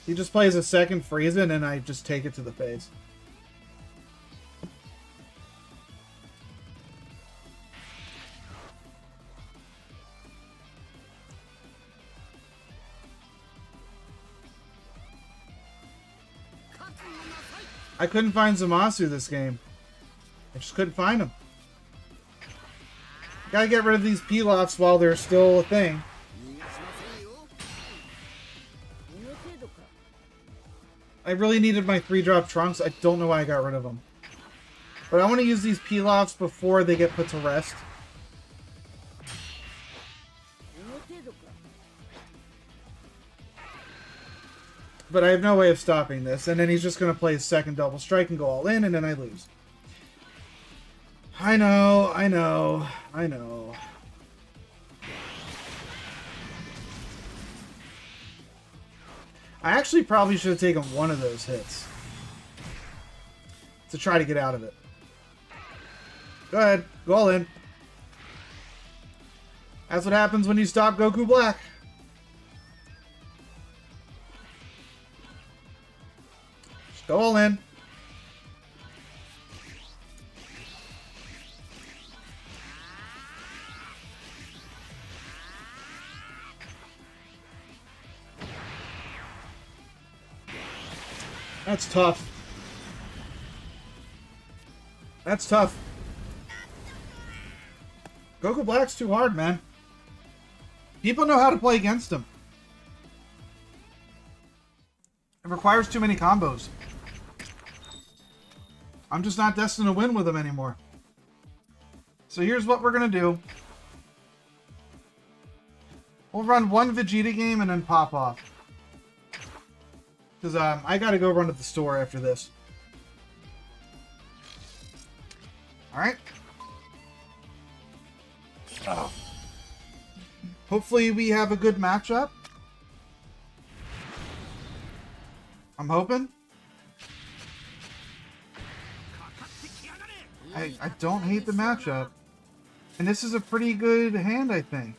He just plays a second Frieza and I just take it to the face. I couldn't find Zamasu this game. I just couldn't find him. Gotta get rid of these Pilafs while they're still a thing. I really needed my 3-drop Trunks. I don't know why I got rid of them. But I want to use these Pilafs before they get put to rest. But I have no way of stopping this. And then he's just going to play his second double strike and go all in, and then I lose. I know, I know, I know. I actually probably should have taken one of those hits to try to get out of it. Go ahead, go all in. That's what happens when you stop Goku Black. Just go all in. That's tough. That's tough. Goku Black's too hard, man. People know how to play against him. It requires too many combos. I'm just not destined to win with him anymore. So here's what we're going to do. We'll run one Vegeta game and then pop off. Because I got to go run to the store after this. Alright. Oh. Hopefully we have a good matchup. I'm hoping. I don't hate the matchup. And this is a pretty good hand, I think.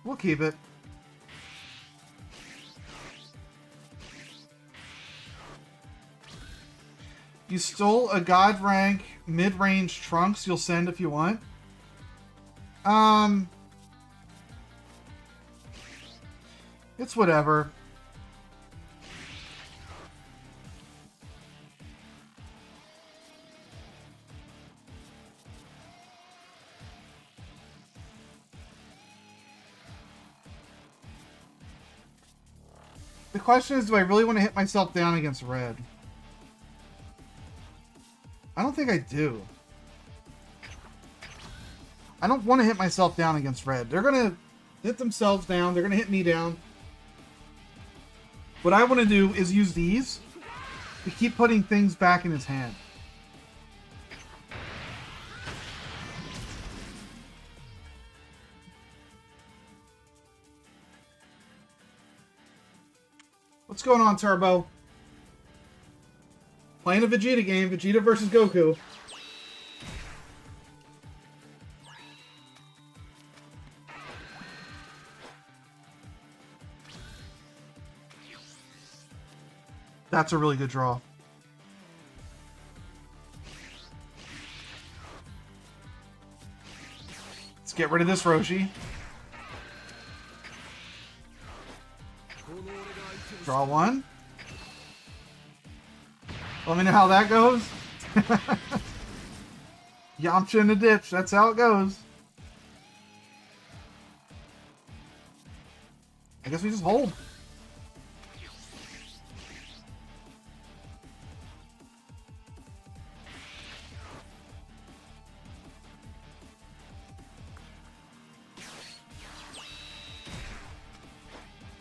We'll keep it. You stole a God rank mid-range Trunks you'll send if you want. It's whatever. The question is, do I really want to hit myself down against red? I don't think I do. I don't want to hit myself down against red. They're going to hit themselves down. They're going to hit me down. What I want to do is use these to keep putting things back in his hand. What's going on, Turbo? Playing a Vegeta game. Vegeta versus Goku. That's a really good draw. Let's get rid of this Roshi. Draw one. Let me know how that goes. Yamcha in the ditch. That's how it goes. I guess we just hold.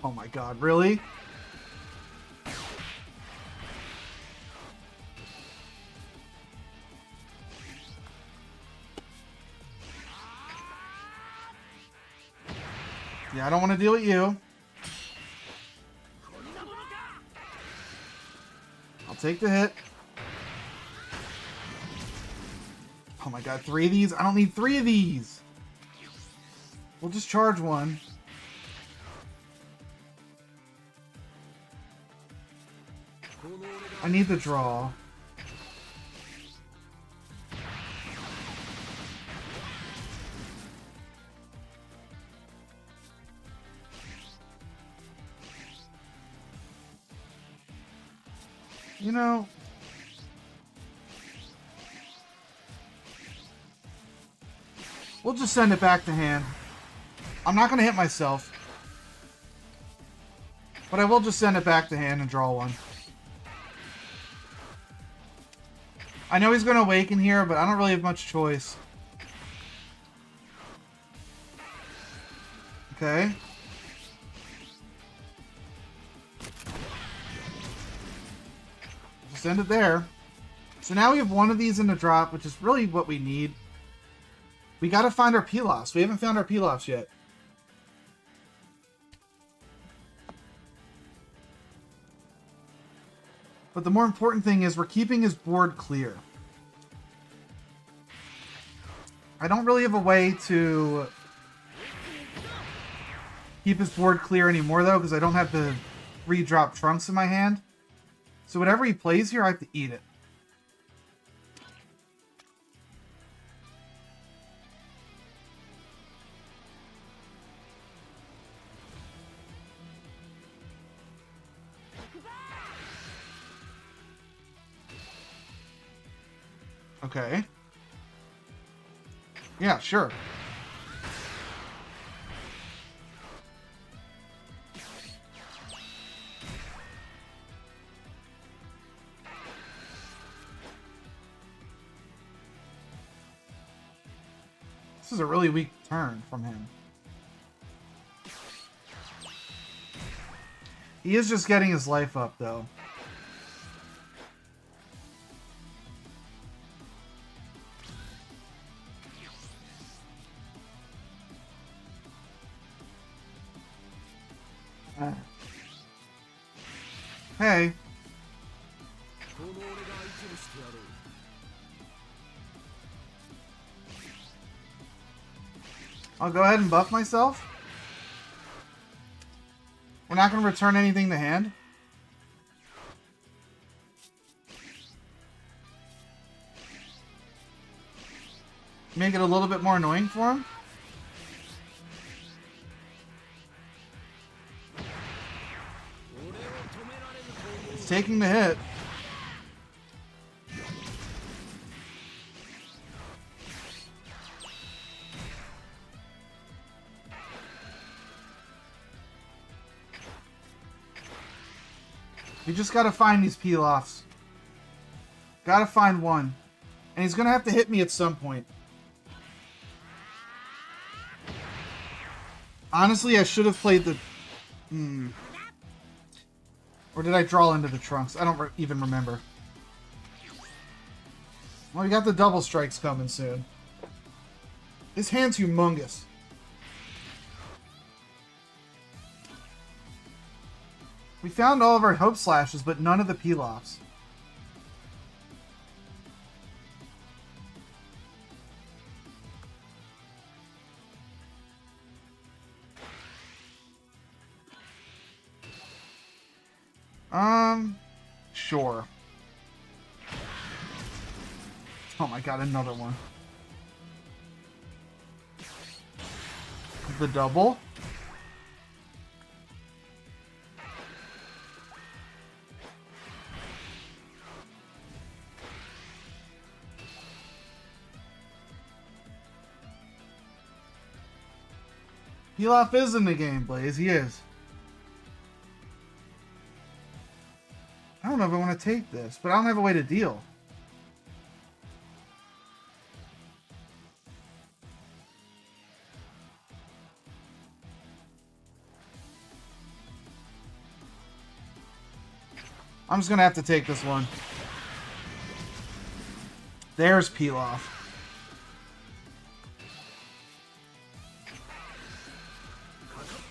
Oh my god, really? Yeah, I don't want to deal with you. I'll take the hit. Oh my god, 3 of these? I don't need 3 of these! We'll just charge one. I need the draw. You know... We'll just send it back to hand. I'm not going to hit myself. But I will just send it back to hand and draw one. I know he's going to awaken here, but I don't really have much choice. Okay. Just end it there. So now we have one of these in the drop, which is really what we need. We gotta find our Pilafs. We haven't found our Pilafs yet. But the more important thing is we're keeping his board clear. I don't really have a way to keep his board clear anymore, though, because I don't have the 3-drop Trunks in my hand. So whatever he plays here, I have to eat it. Okay. Yeah, sure. This is a really weak turn from him. He is just getting his life up, though. Hey. I'll go ahead and buff myself. We're not going to return anything to hand. Make it a little bit more annoying for him. It's taking the hit. You just gotta find these peel-offs. Gotta find one. And he's gonna have to hit me at some point. Honestly, I should have played the... Or did I draw into the Trunks? I don't even remember. Well, we got the double strikes coming soon. His hand's humongous. We found all of our Hope Slashes, but none of the peel-offs. Sure. Oh my god, another one. The double? Pilaf is in the game, Blaze. He is. I don't know if I want to take this, but I don't have a way to deal. I'm just gonna have to take this one. There's Pilaf.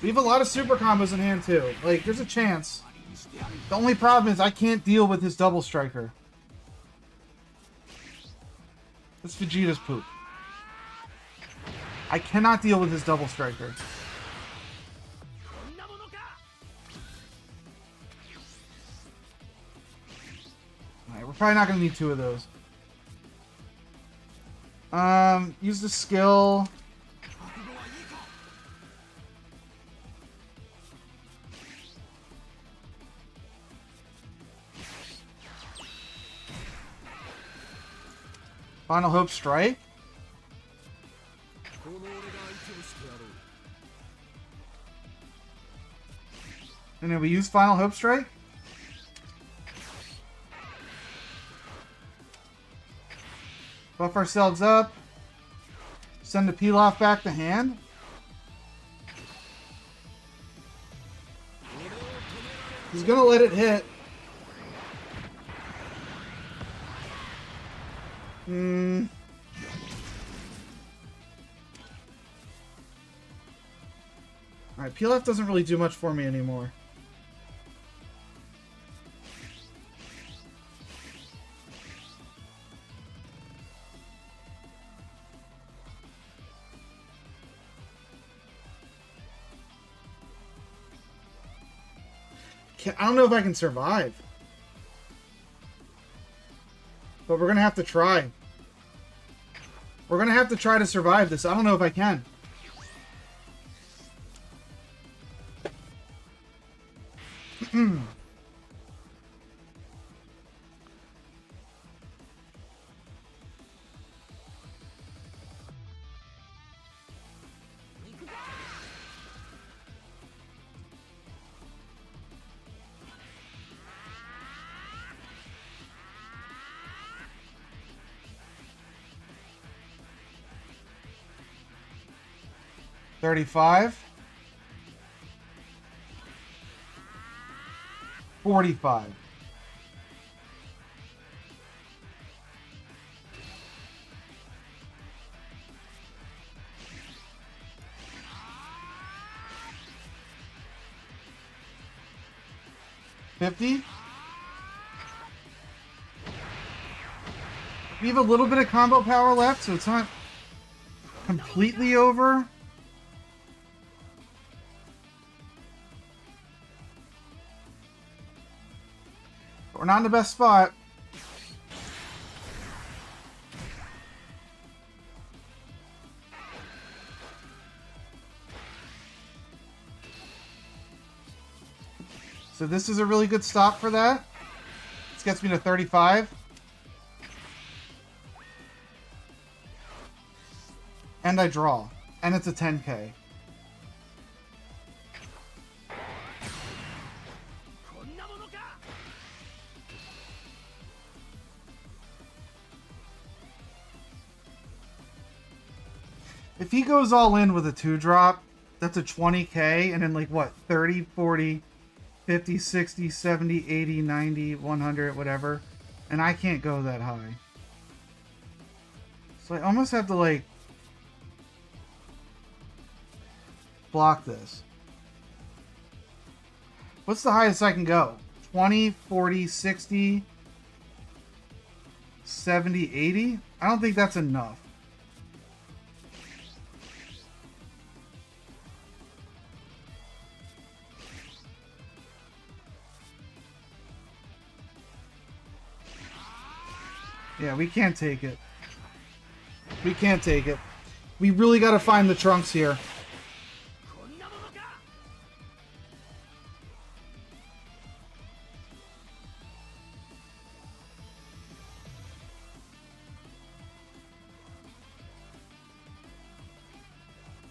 We have a lot of super combos in hand too. Like, there's a chance. The only problem is I can't deal with his double striker. This Vegeta's poop. I cannot deal with his double striker. Alright, we're probably not going to need 2 of those. Use the skill. Final Hope Strike. And then we use Final Hope Strike. Buff ourselves up. Send the Pilaf back to hand. He's gonna let it hit. Alright, Pilaf doesn't really do much for me anymore. I don't know if I can survive. But we're going to have to try. We're going to have to try to survive this. I don't know if I can. $35. $45. $50. We have a little bit of combo power left, so it's not completely over. We're not in the best spot. So this is a really good stop for that. This gets me to 35. And I draw. And it's a 10k. If he goes all in with a 2-drop, that's a 20k, and then like what, 30, 40, 50, 60, 70, 80, 90, 100, whatever. And I can't go that high. So I almost have to like block this. What's the highest I can go? 20, 40, 60, 70, 80? I don't think that's enough. Yeah, we can't take it. We can't take it. We really got to find the trunks here.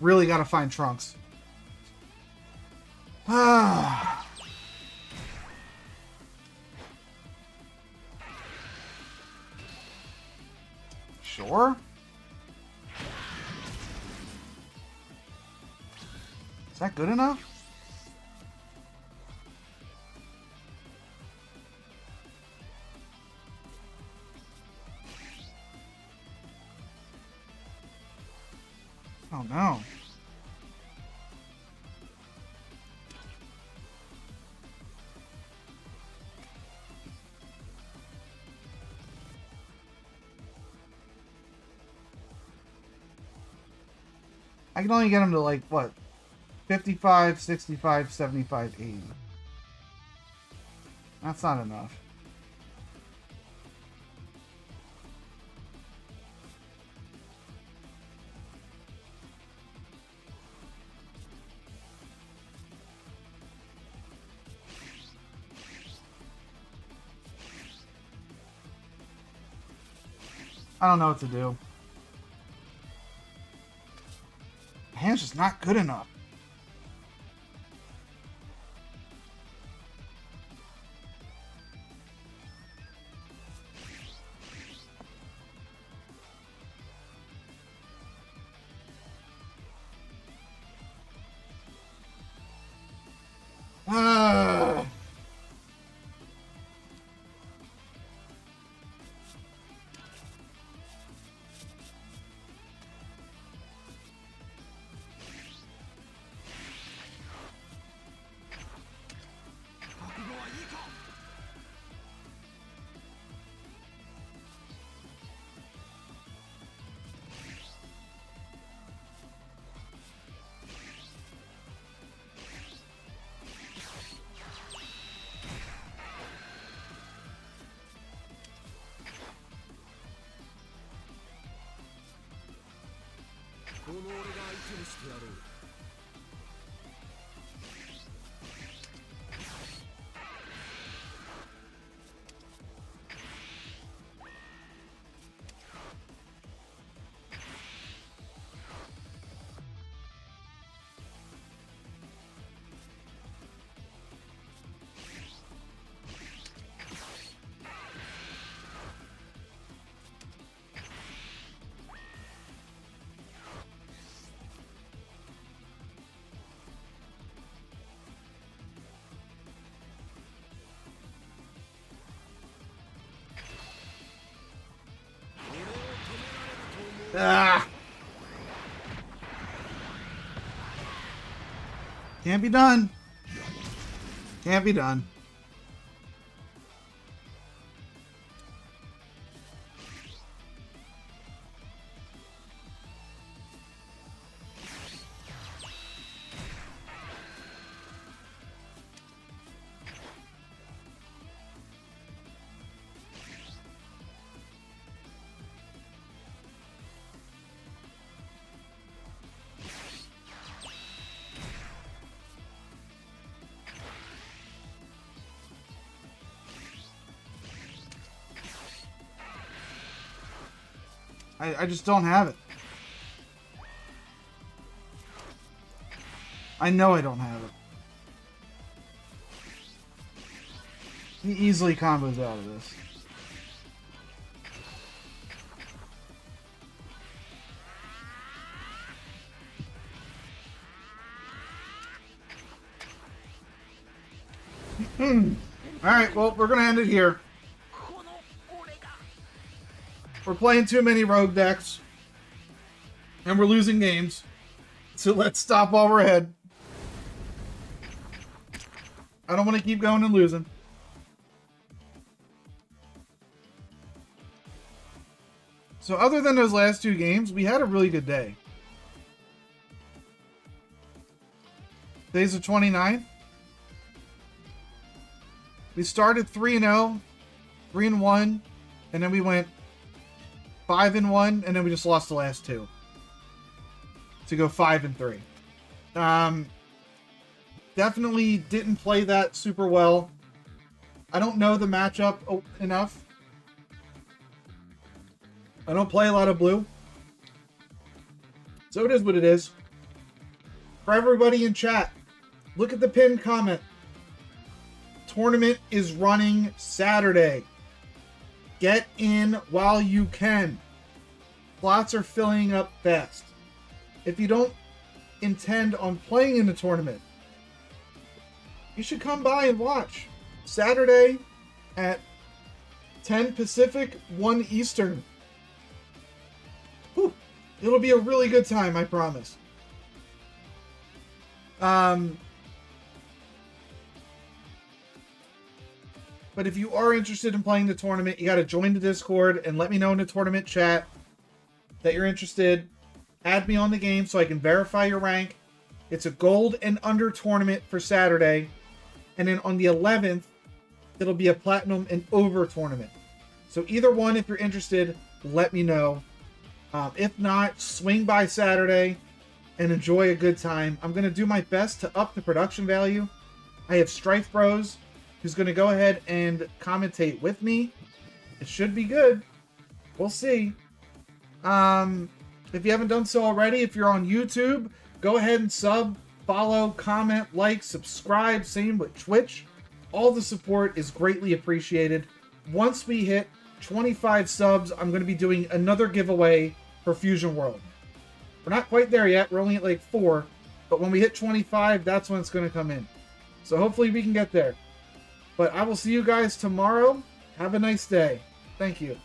Really got to find trunks. Ah. Sure. Is that good enough? Oh no. I can only get him to like, what? 55, 65, 75, 80. That's not enough. I don't know what to do. My hand's just not good enough. Ah! Can't be done. Can't be done. I just don't have it. I know I don't have it. He easily combos out of this. Alright, well, we're going to end it here. We're playing too many rogue decks. And we're losing games. So let's stop while we're ahead. I don't want to keep going and losing. So other than those last two games, we had a really good day. Today's the 29th. We started 3-0, 3-1, and then we went 5-1, and then we just lost the last two to go 5-3. Definitely didn't play that super well. I don't know the matchup enough. I don't play a lot of blue. So it is what it is. For everybody in chat, look at the pinned comment. Tournament is running Saturday. Get in while you can. Slots are filling up fast. If you don't intend on playing in the tournament, you should come by and watch. Saturday at 10 Pacific, 1 Eastern. Whew. It'll be a really good time, I promise. But if you are interested in playing the tournament, you got to join the Discord and let me know in the tournament chat that you're interested. Add me on the game so I can verify your rank. It's a gold and under tournament for Saturday. And then on the 11th, it'll be a platinum and over tournament. So either one, if you're interested, let me know. If not, swing by Saturday and enjoy a good time. I'm going to do my best to up the production value. I have Strife Bros, who's going to go ahead and commentate with me. It should be good. We'll see. If you haven't done so already, if you're on YouTube, go ahead and sub, follow, comment, like, subscribe. Same with Twitch. All the support is greatly appreciated. Once we hit 25 subs, I'm going to be doing another giveaway for Fusion World. We're not quite there yet. We're only at like 4. But when we hit 25, that's when it's going to come in. So hopefully we can get there. But I will see you guys tomorrow. Have a nice day. Thank you.